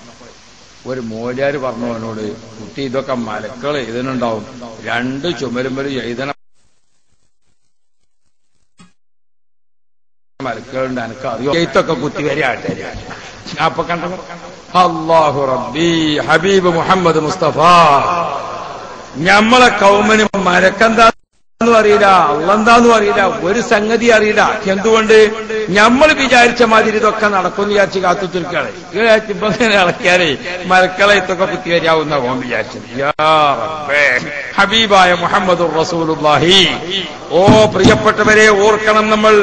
ഒരു മോല്യാര് പറഞ്ഞു അവനോട്, കുട്ടി ഇതൊക്കെ മലക്കൾ എഴുതനുണ്ടാവും, 2 ചുമരുമ്പൊരു എഴുതണം മലക്കളുണ്ട്, എനിക്ക് അറിയോ? എഴുത്തൊക്കെ കുത്തിവരെ ആട്ടെ. അപ്പൊ കണ്ടോ, അല്ലാഹു റബ്ബി ഹബീബ് മുഹമ്മദ് മുസ്തഫ ഞമ്മളെ കൗമിന് മലക്കെന്താന്ന് അറിയില്ല, അള്ളെന്താന്നും അറിയില്ല, ഒരു സംഗതി അറിയില്ല. എന്തുകൊണ്ട്? നമ്മൾ വിചാരിച്ച മാതിരി ഇതൊക്കെ നടക്കുമെന്ന് വിചാരിച്ച് കാത്തു തീർക്കാണ്. ഇപ്പൊ ഇങ്ങനെ ഇളക്കിയാലേ മലക്കളെ ഇതൊക്കെ കുത്തി വരാവുന്ന ഓൻ വിചാരിച്ചത്. യാ റബ്ബേ, ഹബീബായ മുഹമ്മദുർ റസൂലുള്ളാഹി. ഓ പ്രിയപ്പെട്ടവരെ, ഓർക്കണം നമ്മൾ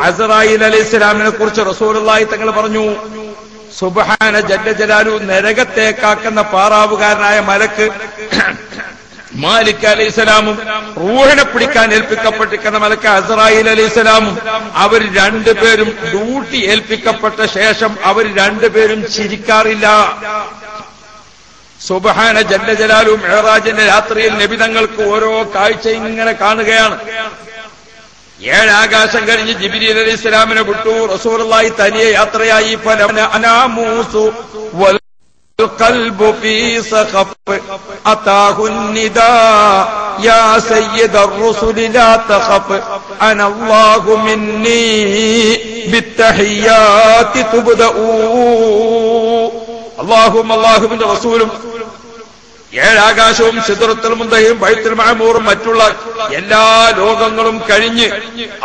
അസ്രായീൽ അലൈഹിസ്സലാമിനെ കുറിച്ച് റസൂലുള്ളാഹി തങ്ങൾ പറഞ്ഞു, സുബ്ഹാന ജല്ല ജലാലു, നരകത്തേക്കാക്കുന്ന പാറാവുകാരനായ മലക്ക് മാലിക് അലൈഹിസ്സലാമും റൂഹിനെ പിടിക്കാൻ ഏൽപ്പിക്കപ്പെട്ടിരിക്കുന്ന മലക്ക് അസ്രായീൽ അലൈഹിസ്സലാമും അവർ രണ്ടുപേരും ഡ്യൂട്ടി ഏൽപ്പിക്കപ്പെട്ട ശേഷം അവർ രണ്ടുപേരും ചിരിക്കാറില്ല. സുബ്ഹാന ജല്ല ജലാലു മിഅ്റാജിന്റെ രാത്രിയിൽ നബി തങ്ങൾക്ക് ഓരോ കാഴ്ച ഇങ്ങനെ കാണുകയാണ്. 7 ആകാശം കഴിഞ്ഞ് ജിബ്രീൽ അലൈഹിസ്സലാമിനെ വിട്ടു. റസൂലുള്ളാഹി തനിയെ യാത്രയായി. അനാമൂസു വൽ القلب في سخف أتاه النداء يا سيد الرسل لا تخف أنا الله مني بالتحيات تبدأ. اللهم من رسول 7 ആകാശവും സിദ്റത്തുൽ മുന്തഹയും ബൈത്തുൽ മഅമൂറും മറ്റുള്ള എല്ലാ ലോകങ്ങളും കഴിഞ്ഞ്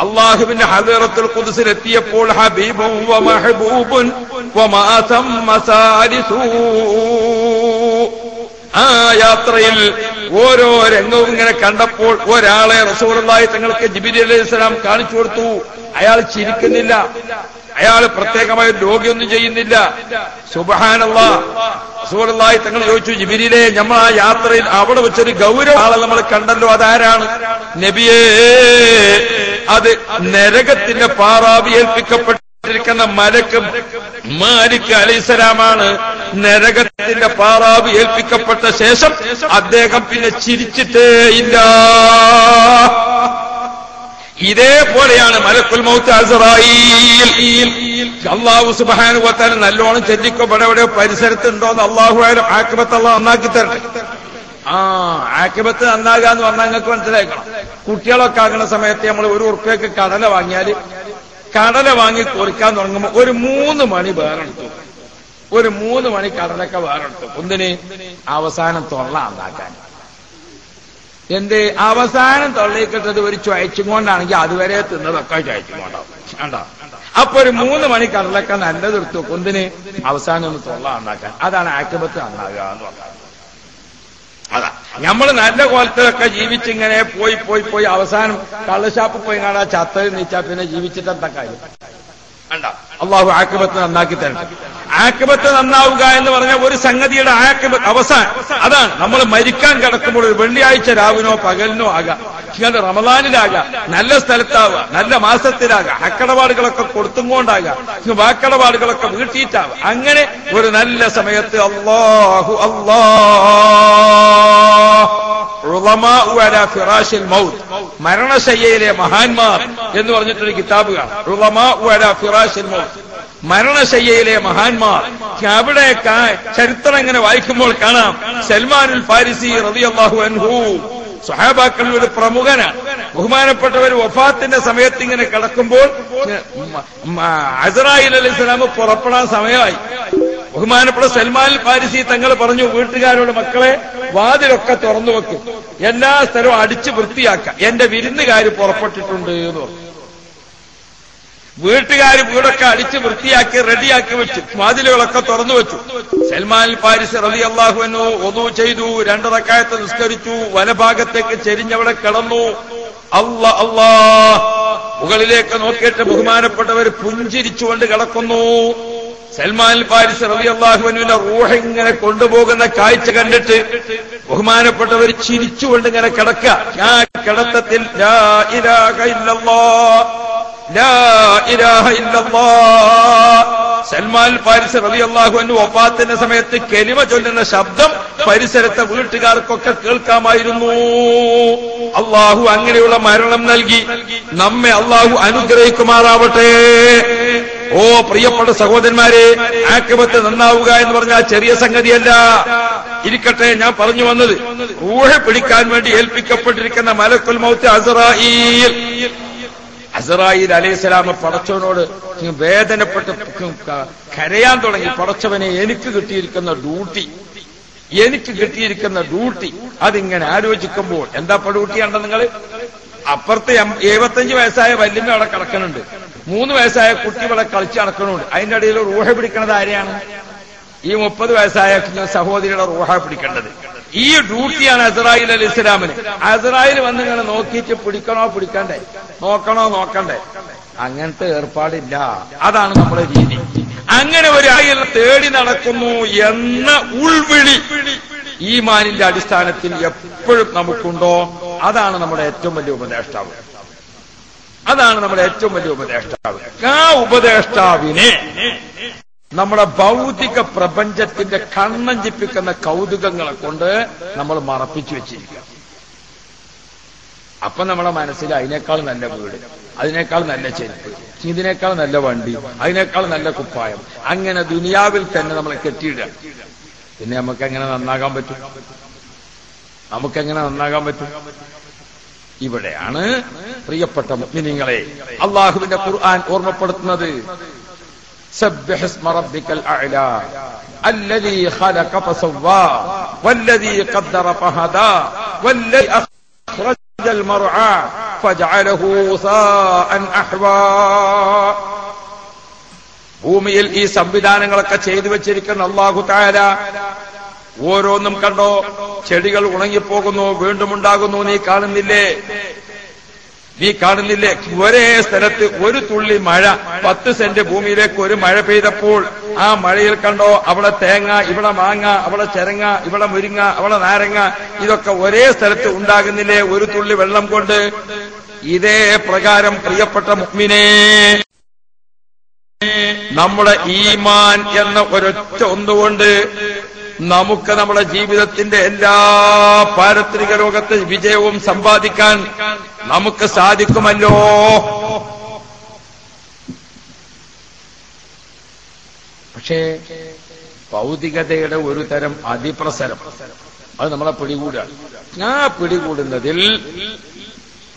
അല്ലാഹുവിന്റെ ഹദറത്തുൽ ഖുദ്സിൽ എത്തിയപ്പോൾ ഹബീബുൻ വ മഹബൂബുൻ വമാ തമ്മ സാലിസു. ആ യാത്രയിൽ ഓരോ രംഗവും ഇങ്ങനെ കണ്ടപ്പോൾ ഒരാളെ റസൂലുള്ളാഹി തങ്ങൾക്ക് ജിബ്രീൽ അലൈഹിസ്സലാം കാണിച്ചു കൊടുത്തു. അയാൾ ചിരിക്കുന്നില്ല, അയാൾ പ്രത്യേകമായ രോഗിയൊന്നും ചെയ്യുന്നില്ല. സുബ്ഹാനല്ലാഹ്. റസൂലുള്ളാഹി തങ്ങൾ ചോദിച്ചു, ജിബ്രീലേ, നമ്മൾ ആ യാത്രയിൽ അവിടെ വെച്ചൊരു ഗൗരവ ആളെ നമ്മൾ കണ്ടല്ലോ, അതാരാണ്? നബിയേ, അത് നരകത്തിന്റെ പാറാവി ഏൽപ്പിക്കപ്പെട്ടിരിക്കുന്ന മലക്ക് മാലിക് അലൈഹിസ്സലാമാണ്. നരകത്തിന്റെ പാറാവി ഏൽപ്പിക്കപ്പെട്ട ശേഷം അദ്ദേഹം പിന്നെ ചിരിച്ചിട്ടേ ഇല്ല. ഇതേപോലെയാണ് മലക്കുൽ മൗത്ത് അസ്രായീൽ. അല്ലാഹു സുബ്ഹാനഹു വ തആല നല്ലോണം ചെല്ലിക്കപ്പെടെ പരിസരത്തുണ്ടോന്ന് അല്ലാഹു ആലം. ആഖിബത്ത് അല്ലാഹു നന്നാക്കി തരട്ടെ. ആഖിബത്ത് നന്നാകാന്ന് പറഞ്ഞാൽ നിങ്ങൾക്ക് മനസ്സിലാക്കണം. കുട്ടികളൊക്കെ ആകുന്ന സമയത്ത് നമ്മൾ 1 ഉറുപ്പ്യക്ക് കടല വാങ്ങിയാൽ കടല വാങ്ങി കൊറിക്കാൻ തുടങ്ങുമ്പോൾ ഒരു 3 മണി വേറെടുത്തു. ഒരു 3 മണി കടലൊക്കെ വേറെടുത്തു. എന്തിന്? അവസാനം തൊള്ള നന്നാക്കാൻ. എന്ത്? അവസാനം തൊള്ളയിക്കിട്ടത് ഒരു ചുവച്ചും കൊണ്ടാണെങ്കിൽ അതുവരെ തിന്നതൊക്കെ ചുവച്ചും കൊണ്ടാവും. കണ്ടോ? അപ്പൊ ഒരു 3 മണി കടലൊക്കെ നല്ലതെടുത്തു. എന്തിന്? അവസാനം ഒന്ന് തൊള്ള നന്നാക്കാൻ. അതാണ് ആക്കിബത്ത് നന്നാകുക എന്ന് പറഞ്ഞത്. അതാ നമ്മൾ നല്ല കോലത്തിലൊക്കെ ജീവിച്ചിങ്ങനെ പോയി അവസാനം കള്ളശാപ്പ് പോയി കാണാ ചത്തൽ നീച്ചാ പിന്നെ ജീവിച്ചിട്ട് എന്താ കാര്യം? കണ്ട, അള്ളാഹു ആക്കിബത്ത് നന്നാക്കി തരട്ടെ. ആക്കിബത്ത് നന്നാവുക എന്ന് പറഞ്ഞ ഒരു സംഗതിയുടെ ആക്കിബത്ത് അവസാനം അതാണ്. നമ്മൾ മരിക്കാൻ കിടക്കുമ്പോൾ ഒരു വെള്ളിയാഴ്ച രാവിനോ പകലിനോ ആകാം, ഇങ്ങനെ റമദാനിലാകാം, നല്ല സ്ഥലത്താവുക, നല്ല മാസത്തിലാകാം, അക്കടപാടുകളൊക്കെ കൊടുത്തും കൊണ്ടാകാം, വാക്കടപാടുകളൊക്കെ വീട്ടിയിട്ടാവാം. അങ്ങനെ ഒരു നല്ല സമയത്ത് അല്ലാഹു മരണശയ്യയിലെ മഹാന്മാർ എന്ന് പറഞ്ഞിട്ടൊരു കിതാബ് കാണാം. മരണശയ്യയിലെ മഹാന്മാർ. അവിടെ ചരിത്രം ഇങ്ങനെ വായിക്കുമ്പോൾ കാണാം, സൽമാനുൽ ഫാരിസി റളിയല്ലാഹു അൻഹു സ്വഹാബാക്കളിൽ ഒരു പ്രമുഖനാണ്. ബഹുമാനപ്പെട്ടവർ വഫാത്തിന്റെ സമയത്ത് ഇങ്ങനെ കിടക്കുമ്പോൾ അസ്റായീൽ അലൈഹിസ്സലാം പുറപ്പെടാൻ സമയമായി. ബഹുമാനപ്പെട്ട സൽമാൻ ഫാരിസി തങ്ങൾ പറഞ്ഞു, വീട്ടുകാരോട് മക്കളെ വാതിലൊക്കെ തുറന്നു വെക്കും, എല്ലാ സ്ഥലവും അടിച്ച് വൃത്തിയാക്കാം, എന്റെ വിരുന്നുകാര് പുറപ്പെട്ടിട്ടുണ്ട് എന്ന് പറഞ്ഞു. വീട്ടുകാർ വീടൊക്കെ അടിച്ച് വൃത്തിയാക്കി റെഡിയാക്കി വെച്ചു, വാതിലുകളൊക്കെ തുറന്നു വെച്ചു. സൽമാൻ ഫാരിസി റളിയല്ലാഹു അൻഹു wudu ചെയ്തു, 2 റക്അത്ത് നിസ്കരിച്ചു, വലഭാഗത്തേക്ക് ചെരിഞ്ഞവിടെ കിടന്നു. അല്ലാ മുകളിലേക്ക് നോക്കിയിട്ട് ബഹുമാനപ്പെട്ടവർ പുഞ്ചിരിച്ചുകൊണ്ട് കിടക്കുന്നു. സൽമാൻ ഫാരിസി റളിയല്ലാഹു അൻഹുവിന്റെ റൂഹ് ഇങ്ങനെ കൊണ്ടുപോകുന്ന കാഴ്ച കണ്ടിട്ട് ബഹുമാനപ്പെട്ടവർ ചിരിച്ചുകൊണ്ട് ഇങ്ങനെ കിടക്കുക. ആ കിടത്തത്തിൽ ലാ ഇലാഹ ഇല്ലല്ലാഹ്, ലാ ഇലാഹ ഇല്ലല്ലാഹ്. സൽമാൻ ഫാരിസി റളിയല്ലാഹു അൻഹു വഫാത്തിന്റെ സമയത്ത് കലിമ ചൊല്ലുന്ന ശബ്ദം പരിസരത്തെ വീട്ടുകാർക്കൊക്കെ കേൾക്കാമായിരുന്നു. അള്ളാഹു അങ്ങനെയുള്ള മരണം നൽകി നമ്മെ അള്ളാഹു അനുഗ്രഹിക്കുമാറാവട്ടെ. ഓ പ്രിയപ്പെട്ട സഹോദരന്മാരെ, ആക്കിബത്ത് നന്നാവുക എന്ന് പറഞ്ഞാൽ ചെറിയ സംഗതിയല്ല. ഇരിക്കട്ടെ, ഞാൻ പറഞ്ഞു വന്നത് റൂഹ് പിടിക്കാൻ വേണ്ടി ഏൽപ്പിക്കപ്പെട്ടിരിക്കുന്ന മലക്കുൽ മൗത്ത് അസ്റായീൽ. അസ്റായീൽ അലൈഹിസ്സലാം പടച്ചവനോട് വേദനപ്പെട്ട് കരയാൻ തുടങ്ങി. പടച്ചവനെ, എനിക്ക് കിട്ടിയിരിക്കുന്ന ഡ്യൂട്ടി അതിങ്ങനെ ആലോചിക്കുമ്പോൾ എന്താ ഡ്യൂട്ടിയാണ്ടോ നിങ്ങൾ? അപ്പുറത്ത് 75 വയസ്സായ വല്യമ്മ അവിടെ കിടക്കുന്നുണ്ട്, 3 വയസ്സായ കുട്ടി ഇവിടെ കളിച്ച് നടക്കുന്നുണ്ട്. അതിന്റെ ഇടയിൽ റൂഹ പിടിക്കുന്നത് ആരെയാണ്? ഈ 30 വയസ്സായ സഹോദരിയുടെ റൂഹ പിടിക്കേണ്ടത്. ഈ ഡ്യൂട്ടിയാണ് അസ്റായീൽ അലൈഹിസ്സലാമിന്. അസ്റായീൽ വന്ന് ഇങ്ങനെ നോക്കിയിട്ട് പിടിക്കണ്ടേ, നോക്കണ്ടേ? അങ്ങനത്തെ ഏർപ്പാടില്ല. അതാണ് നമ്മുടെ രീതി. അങ്ങനെ ഒരു ആയിൽ തേടി നടക്കുന്നു എന്ന ഉൾവിളി ഈമാനിന്റെ അടിസ്ഥാനത്തിൽ എപ്പോഴും നമുക്കുണ്ടോ? അതാണ് നമ്മുടെ ഏറ്റവും വലിയ ഉപദേഷ്ടാവ്. ആ ഉപദേഷ്ടാവിനെ നമ്മുടെ ഭൗതിക പ്രപഞ്ചത്തിന്റെ കണ്ണഞ്ചിപ്പിക്കുന്ന കൗതുകങ്ങളെ കൊണ്ട് നമ്മൾ മറപ്പിച്ചു വെച്ചിരിക്കുക. അപ്പൊ നമ്മുടെ മനസ്സിൽ അതിനേക്കാൾ നല്ല വീട്, അതിനേക്കാൾ നല്ല ചെരുപ്പ്, ഇതിനേക്കാൾ നല്ല വണ്ടി, അതിനേക്കാൾ നല്ല കുപ്പായം, അങ്ങനെ ദുനിയാവിൽ തന്നെ നമ്മളെ കെട്ടിയിടുക. പിന്നെ നമുക്കെങ്ങനെ നന്നാകാൻ പറ്റും? ഇവിടെയാണ് പ്രിയപ്പെട്ട മുഅ്മിനീങ്ങളെ അല്ലാഹുവിന്റെ ഖുർആൻ ഓർമ്മപ്പെടുത്തുന്നത്. سبح اسم ربك الأعلى الذي خلق فسوى والذي قدر فهدى والذي أخرج المرعى فجعله غثاء أحوى. ഭൂമിയിൽ ഈ സംവിധാനങ്ങളൊക്കെ ചെയ്തു വെച്ചിരിക്കുന്ന അല്ലാഹു തആല ഓരോന്നും കണ്ടോ? ചെടികൾ ഉണങ്ങിപ്പോകുന്നു, വീണ്ടും ഉണ്ടാകുന്നു. നീ കാണുന്നില്ലേ? ഒരേ സ്ഥലത്ത് ഒരു തുള്ളി മഴ 10 സെന്റ് ഭൂമിയിലേക്ക് ഒരു മഴ പെയ്തപ്പോൾ ആ മഴയിൽ കണ്ടോ, അവിടെ തേങ്ങ, ഇവിടെ മാങ്ങ, അവിടെ ചെരങ്ങ, ഇവിടെ മുരിങ്ങ, അവിടെ നാരങ്ങ, ഇതൊക്കെ ഒരേ സ്ഥലത്ത് ഉണ്ടാകുന്നില്ലേ ഒരു തുള്ളി വെള്ളം കൊണ്ട്? ഇതേ പ്രകാരം പ്രിയപ്പെട്ട മുഅ്മിനേ, നമ്മുടെ ഈമാൻ എന്ന ഒരൊറ്റ ഒന്നുകൊണ്ട് നമുക്ക് നമ്മുടെ ജീവിതത്തിന്റെ എല്ലാ പാരത്രിക ലോകത്തെ വിജയവും സമ്പാദിക്കാൻ നമുക്ക് സാധിക്കുമല്ലോ. പക്ഷേ ഭൗതികതയുടെ ഒരു തരം അതിപ്രസരം അത് നമ്മളെ പിടികൂടാണ്. ആ പിടികൂടുന്നതിൽ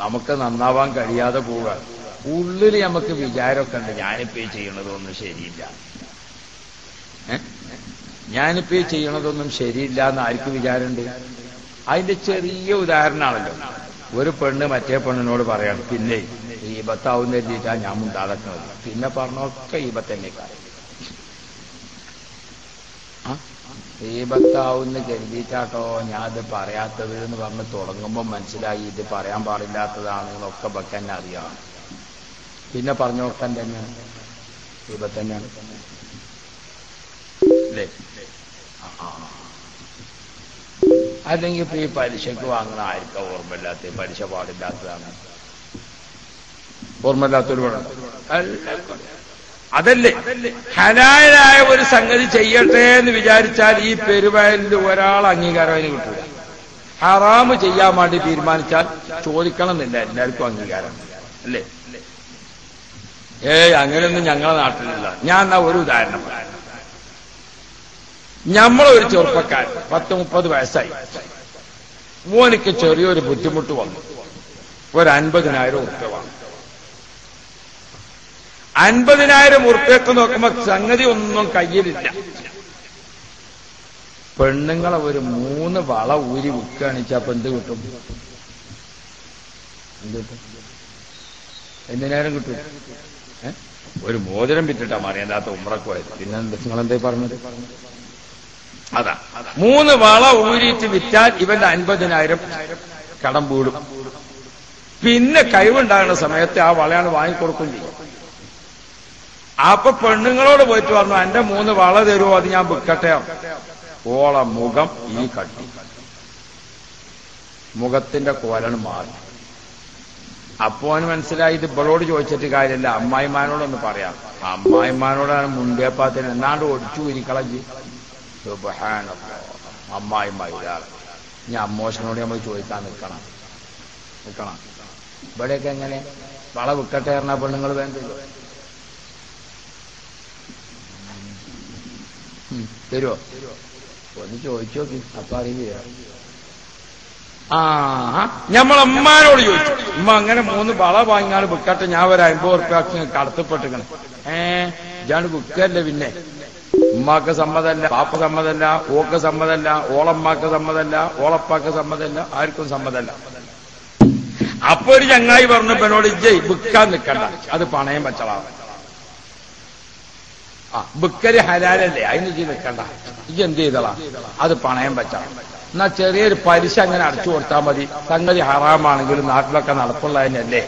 നമുക്ക് നന്നാവാൻ കഴിയാതെ പോവുക. ഉള്ളിൽ നമുക്ക് വിചാരമൊക്കെ ഉണ്ട്, ഞാനിപ്പോ ചെയ്യണതൊന്നും ശരിയില്ല, ഞാനിപ്പോ ഈ ചെയ്യണതൊന്നും ശരിയില്ല എന്ന് ആർക്ക് വിചാരമുണ്ട്? അതിന്റെ ചെറിയ ഉദാഹരണമാണല്ലോ. ഒരു പെണ്ണ് മറ്റേ പെണ്ണിനോട് പറയാണ്, പിന്നെ ഈബത്താവുന്ന എഴുതിയിട്ടാ ഞാൻ മുണ്ടാതെക്കുന്നത്. പിന്നെ പറഞ്ഞൊക്കെ ഈബത്തന്നേക്കാൾ ഈബത്താവുന്ന കരുതിയിട്ടാട്ടോ ഞാൻ അത് പറയാത്തത് എന്ന് പറഞ്ഞ് തുടങ്ങുമ്പോൾ മനസ്സിലായി ഇത് പറയാൻ പാടില്ലാത്തതാണെന്നൊക്കെ ബക്കന്നെ അറിയാം. പിന്നെ പറഞ്ഞോക്കാൻ തന്നെയാണ് ഈബത്തന്നെയാണ് അല്ലേ? അല്ലെങ്കിൽ ഇപ്പൊ ഈ പലിശക്ക് വാങ്ങുന്ന ആർക്കാ ഓർമ്മയില്ലാത്ത? പലിശ പാടില്ലാത്തതാണ്. ഓർമ്മയില്ലാത്തൊരു വേണം അതല്ലേ? ഹലാലായ ഒരു സംഗതി ചെയ്യട്ടെ എന്ന് വിചാരിച്ചാൽ ഈ പെരുവയലിൽ ഒരാൾ അംഗീകാരം അതിന് കിട്ടൂല. ഹറാമ് ചെയ്യാൻ വേണ്ടി തീരുമാനിച്ചാൽ ചോദിക്കണം എന്നില്ല, എല്ലാവർക്കും അംഗീകാരം അല്ലേ? അങ്ങനെയൊന്നും ഞങ്ങളെ നാട്ടിലില്ല. ഞാൻ എന്നാ ഒരു ഉദാഹരണം പറയാം. നമ്മളൊരു ചെറുപ്പക്കാരൻ 10-30 വയസ്സായി, മോനിക്ക് ചെറിയൊരു ബുദ്ധിമുട്ട് വന്നു. ഒരു 50,000 ഉറുപ്പ്യ വാങ്ങും. 50,000 ഉറുപ്പ്യക്ക് നോക്കുമ്പോ സംഗതി ഒന്നും കയ്യിലില്ല. പെണ്ണുങ്ങളെ ഒരു 3 വള ഊരി വിൽക്കുകയാണിച്ചപ്പോ എന്ത് കിട്ടും? എന്തിനായിരം കിട്ടും? ഒരു മോതിരം വിറ്റിട്ടാ മറിയാത്ത ഉമ്രക്ക് പോയത്. പിന്നെ നിങ്ങളെന്തേ പറഞ്ഞത്? അതാ 3 വള ഊരിയിട്ട് വിറ്റാൽ ഇവന്റെ 50,000 കടം വീടും. പിന്നെ കഴിവുണ്ടാകുന്ന സമയത്ത് ആ വളയാണ് വാങ്ങിക്കൊടുക്കുകയും ചെയ്യും. അപ്പൊ പെണ്ണുങ്ങളോട് പോയിട്ട് പറഞ്ഞു, എന്റെ 3 വള തരുമോ, അത് ഞാൻ വിൽക്കട്ടെ? ഓള മുഖം ഈ കട്ടി, മുഖത്തിന്റെ കോലാണ് മാറി. അപ്പോ അവന് മനസ്സിലായി ഇത് ഇവളോട് ചോദിച്ചിട്ട് കാര്യമില്ല, അമ്മായിമാനോടൊന്ന് പറയാം. അമ്മായിമാനോടാണ് മുണ്ടിയപ്പാത്തിന് എന്നാണ്ട് ഒടിച്ചു ഉരിക്കളഞ്ഞ്. അമ്മായിമായി ഒരാൾ ഞാൻ അമ്മോശനോട് നമ്മൾ ചോദിക്കാൻ നിൽക്കണം. ഇവിടെയൊക്കെ എങ്ങനെ വള വിൽക്കട്ടെ പറഞ്ഞാൽ പെണ്ണുങ്ങൾ വേണ്ടല്ലോ തരുമോ? ഒന്ന് ചോദിച്ചു നോക്കി, അപ്പൊ അറിയില്ല. ഞമ്മളമ്മാനോട് ചോദിച്ചു, ഉമ്മ അങ്ങനെ 3 വള വാങ്ങിയാൽ വിൽക്കട്ടെ, ഞാൻ ഒരു 50 ഉറുപ്പ്യ കടത്തപ്പെട്ടിക്കണം. ഇതാണ് വിൽക്കല്ലേ? പിന്നെ ഉമ്മാക്ക് സമ്മതമല്ല, പാപ്പ സമ്മതമല്ല, ഓക്ക് സമ്മതമല്ല, ഓളമ്മാക്ക് സമ്മതമല്ല, ഓളപ്പാക്ക് സമ്മതമല്ല, ആർക്കും സമ്മതമല്ല. അപ്പൊ ഒരു ചങ്ങായി പറഞ്ഞു എന്നോട്, ഇജ്ജയ് വിൽക്കാൻ നിൽക്കണ്ട, അത് പണയം വെച്ചളാണ്. ബുക്കര് ഹലാലല്ലേ, അതിന് ഇജ്ജ് നിൽക്കണ്ട, ഇജ്ജ് എന്ത് ചെയ്തളാ, അത് പണയം വെച്ചാണ്. എന്നാ ചെറിയൊരു പലിശ അങ്ങനെ അടച്ചു കൊടുത്താൽ മതി, സംഗതി ഹറാമാണെങ്കിലും നാട്ടിലൊക്കെ നടപ്പുള്ളതിനല്ലേ.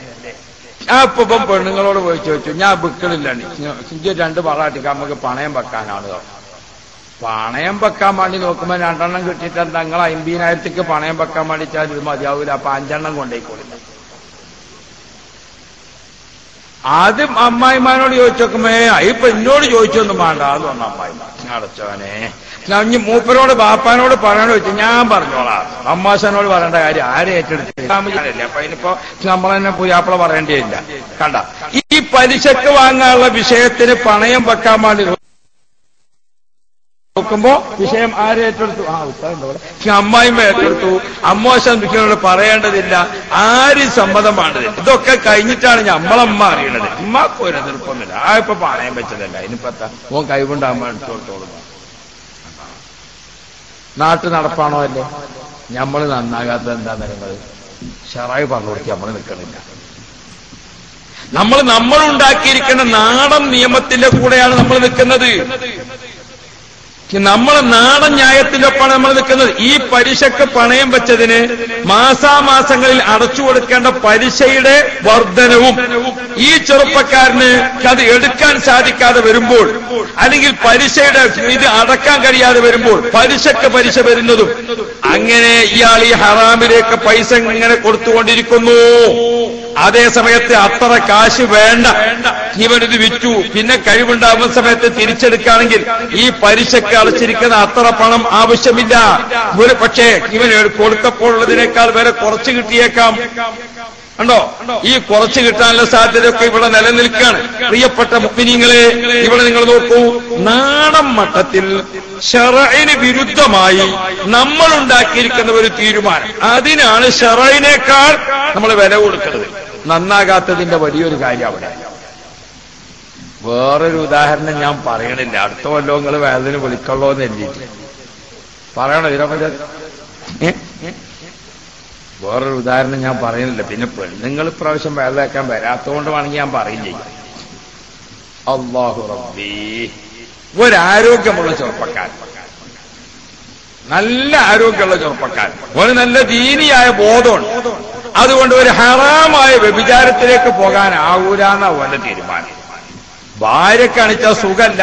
ഞാൻ ഇപ്പം പെണ്ണുങ്ങളോട് പോയി ചോദിച്ചു, ഞാൻ ബുക്കളില്ലാണ്, ഇജ്ജ് 2 വള അടിക്കാൻ നമുക്ക് പണയം വെക്കാനാണ്. പണയം വെക്കാൻ വേണ്ടി നോക്കുമ്പോ 2 എണ്ണം കിട്ടിയിട്ട് നിങ്ങൾ 50,000 പണയം വെക്കാൻ വേണ്ടിച്ചാൽ ഇത് മതിയാവൂല, അപ്പൊ 5 എണ്ണം കൊണ്ടേക്കോളില്ല. അത് അമ്മായിമാനോട് ചോദിച്ചു നോക്കുമ്പോ ഇപ്പൊ എന്നോട് ചോദിച്ചൊന്നും വേണ്ട എന്ന് പറഞ്ഞ അമ്മായിമാൻ. അടച്ചവനെ, മൂപ്പരോട് ബാപ്പാനോട് പറയാനോ ചോദിച്ചു, ഞാൻ പറഞ്ഞോളാം. അമ്മാശനോട് പറയേണ്ട കാര്യം ആരെ ഏറ്റെടുത്തില്ല. അപ്പൊ അതിനിപ്പോ നമ്മൾ തന്നെ പുയ്യാപ്പള പറയേണ്ടിയില്ല. കണ്ട, ഈ പലിശക്ക് വാങ്ങാനുള്ള വിഷയത്തിന് പണയം വെക്കാൻ വേണ്ടി നോക്കുമ്പോ വിഷയം ആരെ ഏറ്റെടുത്തു? അമ്മായിമ്മ ഏറ്റെടുത്തു. അമ്മോശൻ വിളിക്കുന്നോട് പറയേണ്ടതില്ല, ആരും സമ്മതം വേണ്ടതില്ല. ഇതൊക്കെ കഴിഞ്ഞിട്ടാണ് നമ്മളമ്മ അറിയണത്. ഉമ്മാക്ക് ഒരു എതിർപ്പൊന്നുമില്ല. ഇപ്പൊ പണയം വെച്ചതല്ല, ഇനിപ്പത്താ ഓൻ കൈകൊണ്ട് അമ്മ എടുത്തു കൊടുത്തോളും. നാട്ടു നടപ്പാണോ അല്ലേ? നമ്മൾ നന്നാകാത്തത് എന്താ നിലങ്ങൾ? ഷറായി പറഞ്ഞു കൊടുക്കുക, നമ്മൾ നിൽക്കണില്ല. നമ്മളുണ്ടാക്കിയിരിക്കുന്ന നാടൻ നിയമത്തിന്റെ കൂടെയാണ് നമ്മൾ നിൽക്കുന്നത്. നമ്മളെ നാടൻ ന്യായത്തിലൊപ്പാണ് നമ്മൾ നിൽക്കുന്നത്. ഈ പലിശക്ക് പണയം വെച്ചതിന് മാസാമാസങ്ങളിൽ അടച്ചു കൊടുക്കേണ്ട പലിശയുടെ വർധനവും ഈ ചെറുപ്പക്കാരന് അത് എടുക്കാൻ സാധിക്കാതെ വരുമ്പോൾ, അല്ലെങ്കിൽ പലിശയുടെ ഇത് അടക്കാൻ കഴിയാതെ വരുമ്പോൾ പലിശക്ക് പലിശ വരുന്നതും, അങ്ങനെ ഇയാൾ ഈ ഹറാമിലേക്ക് പൈസ ഇങ്ങനെ കൊടുത്തുകൊണ്ടിരിക്കുന്നു. അതേ സമയത്ത് അത്ര കാശ് വേണ്ട, ഇവനിത് വിറ്റു, പിന്നെ കഴിവുണ്ടാകുന്ന സമയത്ത് തിരിച്ചെടുക്കുകയാണെങ്കിൽ ഈ പലിശക്ക് അടച്ചിരിക്കുന്ന അത്ര പണം ആവശ്യമില്ല. ഒരു പക്ഷേ ഇവന് കൊടുക്കപ്പോഴുള്ളതിനേക്കാൾ വരെ കുറച്ച് കിട്ടിയേക്കാം. കണ്ടോ, ഈ കുറച്ച് കിട്ടാനുള്ള സാധ്യതയൊക്കെ ഇവിടെ നിലനിൽക്കുകയാണ്. പ്രിയപ്പെട്ട മുഅ്മിനീങ്ങളെ, ഇവിടെ നിങ്ങൾ നോക്കൂ, നാടൻ മട്ടത്തിൽ ശറഇന് വിരുദ്ധമായി നമ്മൾ ഉണ്ടാക്കിയിരിക്കുന്ന ഒരു തീരുമാനം, അതിനാണ് ശറഇനേക്കാൾ നമ്മൾ വില കൊടുക്കുന്നത്. നന്നാകാത്തതിന്റെ വലിയൊരു കാര്യം അവിടെ. വേറൊരു ഉദാഹരണം ഞാൻ പറയണില്ല, അടുത്ത കൊല്ലം നിങ്ങൾ വേദന വിളിക്കുള്ളൂ എന്ന് എഴുതിയിട്ട് പറയണോ ഇതിനെ? വേറൊരു ഉദാഹരണം ഞാൻ പറയുന്നില്ല. പിന്നെ പെണ്ണുങ്ങൾ ഇപ്രാവശ്യം വേദനയാക്കാൻ വരാത്തതുകൊണ്ട് വേണമെങ്കിൽ ഞാൻ പറയും ചെയ്യും. അല്ലാഹു റബ്ബി, ഒരാരോഗ്യമുള്ള ചെറുപ്പക്കാരൻ, നല്ല ആരോഗ്യമുള്ള ചെറുപ്പക്കാരൻ, ഒരു നല്ല ദീനിയായ ബോധമുണ്ട്, അതുകൊണ്ട് ഒരു ഹറാമായ വ്യഭിചാരത്തിലേക്ക് പോകാനാവൂലെന്ന അവന്റെ തീരുമാനം. ഭാര്യ കാണിച്ച സുഖമല്ല,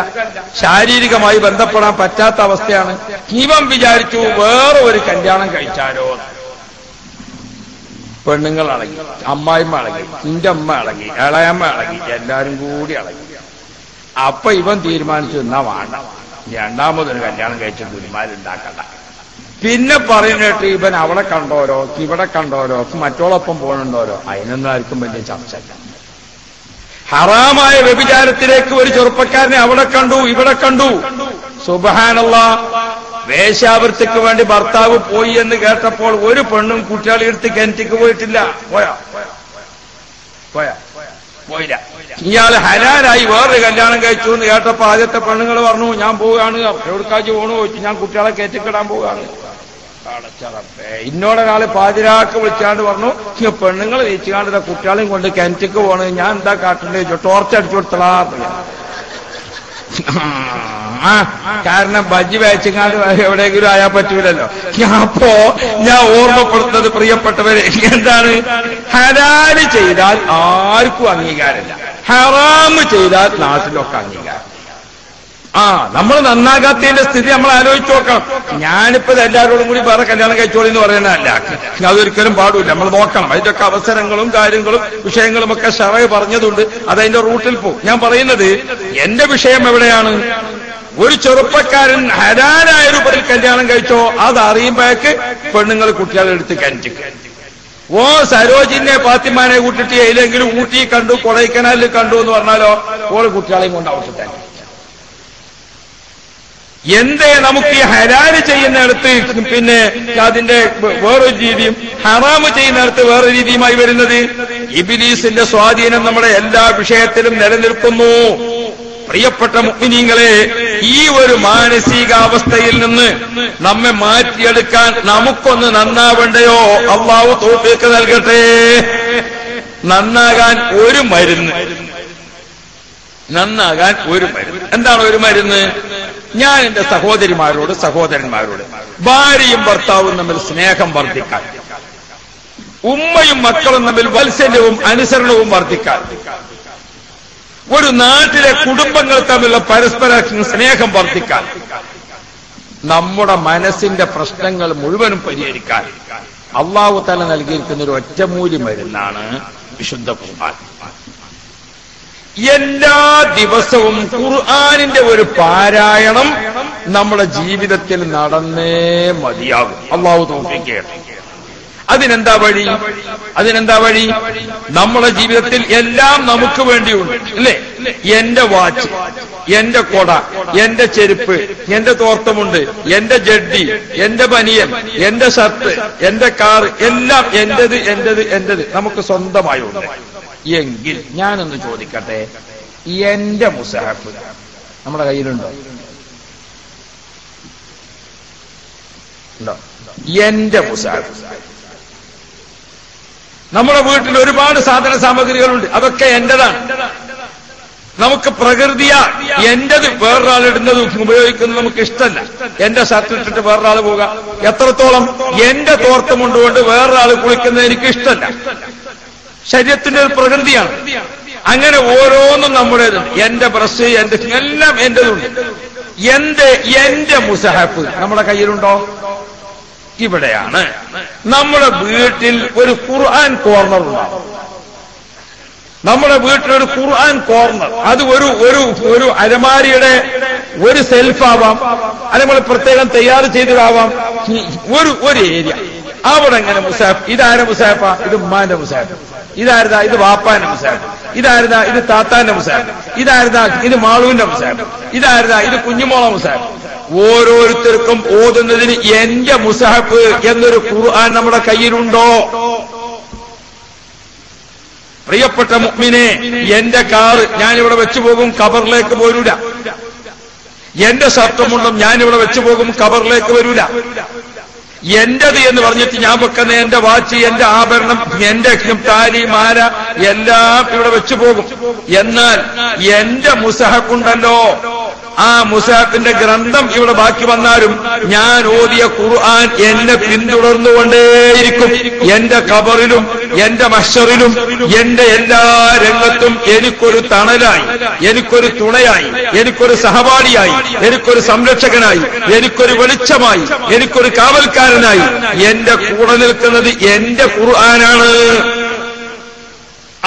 ശാരീരികമായി ബന്ധപ്പെടാൻ പറ്റാത്ത അവസ്ഥയാണ്. ഇവൻ വിചാരിച്ചു വേറെ ഒരു കല്യാണം കഴിച്ചാലോ. പെണ്ണുങ്ങൾ അടങ്ങി, അമ്മായിമ്മ അടങ്ങി, നിന്റെ അമ്മ അടങ്ങി, ഇളയമ്മ അടങ്ങി, എല്ലാരും കൂടി അടങ്ങി. അപ്പൊ ഇവൻ തീരുമാനിച്ചു എന്നാ വേണ്ട, രണ്ടാമതൊരു കല്യാണം കഴിച്ച ഗുരുമാർ ഉണ്ടാക്കണ്ട. പിന്നെ പറയുന്നിട്ട് ഇവൻ അവിടെ കണ്ടോരോ, ഇവിടെ കണ്ടോരോ, മറ്റോളൊപ്പം പോകണുണ്ടോരോ, അതിനൊന്നും ആർക്കും വലിയ ചർച്ചയില്ല. ഹറാമായ വ്യഭിചാരത്തിലേക്ക് ഒരു ചെറുപ്പക്കാരനെ അവിടെ കണ്ടു, ഇവിടെ കണ്ടു. സുബ്ഹാനല്ലാഹ്, വേശ്യാവൃത്തിക്ക് വേണ്ടി ഭർത്താവ് പോയി എന്ന് കേട്ടപ്പോൾ ഒരു പെണ്ണും കുട്ടികളെടുത്ത് കിണറ്റിക്ക് പോയിട്ടില്ല. പോയില്ല. ഇയാൾ ഹലാലായി വേറൊരു കല്യാണം കഴിച്ചു എന്ന് കേട്ടപ്പോ ആദ്യത്തെ പെണ്ണുങ്ങൾ പറഞ്ഞു ഞാൻ പോവുകയാണ്. എവിടേക്കാച്ച് പോണു ചോദിച്ചു. ഞാൻ കുട്ടികളെ കയറ്റിക്കിടാൻ പോവുകയാണ്. ഇന്നോടൊരാള് പാതിരാക്ക് വിളിച്ചാണ്ട് പറഞ്ഞു പെണ്ണുങ്ങൾ ജയിച്ചുകാണ്ട് കുട്ടികളെയും കൊണ്ട് കിണറ്റിക്ക് പോണ്, ഞാൻ എന്താ കാട്ടേണ്ടത് ചോദിച്ചു. ടോർച്ച് അടിച്ചു കൊടുത്തളാ. കാരണം ബജ്ജി വേച്ചങ്ങാണ്ട് എവിടെയെങ്കിലും ആയാൽ പറ്റൂലല്ലോ. അപ്പോ ഞാൻ ഓർമ്മപ്പെടുത്തുന്നത് പ്രിയപ്പെട്ടവരെ, എന്താണ്? ഹലാല് ചെയ്താൽ ആർക്കും അംഗീകാരമില്ല, ഹറാമ് ചെയ്താൽ നാട്ടിലൊക്കെ അംഗീകാരം. നമ്മൾ നന്നാകാത്തതിന്റെ സ്ഥിതി നമ്മൾ ആലോചിച്ച് നോക്കണം. ഞാനിപ്പോ എല്ലാവരോടും കൂടി വേറെ കല്യാണം കഴിച്ചോളി എന്ന് പറയുന്നതല്ല, അതൊരിക്കലും പാടില്ല. നമ്മൾ നോക്കണം അതിന്റെയൊക്കെ അവസരങ്ങളും കാര്യങ്ങളും വിഷയങ്ങളും ഒക്കെ ശറഅ് പറഞ്ഞതുണ്ട്, അതതിന്റെ റൂട്ടിൽ പോകും. ഞാൻ പറയുന്നത് എന്റെ വിഷയം എവിടെയാണ്? ഒരു ചെറുപ്പക്കാരൻ ഹലാലായൊരു പേരിൽ കല്യാണം കഴിച്ചോ, അതറിയുമ്പോഴേക്ക് പെണ്ണുങ്ങൾ കുട്ടികളെ എടുത്ത് കഞ്ചിക്ക്. സരോജിനെ ഫാത്തിമാനെ കൂട്ടിട്ട് ഏതെങ്കിലും ഊട്ടി കണ്ടു, കൊടൈക്കനാലിൽ കണ്ടു എന്ന് പറഞ്ഞാലോ ഓള് കുട്ടികളെയും കൊണ്ട് ഔട്ടിട്ടാൻ. എന്തേ നമുക്ക് ഈ ഹലാല് ചെയ്യുന്നിടത്ത് പിന്നെ അതിന്റെ വേറൊരു രീതിയും ഹറാമ് ചെയ്യുന്നിടത്ത് വേറൊരു രീതിയുമായി വരുന്നത്? ഇബ്ലീസിന്റെ സ്വാധീനം നമ്മുടെ എല്ലാ വിഷയത്തിലും നിലനിൽക്കുന്നു. പ്രിയപ്പെട്ട മുഅ്മിനീങ്ങളെ, ഈ ഒരു മാനസികാവസ്ഥയിൽ നിന്ന് നമ്മെ മാറ്റിയെടുക്കാൻ നമുക്കൊന്ന് നന്നാവണ്ടയോ? അല്ലാഹു തൗഫീഖ് നൽകട്ടെ. നന്നാകാൻ ഒരു മരുന്ന്, നന്നാകാൻ ഒരു മരുന്ന്. എന്താണ് ഒരു മരുന്ന്? ഞാൻ എന്റെ സഹോദരിമാരോട് സഹോദരന്മാരോട്, ഭാര്യയും ഭർത്താവും തമ്മിൽ സ്നേഹം വർദ്ധിക്കാൻ, ഉമ്മയും മക്കളും തമ്മിൽ വാത്സല്യവും അനുസരണവും വർദ്ധിക്കാൻ, ഒരു നാട്ടിലെ കുടുംബങ്ങൾ തമ്മിലുള്ള പരസ്പര സ്നേഹം വർദ്ധിക്കാൻ, നമ്മുടെ മനസ്സിന്റെ പ്രശ്നങ്ങൾ മുഴുവനും പരിഹരിക്കാൻ അല്ലാഹു തആല നൽകിയിരിക്കുന്ന ഒരു ഒറ്റമൂലി മരുന്നാണ് വിശുദ്ധ ഖുർആൻ. എല്ലാ ദിവസവും ഖുർആനിന്റെ ഒരു പാരായണം നമ്മുടെ ജീവിതത്തിൽ നടന്നേ മതിയാകും. അല്ലാഹു തൗഫീഖ് ചെയ്യട്ടെ. അതിനെന്താ വഴി? നമ്മുടെ ജീവിതത്തിൽ എല്ലാം നമുക്ക് വേണ്ടിയുണ്ട്, അല്ലേ? എന്റെ വാച്ച്, എന്റെ കൊട, എന്റെ ചെരുപ്പ്, എന്റെ തോർത്തമുണ്ട്, എന്റെ ജഡ്ഡി, എന്റെ ബനിയൻ, എന്റെ ഷർട്ട്, എന്റെ കാർ, എല്ലാം എന്റേത് നമുക്ക് സ്വന്തമായുണ്ട്. എങ്കിൽ ഞാനൊന്ന് ചോദിക്കട്ടെ, എന്റെ മുസഹഫ് നമ്മുടെ കയ്യിലുണ്ടോ? എന്റെ മുസഹഫ്. നമ്മുടെ വീട്ടിൽ ഒരുപാട് സാധന സാമഗ്രികളുണ്ട്, അതൊക്കെ എന്റേതാണ്. നമുക്ക് പ്രകൃതിയാ എന്റേത് വേറൊരാളിടുന്നത് ഉപയോഗിക്കുന്നത് നമുക്ക് ഇഷ്ടമല്ല. എന്റെ ഷർട്ട് ഇട്ടിട്ട് വേറൊരാൾ പോവുക, എത്രത്തോളം എന്റെ തോർത്തം കൊണ്ടുകൊണ്ട് വേറൊരാൾ കുളിക്കുന്നത് എനിക്ക് ഇഷ്ടമല്ല. ശരീരത്തിന്റെ ഒരു പ്രകൃതിയാണ്. അങ്ങനെ ഓരോന്നും നമ്മുടേതുണ്ട്. എന്റെ ബ്രഷ്, എന്റെ എല്ലാം എന്റേതുണ്ട്. എന്റെ മുസഹഫ് നമ്മുടെ കയ്യിലുണ്ടോ? ഇവിടെയാണ്. നമ്മുടെ വീട്ടിൽ ഒരു ഖുർആൻ കോർണർ ഉണ്ടാവും. നമ്മുടെ വീട്ടിലൊരു ഖുർആൻ കോർണർ, അത് ഒരു അലമാരിയുടെ ഒരു സെൽഫാവാം, അല്ലെങ്കിൽ പ്രത്യേകം തയ്യാർ ചെയ്തതാവാം. ഒരു ഏരിയ അവിടെ എങ്ങനെ മുസാഫ്. ഇതാരുടെ മുസാഫാ? ഇത് ഉമ്മാന്റെ മുസാഫ്. ഇതായിരുന്നാ? ഇത് വാപ്പാന്റെ മുസാഫ്. ഇതായിരുന്നാ? ഇത് താത്താന്റെ മുസാഫ്. ഇതായിരുന്നാ? ഇത് മാളുവിന്റെ മുസാഫ്. ഇതായിരുന്നാ? ഇത് കുഞ്ഞുമോള മുസാഫ്. ഓരോരുത്തർക്കും ഓതുന്നതിന് എന്റെ മുസാഫ് എന്നൊരു ഖുർആൻ നമ്മുടെ കയ്യിലുണ്ടോ? പ്രിയപ്പെട്ട മുഅ്മിനെ, എന്റെ കാറ് ഞാനിവിടെ വെച്ചു പോകും, ഖബറിലേക്ക് പോരൂല. എന്റെ ഷർട്ടും മുണ്ടും ഞാനിവിടെ വെച്ചു പോകും, ഖബറിലേക്ക് വരൂല. എന്റേത് എന്ന് പറഞ്ഞിട്ട് ഞാൻ വെക്കുന്ന എന്റെ വാച്ച്, എന്റെ ആഭരണം, എന്റെ താലി, മാല എല്ലാം ഇവിടെ വെച്ചു പോകും. എന്നാൽ എന്റെ മുസഹഫുണ്ടല്ലോ, ആ മുസഹഫിന്റെ ഗ്രന്ഥം ഇവിടെ ബാക്കി വന്നാലും ഞാൻ ഓതിയ ഖുർആൻ എന്നെ പിന്തുടർന്നുകൊണ്ടേയിരിക്കും. എന്റെ ഖബറിലും എന്റെ മഹ്ശറിലും എന്റെ എല്ലാ രംഗത്തും എനിക്കൊരു തണലായി, എനിക്കൊരു തുണയായി, എനിക്കൊരു സഹപാഠിയായി, എനിക്കൊരു സംരക്ഷകനായി, എനിക്കൊരു വെളിച്ചമായി, എനിക്കൊരു കാവൽക്കാരനായി എന്റെ കൂടെ നിൽക്കുന്നത് എന്റെ ഖുർആനാണ്.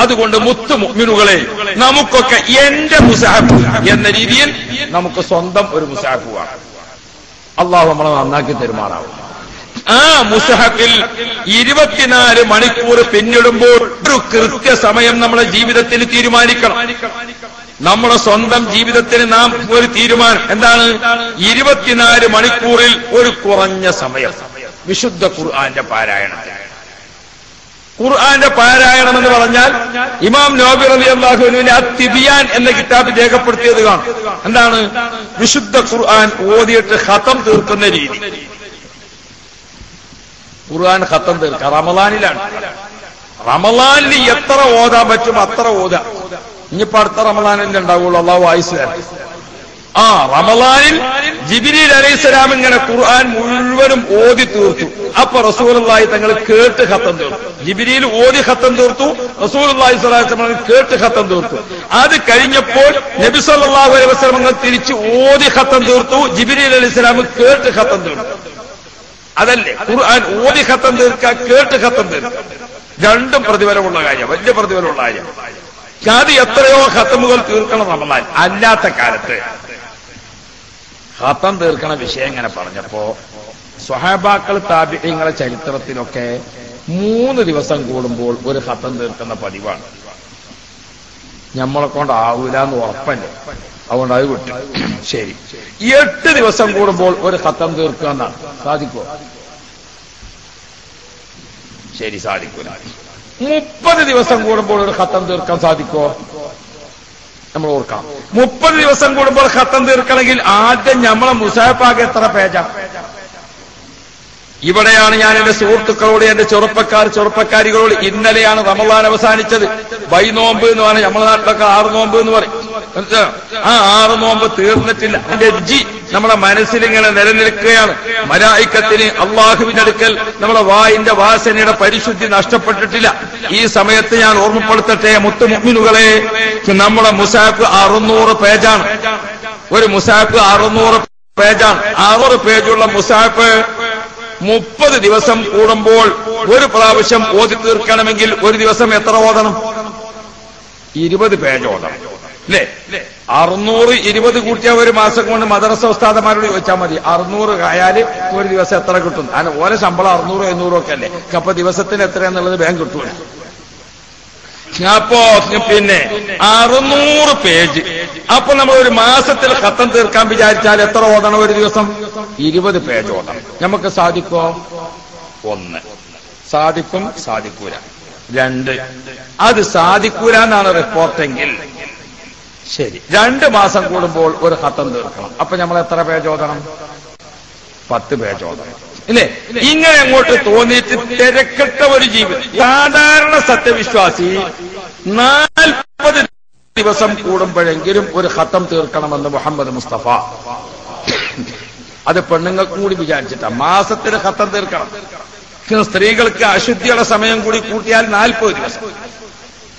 അതുകൊണ്ട് മുത്തു മുഅ്മിനുകളെ, നമുക്കൊക്കെ എന്റെ മുസഹഫ് എന്ന രീതിയിൽ നമുക്ക് സ്വന്തം ഒരു മുസഹഫ് വേണം. അള്ളാഹു നമ്മളെ നന്നാക്കി തരുമാറാവും. ആ മുസഹഫിൽ 24 മണിക്കൂർ പിന്നിടുമ്പോൾ ഒരു കൃത്യസമയം നമ്മുടെ ജീവിതത്തിൽ തീരുമാനിക്കണം. നമ്മുടെ സ്വന്തം ജീവിതത്തിന് നാം ഒരു തീരുമാനം എന്താണ്? 24 മണിക്കൂറിൽ ഒരു കുറഞ്ഞ സമയം വിശുദ്ധ ഖുർആന്റെ പാരായണത്തിന്. ഖുർആന്റെ പാരായണം എന്ന് പറഞ്ഞാൽ ഇമാം നവവി റളിയല്ലാഹു അൻഹുവിന്റെ അത്തിബിയാൻ എന്ന കിതാബ് രേഖപ്പെടുത്തിയത് കാണും. എന്താണ്? വിശുദ്ധ ഖുർആൻ ഓതിയിട്ട് ഖതം തീർക്കുന്ന രീതി. ഖുർആൻ ഖതം തീർക്കുക റമളാനിലാണ്. റമളാനിൽ എത്ര ഓതാൻ പറ്റും അത്ര ഓതാ. ഇനിയിപ്പോ അടുത്ത റമളാനിൽ ഉണ്ടാവുള്ളൂ, അള്ളാഹു ആയുസ് തരട്ടെ. റമളാനിൽ ജിബ്രീൽ അലൈഹിസ്സലാം ഇങ്ങനെ ഖുർആൻ മുഴുവനും ഓതി തീർത്തു. അപ്പൊ റസൂലുള്ളാഹി തങ്ങൾ കേട്ട് ഖതം തീർത്തു. ജിബ്രീൽ ഓതി ഖതം തീർത്തു, റസൂലുള്ളാഹി സ്വല്ലല്ലാഹു അലൈഹി വസല്ലം കേട്ട് ഖതം തീർത്തു. അത് കഴിഞ്ഞപ്പോൾ നബി സല്ലല്ലാഹു അലൈഹി വസല്ലം തിരിച്ച് ഓതി ഖതം തീർത്തു, ജിബ്രീൽ അലൈഹിസ്സലാം കേട്ട് ഖതം തീർത്തു. അതല്ലേ ഖുർആൻ ഓതി ഖതം തീർക്കുക, കേട്ട് ഖതം തീർക്കുക, രണ്ടും പ്രതിഫലമുള്ള കാര്യം, വലിയ പ്രതിഫലമുള്ള കാര്യം. അത് എത്രയോ ഖതമുകൾ തീർക്കണം റമളാൻ. അല്ലാത്ത കാലത്ത് ഖതം തീർക്കണ വിഷയം ഇങ്ങനെ പറഞ്ഞപ്പോ സ്വഹാബാക്കൾ താബിഈങ്ങളെ ചരിത്രത്തിലൊക്കെ 3 ദിവസം കൂടുമ്പോൾ ഒരു ഖതം തീർക്കുന്ന പതിവാണ്. നമ്മളെ കൊണ്ട് ആവൂല എന്ന് ഉറപ്പല്ലേ, അതുകൊണ്ട് അത് വിട്ടു. ശരി, 8 ദിവസം കൂടുമ്പോൾ ഒരു ഖതം തീർക്കുക എന്നാണ്. സാധിക്കുമോ? ശരി, സാധിക്കൂല. 30 ദിവസം കൂടുമ്പോൾ ഒരു ഖതം തീർക്കാൻ സാധിക്കുമോ? നമ്മൾ ഓർക്കാം. 30 ദിവസം കൂടുമ്പോൾ ഖതം തീർക്കണമെങ്കിൽ ആദ്യം നമ്മളെ മുസാഫാകെ എത്ര പേജാ? ഇവിടെയാണ് ഞാൻ എന്റെ സുഹൃത്തുക്കളോട്, എന്റെ ചെറുപ്പക്കാരികളോട്, ഇന്നലെയാണ് റമളാൻ അവസാനിച്ചത്. ബൈനോമ്പ് എന്ന് പറഞ്ഞാൽ നമ്മുടെ നാട്ടിലൊക്കെ 6 നോമ്പ് എന്ന് പറയും. ആ 6 നോമ്പ് തീർന്നിട്ടില്ല. അതിന്റെ രുചി നമ്മുടെ മനസ്സിലിങ്ങനെ നിലനിൽക്കുകയാണ്. മലായിക്കത്തിന് അള്ളാഹുവിന്റെ അടുക്കൽ നമ്മുടെ വായിന്റെ വാസനയുടെ പരിശുദ്ധി നഷ്ടപ്പെട്ടിട്ടില്ല. ഈ സമയത്ത് ഞാൻ ഓർമ്മപ്പെടുത്തട്ടെ മുത്തു മുഅ്മിനുകളെ, നമ്മുടെ മുസാഫ് 600 പേജാണ്. ഒരു മുസാഫ് 600 പേജാണ്. 600 പേജുള്ള മുസാഫ് 30 ദിവസം കൂടുമ്പോൾ ഒരു പ്രാവശ്യം ഓതി തീർക്കണമെങ്കിൽ ഒരു ദിവസം എത്ര ഓതണം? 20 പേജ് ഓതണം, അല്ലേ? 600 20 കൂട്ടിയ ഒരു മാസം കൊണ്ട് മദ്രസ ഉസ്താദന്മാരോട് ചോദിച്ചാൽ മതി. 600 ആയാല് ഒരു ദിവസം എത്ര കിട്ടും? അതിന് ഓരോ ശമ്പളം 600 500 ഒക്കെ അല്ലേ? അപ്പൊ ദിവസത്തിന് എത്രയാന്നുള്ളത് വേഗം കിട്ടൂല. അപ്പോ പിന്നെ 600 പേജ്. അപ്പൊ നമ്മൾ ഒരു മാസത്തിൽ ഖതം തീർക്കാൻ വിചാരിച്ചാൽ എത്ര ഓതണം? ഒരു ദിവസം 20 പേജ് ഓതണം. നമുക്ക് സാധിക്കോ? 1 സാധിക്കും, സാധിക്കൂല. 2 അത് സാധിക്കൂല എന്നാണ് റിപ്പോർട്ടെങ്കിൽ ശരി, 2 മാസം കൂടുമ്പോൾ ഒരു ഖതം തീർക്കണം. അപ്പൊ നമ്മൾ എത്ര പേജ് ഓതണം? 10 പേജ് ഓതണം, ഇല്ലേ? ഇങ്ങനെ അങ്ങോട്ട് തോന്നിയിട്ട് തിരക്കിട്ട ഒരു ജീവിതം. സാധാരണ സത്യവിശ്വാസി 40 ദിവസം കൂടുമ്പോഴെങ്കിലും ഒരു ഖതം തീർക്കണമെന്ന് മുഹമ്മദ് മുസ്തഫ. അത് പെണ്ണുങ്ങൾക്ക് കൂടി വിചാരിച്ചിട്ടാ മാസത്തിന് ഖതം തീർക്കണം. സ്ത്രീകൾക്ക് അശുദ്ധിയുടെ സമയം കൂടി കൂട്ടിയാൽ 40 ദിവസം.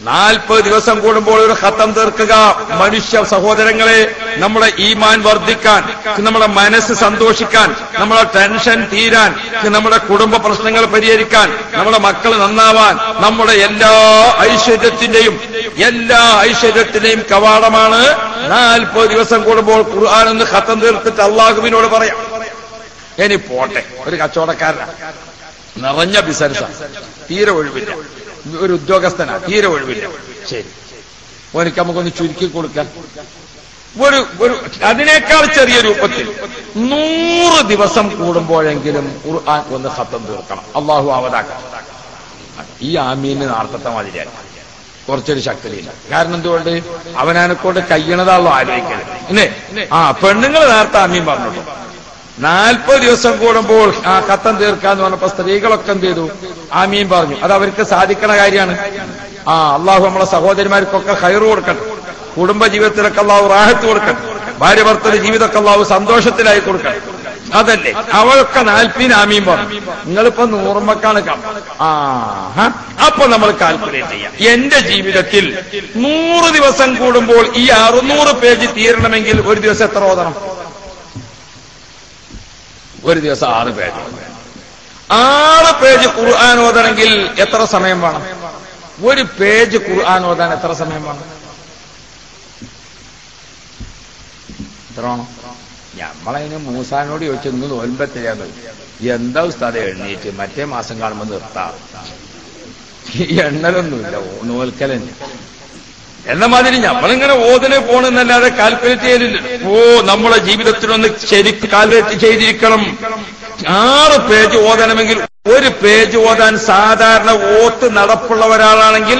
40 ദിവസം കൂടുമ്പോൾ ഒരു ഖതം തീർക്കുക. മനുഷ്യ സഹോദരങ്ങളെ, നമ്മുടെ ഈമാൻ വർദ്ധിക്കാൻ, നമ്മുടെ മനസ്സ് സന്തോഷിക്കാൻ, നമ്മുടെ ടെൻഷൻ തീരാൻ, നമ്മുടെ കുടുംബ പ്രശ്നങ്ങൾ പരിഹരിക്കാൻ, നമ്മുടെ മക്കൾ നന്നാവാൻ, നമ്മുടെ എല്ലാ ഐശ്വര്യത്തിന്റെയും കവാടമാണ് 40 ദിവസം കൂടുമ്പോൾ ഖുർആൻ എന്ന് ഖതം തീർത്തിട്ട് അള്ളാഹുവിനോട് പറയാം. ഇനി പോട്ടെ, ഒരു കച്ചവടക്കാരനാണ്, നിറഞ്ഞ ബിസിനസ്സാണ്, തീരെ ഒഴിവില്ല. ഒരു ഉദ്യോഗസ്ഥനാ, തീരെ ഒഴിവില്ല. ശരി, ഓനിക്ക് നമുക്കൊന്ന് ചുരുക്കി കൊടുക്കാൻ ഒരു അതിനേക്കാൾ ചെറിയ രൂപത്തിൽ 100 ദിവസം കൂടുമ്പോഴെങ്കിലും ഖുർആൻ ഒന്ന് ഖതം തീർക്കണം. അള്ളാഹു അവതാക്കണം. ഈ ആമീന് നാർത്തത്തെ മാതിരിയാണ്. കുറച്ചൊരു ശക്തിയില്ല. കാരണം എന്തുകൊണ്ട് അവനനെക്കൊണ്ട് കഴിയണതാണല്ലോ ആലോചിക്കല് അല്ലേ? പെണ്ണുങ്ങൾ നേരത്തെ ആമീൻ പറഞ്ഞിട്ടു. 40 ദിവസം കൂടുമ്പോൾ ആ കത്തം തീർക്കാന്ന് പറഞ്ഞപ്പോ സ്ത്രീകളൊക്കെ എന്ത് ചെയ്തു? ആമീൻ പറഞ്ഞു. അത് അവർക്ക് സാധിക്കണ കാര്യമാണ്. അള്ളാഹു നമ്മളെ സഹോദരിമാർക്കൊക്കെ ഖൈറ് കൊടുക്കട്ടെ. കുടുംബ ജീവിതത്തിലൊക്കെ അള്ളാഹു റാഹത്ത് കൊടുക്കട്ടെ. ഭാര്യ ഭർത്തൃ ജീവിതമൊക്കെ അള്ളാഹു സന്തോഷത്തിലായി കൊടുക്കട്ടെ. അതല്ലേ അവളൊക്കെ 40 ആമീൻ പറഞ്ഞു. നിങ്ങളിപ്പോ 100 അപ്പൊ നമ്മൾ കാൽക്കുലേറ്റ് ചെയ്യാം. എന്റെ ജീവിതത്തിൽ 100 ദിവസം കൂടുമ്പോൾ ഈ 600 പേജ് തീരണമെങ്കിൽ ഒരു ദിവസം എത്ര ഓതണം? ഒരു ദിവസം 6 പേജ്. 6 പേജ് ഖുർആൻ ഓതണമെങ്കിൽ എത്ര സമയം വേണം? ഒരു പേജ് ഖുർആൻ ഓതാൻ എത്ര സമയം വേണം? എത്ര വേണം? നമ്മളതിന് മൂസാനോട് ചോദിച്ചു, ഇന്ന് നോൽമ്പത്തില്ലാന്ന്. എന്താ ഉസ്താദെ എണ്ണീറ്റ് മറ്റേ മാസം കാണുമ്പോൾ നിർത്താം, എണ്ണലൊന്നുമില്ല, നോൽക്കലെന്നെ എന്ന മാതിരി നമ്മളിങ്ങനെ ഓതിന് പോണെന്നല്ലാതെ കാൽക്കുലേറ്റ് ചെയ്യലില്ല. നമ്മളെ ജീവിതത്തിലൊന്ന് ശരിക്ക് കാൽക്കുലേറ്റ് ചെയ്തിരിക്കണം. 6 പേജ് ഓതണമെങ്കിൽ ഒരു പേജ് ഓതാൻ സാധാരണ ഓത്ത് നടപ്പുള്ള ഒരാളാണെങ്കിൽ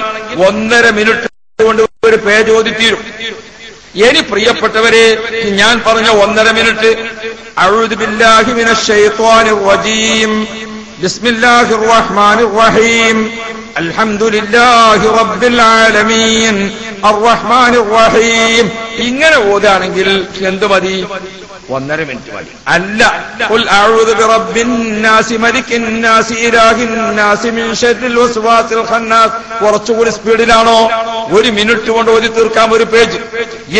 1.5 മിനിറ്റ് കൊണ്ട് ഒരു പേജ് ഓതിത്തീരും. ഇനി പ്രിയപ്പെട്ടവരെ, ഞാൻ പറഞ്ഞ 1.5 മിനിറ്റ് അഊദു ബില്ലാഹി മിനശ് ശൈത്വാനിർ റജീം ബിസ്മില്ലാഹിർ റഹ്മാനിർ റഹീം അൽഹംദുലില്ലാഹി റബ്ബിൽ ആലമീൻ അർറഹ്മാനിർ റഹീം ഇങ്ങനെ ഓതാണെങ്കിൽ എന്ത് മതി? 1.5 മിനിറ്റ് മതി. അല്ല, ഖുൽ അഊദു ബിറബ്ബിൻ നാസി മലിക്കിൻ നാസി ഇലാഹിൻ നാസി മിൻ ശർരിൽ വസ്വാസിൽ ഖന്നാസ് കുറച്ചുകൂടി സ്പീഡിലാണോ? 1 മിനിറ്റ് കൊണ്ട് ഓതി തീർക്കാം ഒരു പേജ്.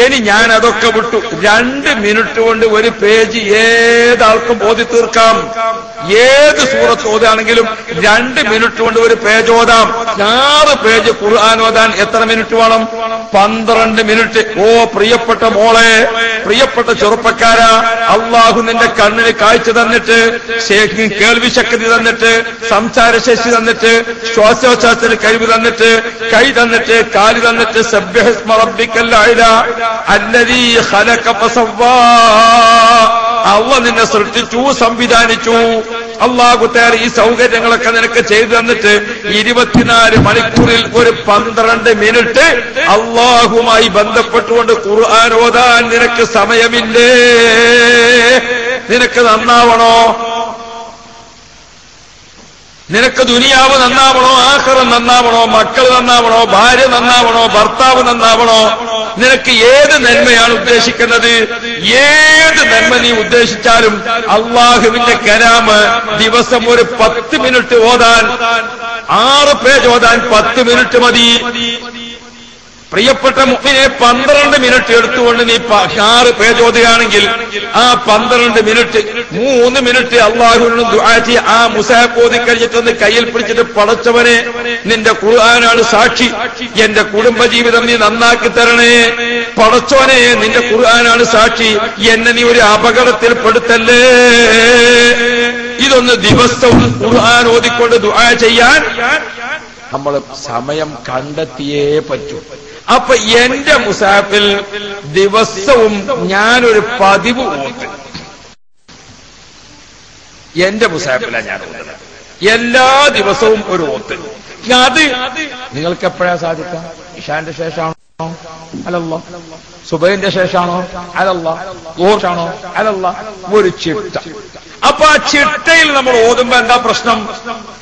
ഇനി ഞാൻ അതൊക്കെ വിട്ടു, 2 മിനിറ്റ് കൊണ്ട് ഒരു പേജ് ഏതാൾക്കും ഓതി തീർക്കാം. ഏത് സൂറത്ത് ഓതാണെങ്കിലും 2 മിനിറ്റ് കൊണ്ട് ഒരു പേജ് ഓതാം. 6 പേജ് ഖുർആൻ ഓതാൻ എത്ര മിനിറ്റ് വേണം? 12 മിനിറ്റ്. പ്രിയപ്പെട്ട മോളെ, പ്രിയപ്പെട്ട ചെറുപ്പക്കാരാ, അള്ളാഹു നിന്റെ കണ്ണിന് കാഴ്ച തന്നിട്ട്, കേൾവി ശക്തി തന്നിട്ട്, സംസാരശേഷി തന്നിട്ട്, ശ്വാസോച്ഛ്വാസത്തിന് കഴിവ് തന്നിട്ട്, കൈ തന്നിട്ട്, കാല് തന്നിട്ട്, സബ്ബിഹിസ്മ റബ്ബിക്കൽ അഅ്ലാ അല്ലദീ ഖലഖ ഫസവ്വാ, അള്ളാഹു നിന്നെ സൃഷ്ടിച്ചു, സംവിധാനിച്ചു. അള്ളാഹു തആല ഈ സൗകര്യങ്ങളൊക്കെ നിനക്ക് ചെയ്തു തന്നിട്ട് 24 മണിക്കൂറിൽ ഒരു 12 മിനിറ്റ് അള്ളാഹുമായി ബന്ധപ്പെട്ടുകൊണ്ട് ഖുർആൻ ഓതാൻ നിനക്ക് സമയമില്ലേ? നിനക്ക് നന്നാവണോ? നിനക്ക് ദുനിയാവ് നന്നാവണോ? ആഖിറം നന്നാവണോ? മക്കൾ നന്നാവണോ? ഭാര്യ നന്നാവണോ? ഭർത്താവ് നന്നാവണോ? നിനക്ക് ഏത് നന്മയാണ് ഉദ്ദേശിക്കുന്നത്? ഏത് നന്മ നീ ഉദ്ദേശിച്ചാലും അള്ളാഹുവിന്റെ കലാമ് ദിവസം ഒരു 10 മിനിറ്റ് ഓതാൻ, 6 പേജ് ഓതാൻ 10 മിനിറ്റ് മതി. പ്രിയപ്പെട്ട മുഅ്മിനെ, 12 മിനിറ്റ് എടുത്തുകൊണ്ട് നീ 6 പേജ് ഓതുകയാണെങ്കിൽ ആ 12 മിനിറ്റ് 3 മിനിറ്റ് അള്ളാഹുവിനോട് ദുആ ചെയ്യ. ആ മുസാഫ് ഓതി കഴിഞ്ഞിട്ടൊന്ന് കയ്യിൽ പിടിച്ചിട്ട്, പടച്ചവനെ നിന്റെ ഖുർആനാണ് സാക്ഷി, എന്റെ കുടുംബജീവിതം നീ നന്നാക്കി തരണേ. പടച്ചവനെ നിന്റെ ഖുർആനാണ് സാക്ഷി, എന്നെ നീ ഒരു അപകടത്തിൽ പെടുത്തല്ലേ. ഇതൊന്ന് ദിവസവും ഖുർആൻ ഓതിക്കൊണ്ട് ദുആ ചെയ്യാൻ നമ്മൾ സമയം കണ്ടെത്തിയേ പറ്റൂ. അപ്പൊ എന്റെ മുസാഫിൽ ദിവസവും ഞാനൊരു 10 ഓത്ത് എന്റെ മുസാഫിലാണ് ഞാൻ ഓതുന്നത്. എല്ലാ ദിവസവും ഒരു ഓത്ത്. അത് നിങ്ങൾക്ക് എപ്പോഴാ സാധിക്കാം? ഇശാന്റെ ശേഷമാണോ? അല്ലല്ലോ. സുബഹിന്റെ ശേഷമാണോ? അല്ലല്ലോ. ളുഹ്റാണോ? അല്ലല്ലോ. ഒരു ചിട്ട. അപ്പൊ ആ ചിട്ടയിൽ നമ്മൾ ഓതുമ്പോ എന്താ പ്രശ്നം?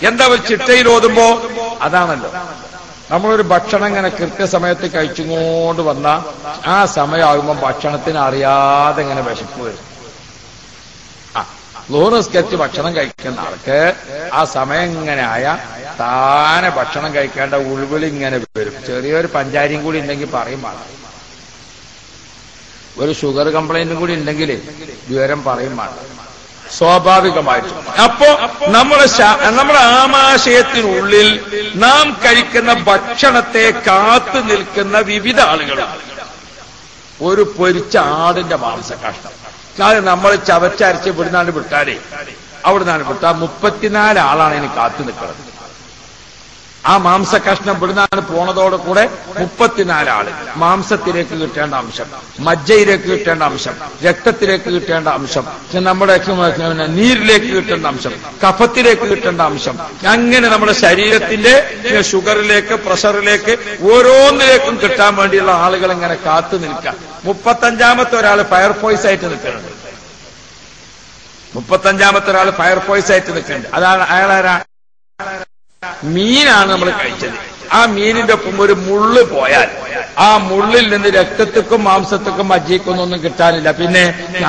എന്താ ചിട്ടയിൽ ഓതുമ്പോ? അതാണല്ലോ, നമ്മളൊരു ഭക്ഷണം ഇങ്ങനെ കൃത്യസമയത്ത് കഴിച്ചുകൊണ്ട് വന്ന ആ സമയമാകുമ്പോൾ ഭക്ഷണത്തിന് അറിയാതെ ഇങ്ങനെ വിശപ്പ് വരും. ളുഹ്ർ നിസ്കരിച്ച് ഭക്ഷണം കഴിക്കുന്ന ആൾക്ക് ആ സമയം ഇങ്ങനെ ആയ താനെ ഭക്ഷണം കഴിക്കേണ്ട ഉൾവിളി ഇങ്ങനെ വരും. ചെറിയൊരു പഞ്ചാരിയും കൂടി ഉണ്ടെങ്കിൽ പറയും വേണം, ഒരു ഷുഗർ കംപ്ലൈന്റും കൂടി ഉണ്ടെങ്കിൽ വിവരം പറയും വേണം, സ്വാഭാവികമായിട്ടും. അപ്പോ നമ്മുടെ ആമാശയത്തിനുള്ളിൽ നാം കഴിക്കുന്ന ഭക്ഷണത്തെ കാത്തു നിൽക്കുന്ന വിവിധ ആളുകളാണ്. ഒരു പൊരിച്ച ആടിന്റെ മാംസകഷ്ണം അത് നമ്മൾ ചവച്ചരച്ച് ഇവിടുന്നാണ്ട് വിട്ടാലേ, അവിടുന്നാണ് വിട്ടാൽ 34 ആളാണ് ഇനി കാത്തു നിൽക്കുന്നത്. ആ മാംസ കഷ്ണം ഇവിടുന്നാണ് പോണതോടെ കൂടെ 34 ആള് മാംസത്തിലേക്ക് കിട്ടേണ്ട അംശം, മജ്ജയിലേക്ക് കിട്ടേണ്ട അംശം, രക്തത്തിലേക്ക് കിട്ടേണ്ട അംശം, നമ്മുടെ നീരിലേക്ക് കിട്ടേണ്ട അംശം, കഫത്തിലേക്ക് കിട്ടേണ്ട അംശം, അങ്ങനെ നമ്മുടെ ശരീരത്തിന്റെ ഷുഗറിലേക്ക്, പ്രഷറിലേക്ക് ഓരോന്നിലേക്കും കിട്ടാൻ വേണ്ടിയുള്ള ആളുകൾ ഇങ്ങനെ കാത്തു നിൽക്കാം. 35ാമത്തെ ഒരാൾ ഫയർഫോഴ്സ് ആയിട്ട് നിൽക്കുന്നുണ്ട്. 35ാമത്തെ ഒരാൾ ഫയർഫോഴ്സ് ആയിട്ട് നിൽക്കുന്നുണ്ട്. അതാണ് അയാളാരാ? മീനാണ് നമ്മൾ കഴിച്ചത്. ആ മീനിന്റെ ഒപ്പം ഒരു മുള്ള് പോയാൽ ആ മുള്ളിൽ നിന്ന് രക്തത്തിക്കും മാംസത്തിക്കും മജ്ജയ്ക്കൊന്നും കിട്ടാനില്ല. പിന്നെ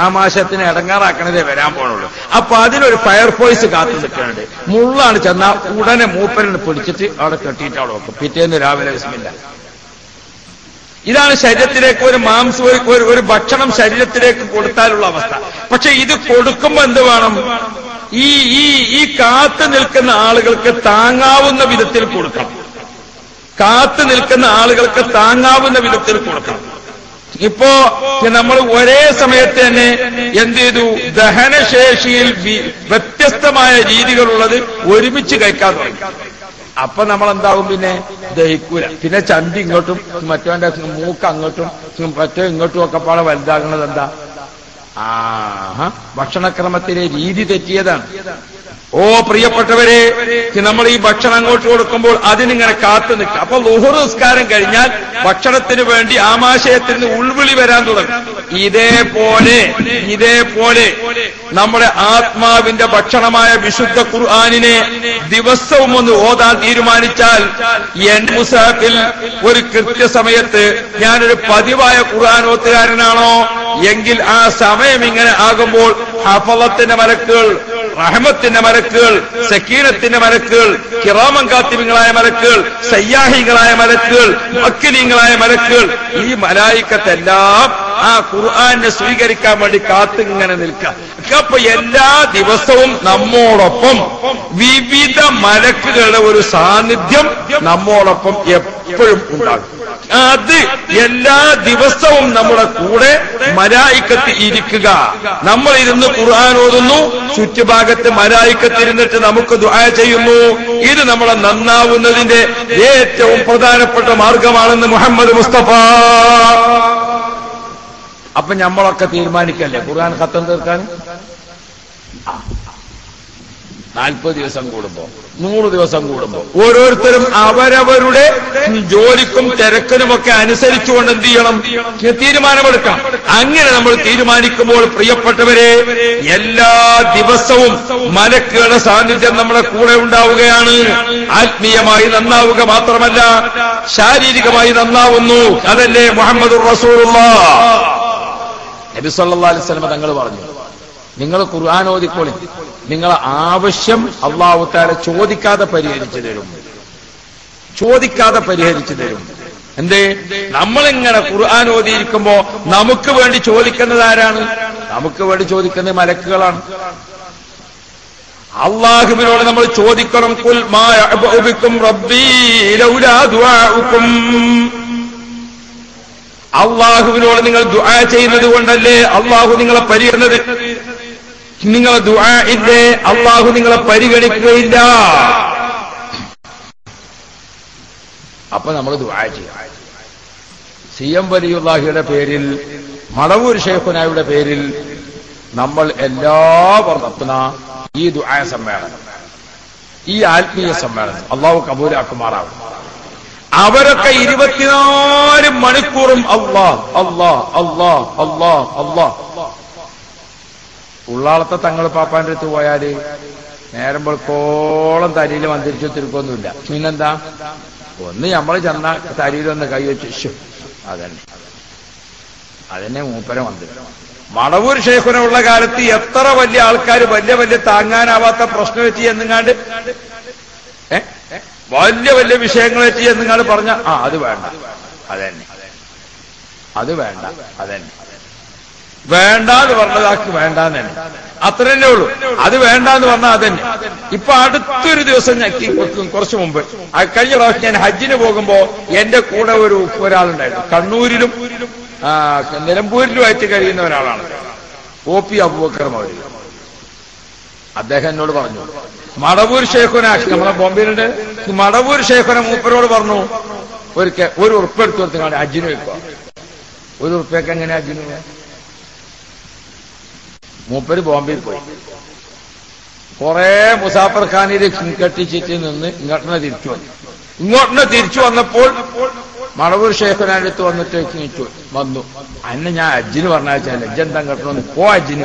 ആമാശത്തിന് ഇടങ്ങാറാക്കണതേ വരാൻ പോണുള്ളൂ. അപ്പൊ അതിനൊരു ഫയർഫോഴ്സ് കാത്തു നിൽക്കുന്നുണ്ട്. മുള്ളാണ് ചെന്നാൽ ഉടനെ മൂപ്പരന് പിടിച്ചിട്ട് അവിടെ കെട്ടിയിട്ട് അവിടെ വെക്കും. പിറ്റേന്ന് രാവിലെ വിസ്മില്ല. ഇതാണ് ശരീരത്തിലേക്ക് ഒരു മാംസം, ഒരു ഭക്ഷണം ശരീരത്തിലേക്ക് കൊടുത്താലുള്ള അവസ്ഥ. പക്ഷെ ഇത് കൊടുക്കുമ്പോ എന്ത് വേണം? ഈ കാത്തു നിൽക്കുന്ന ആളുകൾക്ക് താങ്ങാവുന്ന വിധത്തിൽ കൊടുക്കണം. കാത്തു നിൽക്കുന്ന ആളുകൾക്ക് താങ്ങാവുന്ന വിധത്തിൽ കൊടുക്കണം. ഇപ്പോ നമ്മൾ ഒരേ സമയത്ത് തന്നെ എന്ത് ചെയ്തു? ദഹനശേഷിയിൽ വ്യത്യസ്തമായ രീതികളുള്ളത് ഒരുമിച്ച് കഴിക്കാൻ തുടങ്ങി. അപ്പൊ നമ്മൾ എന്താവും? പിന്നെ ദഹിക്കൂല. പിന്നെ ചന്തി ഇങ്ങോട്ടും മറ്റവന്റെ മൂക്ക് അങ്ങോട്ടും മറ്റോ ഇങ്ങോട്ടും ഒക്കെ പാടെ വലുതാകുന്നത് എന്താ? ഭക്ഷണക്രമത്തിലെ രീതി തെറ്റിയതാണ്. ഓ പ്രിയപ്പെട്ടവരെ, നമ്മൾ ഈ ഭക്ഷണം അങ്ങോട്ട് കൊടുക്കുമ്പോൾ അതിനിങ്ങനെ കാത്തു നിൽക്കുക. അപ്പൊ ളുഹുർ നിസ്കാരം കഴിഞ്ഞാൽ ഭക്ഷണത്തിന് വേണ്ടി ആമാശയത്തിന് ഉൾവിളി വരാൻ തുടങ്ങും. ഇതേപോലെ നമ്മുടെ ആത്മാവിന്റെ ഭക്ഷണമായ വിശുദ്ധ ഖുർആനിനെ ദിവസവും ഒന്ന് ഓതാൻ തീരുമാനിച്ചാൽ, എൻ മുസാഫിൽ ഒരു കൃത്യസമയത്ത് ഞാനൊരു പതിവായ ഖുർആൻ ഓത്തുകാരനാണോ എങ്കിൽ ആ സമയം ഇങ്ങനെ ആകുമ്പോൾ ഹഫളത്തിന്റെ മലക്കുകൾ, റഹ്മത്തിന്റെ മലക്കുകൾ, സക്കീനത്തിന്റെ മലക്കുകൾ, കിറാമൻ കാത്തിബിങ്ങളായ മലക്കുകൾ, സയ്യാഹികളായ മലക്കുകൾ, മുഅക്കിലീങ്ങളായ മലക്കുകൾ, ഈ മലായിക്കത്തെല്ലാം ആ ഖുർആനെ സ്വീകരിക്കാൻ വേണ്ടി കാത്തിങ്ങനെ നിൽക്കുക. അപ്പൊ എല്ലാ ദിവസവും നമ്മോടൊപ്പം വിവിധ മലക്കുകളുടെ ഒരു സാന്നിധ്യം നമ്മോടൊപ്പം എപ്പോഴും ഉണ്ടാകും. അത് എല്ലാ ദിവസവും നമ്മുടെ കൂടെ മലായിക്കത്ത് ഇരിക്കുക. നമ്മൾ ഇരുന്ന് ഖുർആൻ ഓതുന്നു, ചുറ്റുഭാഗത്ത് മലായിക്കത്ത് ഇരുന്നിട്ട് നമുക്ക് ദുആ ചെയ്യുന്നു. ഇത് നമ്മളെ നന്നാവുന്നതിന്റെ ഏറ്റവും പ്രധാനപ്പെട്ട മാർഗമാണെന്ന് മുഹമ്മദ് മുസ്തഫ. അപ്പൊ നമ്മളൊക്കെ തീരുമാനിക്കല്ലേ ഖുർആൻ ഖത്തം തീർക്കാൻ? 40 ദിവസം കൂടുമ്പോ, 100 ദിവസം കൂടുമ്പോ ഓരോരുത്തരും അവരവരുടെ ജോലിക്കും തിരക്കിനുമൊക്കെ അനുസരിച്ചുകൊണ്ട് എന്ത് ചെയ്യണം? തീരുമാനമെടുക്കാം. അങ്ങനെ നമ്മൾ തീരുമാനിക്കുമ്പോൾ പ്രിയപ്പെട്ടവരെ, എല്ലാ ദിവസവും മലക്കുകളുടെ സാന്നിധ്യം നമ്മുടെ കൂടെ ഉണ്ടാവുകയാണ്. ആത്മീയമായി നന്നാവുക മാത്രമല്ല, ശാരീരികമായി നന്നാവുന്നു. അതല്ലേ മുഹമ്മദുർ റസൂലുള്ളാഹ്. നബി സല്ലല്ലാഹു അലൈഹി വസല്ലം തങ്ങൾ പറഞ്ഞു, നിങ്ങൾ ഖുർആൻ ഓതിക്കോളി, നിങ്ങളെ ആവശ്യം അല്ലാഹു തആല ചോദിക്കാതെ പരിഹരിച്ചു തരും. ചോദിക്കാതെ പരിഹരിച്ചു തരും. എന്തേ? നമ്മളിങ്ങനെ ഖുർആൻ ഓതിയിരിക്കുമ്പോ നമുക്ക് വേണ്ടി ചോദിക്കുന്നത് ആരാണ്? നമുക്ക് വേണ്ടി ചോദിക്കുന്നത് മലക്കുകളാണ്. അല്ലാഹുവിനോട് നമ്മൾ ചോദിക്കണം, ഖുൽ മാ യഅബഉ ബിക്കും റബ്ബീ ലൗലാ ദുആഉക്കും. അള്ളാഹുവിനോട് നിങ്ങൾ ദുആ ചെയ്യുന്നത് കൊണ്ടല്ലേ അള്ളാഹു നിങ്ങളെ പരിഗണത്. നിങ്ങളെ ദുആ ഇല്ലേ, അള്ളാഹു നിങ്ങളെ പരിഗണിക്കുകയില്ല. അപ്പൊ നമ്മൾ ദുആ ചെയ്യാം. CM വലിയുള്ളാഹിയുടെ പേരിൽ, മടവൂർ ശൈഖുനായുടെ പേരിൽ നമ്മൾ എല്ലാവരും നടത്തുന്ന ഈ ദുആ സമ്മേളനം, ഈ ആത്മീയ സമ്മേളനം അള്ളാഹു കബൂലാക്കുമാറാകും. അവരൊക്കെ 24 മണിക്കൂറും അല്ലാഹ് അല്ലാഹ് അല്ലാഹ് അല്ലാഹ് അല്ലാഹ്. ഉള്ളാളത്തെ തങ്ങൾ പാപ്പാന്റെ അടുത്ത് പോയാല് നേരം വെളുക്കോളം തരിയിൽ മന്ത്രിച്ചു തിരുക്കൊന്നുമില്ല. പിന്നെന്താ? ഒന്ന് നമ്മൾ ചെന്ന തരിയിലൊന്ന് കൈവച്ചു, അതന്നെ മൂപ്പര മന്ത്രി. മടവൂർ ശൈഖുനുള്ള കാലത്ത് എത്ര വലിയ ആൾക്കാർ വലിയ വലിയ താങ്ങാനാവാത്ത പ്രശ്നം വെച്ച് എന്നുങ്ങാണ്ട് വലിയ വലിയ വിഷയങ്ങൾ വെച്ച് നിങ്ങൾ പറഞ്ഞ അത് വേണ്ട, അതന്നെ അത് വേണ്ട, അതന്നെ വേണ്ടാന്ന് പറഞ്ഞതാക്കി വേണ്ടാന്ന് തന്നെ, അത്ര തന്നെ ഉള്ളൂ. അത് വേണ്ടാന്ന് പറഞ്ഞാൽ അതന്നെ. ഇപ്പൊ അടുത്തൊരു ദിവസം കുറച്ചു മുമ്പ്, കഴിഞ്ഞ പ്രാവശ്യം ഞാൻ ഹജ്ജിന് പോകുമ്പോ എന്റെ കൂടെ ഒരാളുണ്ടായിരുന്നു. കണ്ണൂരിലും നിലമ്പൂരിലുമായിട്ട് കഴിയുന്ന ഒരാളാണ്. OP അബൂബക്കർ മൗലവി. അദ്ദേഹം എന്നോട് പറഞ്ഞു, മടവൂർ ഷേഖുന, നമ്മളെ ബോംബെയിലുണ്ട്, മടവൂർ ഷേഖുന മൂപ്പരോട് പറഞ്ഞു, ഒരു ഉറുപ്പ് എടുത്തു കൊടുത്തു ഹജ്ജിന് വെക്കുക. ഒരു ഉറുപ്പൊക്കെ എങ്ങനെ ഹജ്ജിന് പോവാ? മൂപ്പര് ബോംബെയിൽ പോയി കുറെ മുസാഫർ ഖാനിൽ കെട്ടിച്ചിട്ട് നിന്ന് ഇങ്ങോട്ടനെ തിരിച്ചു വന്നപ്പോൾ മടവൂർ ഷേഖുനാന്റെ അടുത്ത് വന്നിട്ട് വന്നു, അന്നെ ഞാൻ ഹജ്ജിന് പറഞ്ഞാൽ ലജ്ജെന്താ കെട്ടണമെന്ന് പോ ഹജ്ജിന്.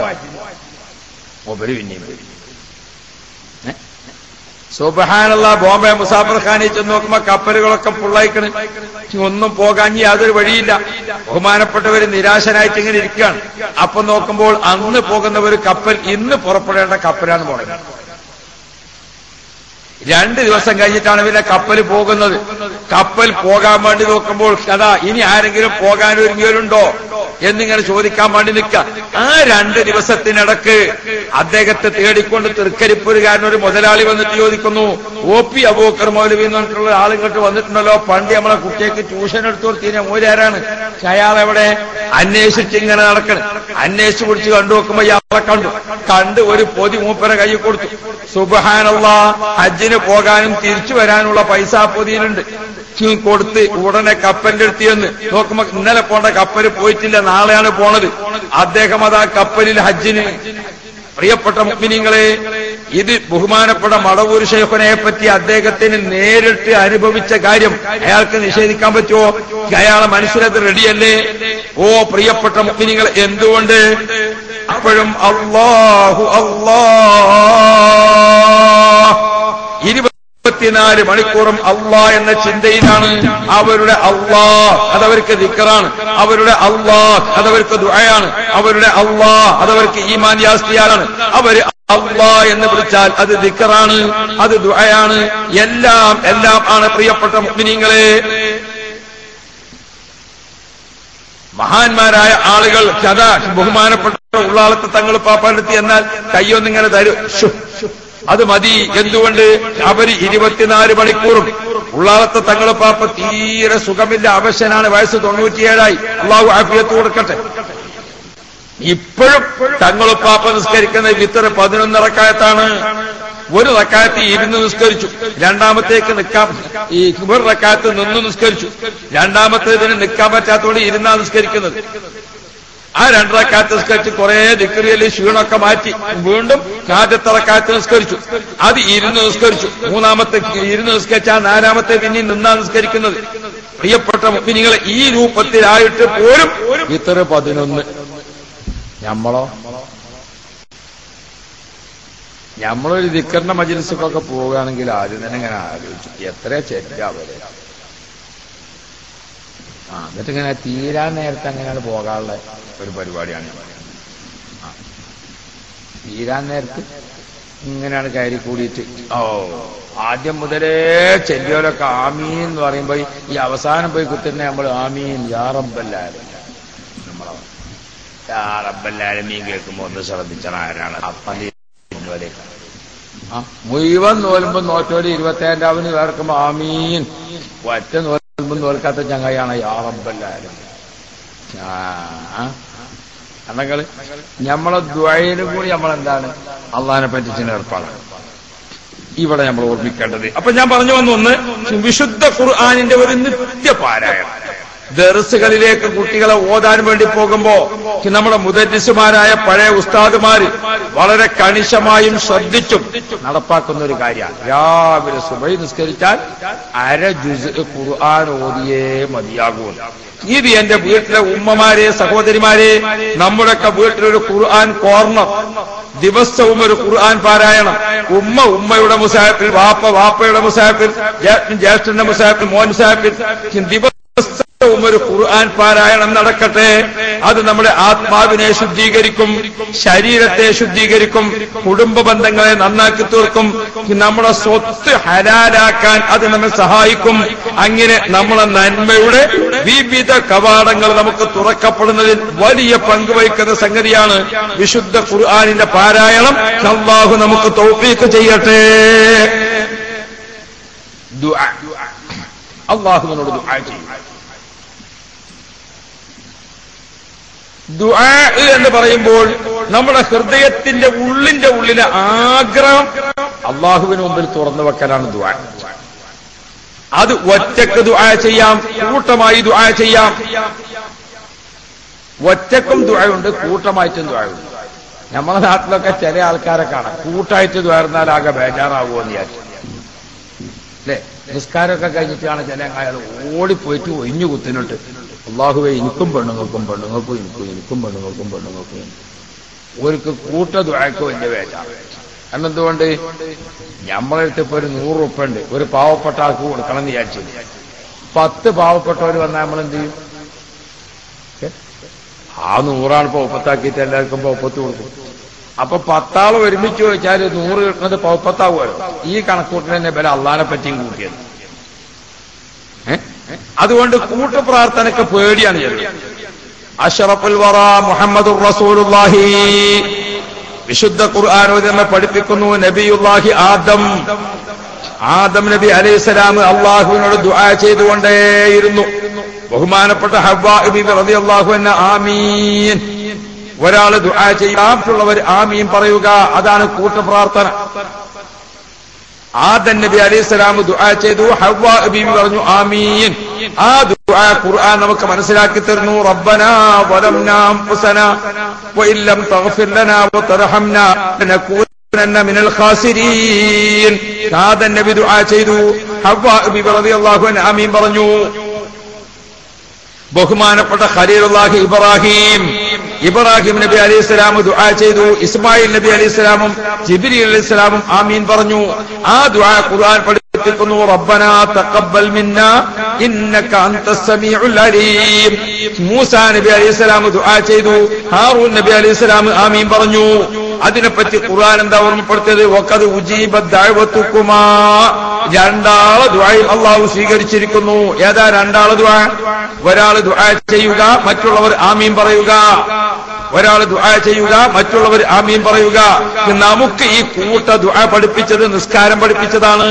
മൂപ്പര് പിന്നെയും പോയി. സുബ്ഹാനല്ലാഹ്, ബോംബെ മുസാഫർ ഖാനിൽ ചെന്ന് നോക്കുമ്പോ കപ്പലുകളൊക്കെ ഫുള്ളായിക്കണ്, ഒന്നും പോകാൻ യാതൊരു വഴിയില്ല. ബഹുമാനപ്പെട്ടവര് നിരാശനായിട്ട് ഇങ്ങനെ ഇരിക്കുകയാണ്. അപ്പൊ നോക്കുമ്പോൾ അന്ന് പോകുന്ന ഒരു കപ്പൽ ഇന്ന് പുറപ്പെടേണ്ട കപ്പലാണ് പോണത്. 2 ദിവസം കഴിഞ്ഞിട്ടാണ് പിന്നെ കപ്പൽ പോകുന്നത്. കപ്പൽ പോകാൻ വേണ്ടി നോക്കുമ്പോൾ അതാ ഇനി ആരെങ്കിലും പോകാൻ ഒരുങ്ങിയവരുണ്ടോ എന്നിങ്ങനെ ചോദിക്കാൻ വേണ്ടി നിൽക്കുക. ആ 2 ദിവസത്തിനിടക്ക് അദ്ദേഹത്തെ തേടിക്കൊണ്ട് തൃക്കരിപ്പൂരുകാരൻ ഒരു മുതലാളി വന്നിട്ട് ചോദിക്കുന്നു, OP അബൂബക്കർ മൗലവി എന്ന് പറഞ്ഞിട്ടുള്ള ആളിങ്ങോട്ട് വന്നിട്ടുണ്ടല്ലോ, പണ്ട് നമ്മളെ കുട്ടിയൊക്കെ ട്യൂഷൻ എടുത്തു കൊടുത്തീനെ മൂലാരാണ്, അയാളെവിടെ? അന്വേഷിച്ച് ഇങ്ങനെ നടക്കണം. അന്വേഷിച്ച് പിടിച്ച് കണ്ടു നോക്കുമ്പോ ഇയാളെ കണ്ട് ഒരു പൊതി മൂപ്പരെ കയ്യിൽ കൊടുത്തു. സുബ്ഹാനല്ലാഹ്, ഹജ്ജിന് പോകാനും തിരിച്ചു വരാനുള്ള പൈസ പൊതിയിലുണ്ട്. കൊടുത്ത് ഉടനെ കപ്പലിന്റെ അടുത്ത് ചെന്ന് നോക്കുമ്പോ ഇന്നലെ പോണ്ട കപ്പല് പോയിട്ടില്ല, നാളെയാണ് പോണത്. അദ്ദേഹം അതാ കപ്പലിൽ ഹജ്ജിന്. പ്രിയപ്പെട്ട മുഅ്മിനീങ്ങളെ, ഇത് ബഹുമാനപ്പെട്ട മടവൂർ ശൈഖുനെ പറ്റി അദ്ദേഹത്തിന് നേരിട്ട് അനുഭവിച്ച കാര്യം അയാൾക്ക് നിഷേധിക്കാൻ പറ്റുമോ? അയാളെ മനസ്സിലത് റെഡിയല്ലേ? ഓ പ്രിയപ്പെട്ട മുഅ്മിനീങ്ങളെ, എന്തുകൊണ്ട്? അപ്പോഴും അല്ലാഹു അല്ലാഹ് 24 മണിക്കൂറും അള്ളാഹ് എന്ന ചിന്തയിലാണ്. അവരുടെ അള്ളാഹ് അതവർക്ക് ദിക്റാണ്, അവരുടെ അള്ളാഹ് അതവർക്ക് ദുആയാണ്, അവരുടെ അള്ളാഹ് അതവർക്ക് ഈമാൻ യാസ്തിയാണ്. അവര് അള്ളാഹ് എന്ന് വിളിച്ചാൽ അത് ദിക്റാണ്, അത് ദുആയാണ്, എല്ലാം ആണ്. പ്രിയപ്പെട്ട മുഅ്മിനീങ്ങളെ, മഹാന്മാരായ ആളുകൾ കഥാ ബഹുമാനപ്പെട്ട ഉള്ളാളത്തെ തങ്ങൾ പാപ്പാടുത്തി എന്നാൽ കയ്യൊന്നിങ്ങനെ തരും, അത് മതി. എന്തുകൊണ്ട്? അവര് 24 മണിക്കൂറും ഉള്ളാളത്തെ തങ്ങൾ പാപ്പ തീരെ സുഖമില്ല, അവശനാണ്, വയസ്സ് 97ആയി. അള്ളാഹു ആഫിയത്ത് കൊടുക്കട്ടെ. ഇപ്പോഴും തങ്ങളുപ്പാപ്പ നിസ്കരിക്കുന്ന വിത്തർ 11 റക്അത്താണ്. ഒരു റക്അത്ത് ഇരുന്ന് നിസ്കരിച്ചു, രണ്ടാമത്തേക്ക് നിൽക്കാൻ ഈ ഒരു റക്അത്ത് നിന്ന് നിസ്കരിച്ചു, രണ്ടാമത്തേതിന് നിൽക്കാൻ പറ്റാത്തതുകൊണ്ട് ഇരുന്നാ നിസ്കരിക്കുന്നത്. ആ 2 റക്അത്ത് നിസ്കരിച്ച് കുറെ ദിക്റിയല് ക്ഷീണമൊക്കെ മാറ്റി വീണ്ടും ആദ്യത്തെ റക്അത്ത് നിസ്കരിച്ചു, അത് ഇരുന്ന് നിസ്കരിച്ചു, മൂന്നാമത്തെ ഇരുന്ന് നിസ്കരിച്ച 4-മത്തെ പിന്നെ നിന്നാ നിസ്കരിക്കുന്നത്. പ്രിയപ്പെട്ട മുഅ്മിനീങ്ങളെ, ഈ രൂപത്തിലായിട്ട് പോലും വിത്തർ 11. നമ്മളൊരു ദിക്റിന്റെ മജ്ലിസിലൊക്കെ പോവുകയാണെങ്കിൽ ആദ്യം തന്നെ ഇങ്ങനെ ആലോചിച്ചു എത്ര ചെല്ലാവരെ, എന്നിട്ട് ഇങ്ങനെ തീരാൻ നേരത്തെ അങ്ങനെയാണ് പോകാനുള്ള ഒരു പരിപാടിയാണ്. തീരാൻ നേരത്ത് ഇങ്ങനെയാണ് കയറി കൂടിയിട്ട് ആദ്യം മുതലേ ചെല്ലിയോലൊക്കെ ആമീൻ എന്ന് പറയുമ്പോ ഈ അവസാനം പോയി കുത്തിരുന്ന നമ്മൾ ആമീൻ യാ റബ്ബല്ലാലമീൻ യാ റബ്ബല്ലാലമീൻ കേൾക്കുമ്പോ ഒന്ന് ശ്രദ്ധിച്ചണം ആരാണ്. മുഴുവൻ നോലുമ്പോ നോറ്റോല് 27-ാവിന് കേൾക്കുമ്പോ ആമീൻ, ഒറ്റ നോലുമ്പോ നോൽക്കാത്ത ചങ്ങായാണ് യാ റബ്ബല്ലാലമീൻ. അന്നങ്ങള് നമ്മളെ ദുആയിലും കൂടി നമ്മളെന്താണ് അള്ളാഹിനെ പറ്റിച്ചിന് ഏർപ്പാടാണ് ഇവിടെ നമ്മൾ ഓർമ്മിക്കേണ്ടത്. അപ്പൊ ഞാൻ പറഞ്ഞു വന്നു, ഒന്ന് വിശുദ്ധ ഖുർആനിന്റെ ഒരു നിത്യപാരായണം. ദർസുകളിലേക്ക് കുട്ടികളെ ഓതാൻ വേണ്ടി പോകുമ്പോ നമ്മുടെ മുദരിസുമാരായ പഴയ ഉസ്താദുമാര് വളരെ കണിശമായും ശ്രദ്ധിച്ചും നടപ്പാക്കുന്ന ഒരു കാര്യമാണ്. രാവിലെ സുബഹി നിസ്കരിച്ചാൽ 1/2 ജുസ് ഖുർആൻ ഓതിയേ മതിയാകൂ. ഇത് എന്റെ വീട്ടിലെ ഉമ്മമാരെ, സഹോദരിമാരെ, നമ്മുടെയൊക്കെ വീട്ടിലൊരു ഖുർആൻ കോർണർ, ദിവസവും ഒരു ഖുർആൻ പാരായണം. ഉമ്മയുടെ മുസാഫിൽ, വാപ്പയുടെ മുസാഫിൽ, ജ്യേഷ്ഠന്റെ മുസാഫിൽ, മോൻ മുസാഫിൽ, ദിവസവും ഒരു ഖുർആൻ പാരായണം നടക്കട്ടെ. അത് നമ്മുടെ ആത്മാവിനെ ശുദ്ധീകരിക്കും, ശരീരത്തെ ശുദ്ധീകരിക്കും, കുടുംബ ബന്ധങ്ങളെ നന്നാക്കി തീർക്കും, നമ്മുടെ സ്വത്ത് ഹലാലാക്കാൻ അത് നമ്മെ സഹായിക്കും. അങ്ങനെ നമ്മളെ നന്മയുടെ വിവിധ കവാടങ്ങൾ നമുക്ക് തുറക്കപ്പെടുന്നതിൽ വലിയ പങ്ക് വഹിക്കുന്ന സംഗതിയാണ് വിശുദ്ധ ഖുർആനിന്റെ പാരായണം. അല്ലാഹു നമുക്ക് തൗഫീഖ് ചെയ്യട്ടെ. ദുആ, അല്ലാഹുവിനോട് ദുആ ചെയ്യും. ദുആ എന്ന് പറയുമ്പോൾ നമ്മുടെ ഹൃദയത്തിന്റെ ഉള്ളിലെ ആഗ്രഹം അള്ളാഹുവിന് മുമ്പിൽ തുറന്നു വെക്കലാണ് ദുആ. അത് ഒറ്റക്ക് ദുആ ചെയ്യാം, കൂട്ടമായി ദുആ ചെയ്യാം. ഒറ്റക്കും ദുആയുണ്ട്, കൂട്ടമായിട്ടും ദുആയുണ്ട്. നമ്മുടെ നാട്ടിലൊക്കെ ചില ആൾക്കാരെ കാണാം കൂട്ടായിട്ട് ദുആർന്നാൽ ആകെ ബേജാറാവുമോ എന്ന് വിചാരിച്ചു അല്ലേ. നിസ്കാരമൊക്കെ കഴിഞ്ഞിട്ടാണ് ചില അയാൾ ഓടിപ്പോയിട്ട് ഒഴിഞ്ഞു കുത്തിനിട്ട് അള്ളാഹുവേ എനിക്കും പെണ്ണുങ്ങൾക്കും ഒരിക്കൽ കൂട്ട ദുആക്ക് വലിയ ബേജാറ്. കാരണം എന്തുകൊണ്ട് നമ്മളെടുത്ത് ഇപ്പൊ ഒരു 100 ഉറുപ്പിക ഉണ്ട്, ഒരു പാവപ്പെട്ട ആൾക്ക് കൊടുക്കണം എന്ന് വിചാരിച്ചു. 10 പാവപ്പെട്ടവർ വന്നാൽ നമ്മളെന്ത് ചെയ്യും? ആ 100 ഇപ്പൊ 30 എല്ലാവർക്കും 30 കൊടുക്കും. അപ്പൊ 10 ആൾ ഒരുമിച്ച് ചോദിച്ചാൽ 100 കിട്ടുന്നത് 30 ആവുമല്ലോ. ഈ കണക്കൂട്ടിൽ തന്നെ ബല അള്ളാനെ പറ്റിയും കൂട്ടിയത്. അതുകൊണ്ട് കൂട്ടുപ്രാർത്ഥനയ്ക്ക് പേടിയാണ് ചെറിയ. അഷ്റഫുൽ വറ മുഹമ്മദുർ റസൂലുള്ളാഹി വിശുദ്ധ ഖുർആൻ നമ്മെ പഠിപ്പിക്കുന്നു. നബിയുല്ലാഹി ആദം നബി അലൈഹിസ്സലാം അള്ളാഹുവിനോട് ദുആ ചെയ്തുകൊണ്ടേയിരുന്നു. ബഹുമാനപ്പെട്ട ഹവ്വാ ബീവി റളിയല്ലാഹു അൻഹ ആമീൻ. ഒരാള് ദുആ ചെയ്യാം, മറ്റുള്ളവർ ആമീൻ പറയുക. അതാണ് കൂട്ടുപ്രാർത്ഥന. ആദം നബി അലൈഹിസ്സലാം ദുആ ചെയ്തു, ഹവ്വാ ബീവി പറഞ്ഞു ആമീൻ. ആ ദുആ ഖുർആൻ നമുക്ക് മനസ്സിലാക്കി തരുന്നു. റബ്ബനാ വലംനാ അൻഫുസനാ വഇല്ലം തഗ്ഫിർ ലനാ വതർഹംനാ ലനകൂനന്ന മിനൽ ഖാസിരീൻ. ആദം നബി ദുആ ചെയ്തു, ഹവ്വാ ബീവി റളിയല്ലാഹു അൻഹ ആമീൻ പറഞ്ഞു. ബഹുമാനപ്പെട്ട ഖലീലുല്ലാഹി ഇബ്രാഹിം നബി അലൈഹിസ്സലാം ദുആ ചെയ്തു. ഇസ്മായിൽ നബി അലൈഹിസ്സലാമും ജിബ്രീൽ അലൈഹിസ്സലാമും ആമീൻ പറഞ്ഞു. ആ ദുആ ഖുർആൻ പഠിപ്പിക്കുന്നു. റബ്ബനാ തഖബ്ബൽ മിന്നാ ഇന്നക അൻതസ് സമീഉൽ അലീം. മൂസാ നബി അലൈഹിസ്സലാം ദുആ ചെയ്തു. ഹാറൂൻ നബി അലൈഹിസ്സലാം ആമീൻ പറഞ്ഞു. അതിനെപ്പറ്റി ഖുർആൻ എന്താ ഓർമ്മപ്പെടുത്തിയത്? വഖദ് ഉജീബത് ദഅവതുകുമാ. രണ്ടാളെ ദുആയും അല്ലാഹു സ്വീകരിച്ചിരിക്കുന്നു. ഏതാ രണ്ടാളെ ദുആ? ഒരാൾ ദുആ ചെയ്യുക, മറ്റുള്ളവർ ആമീൻ പറയുക. ഒരാൾ ദുആ ചെയ്യുക, മറ്റുള്ളവർ ആമീൻ പറയുക. നമുക്ക് ഈ കൂട്ട ദുആ പഠിപ്പിച്ചത് നിസ്കാരം പഠിപ്പിച്ചതാണ്.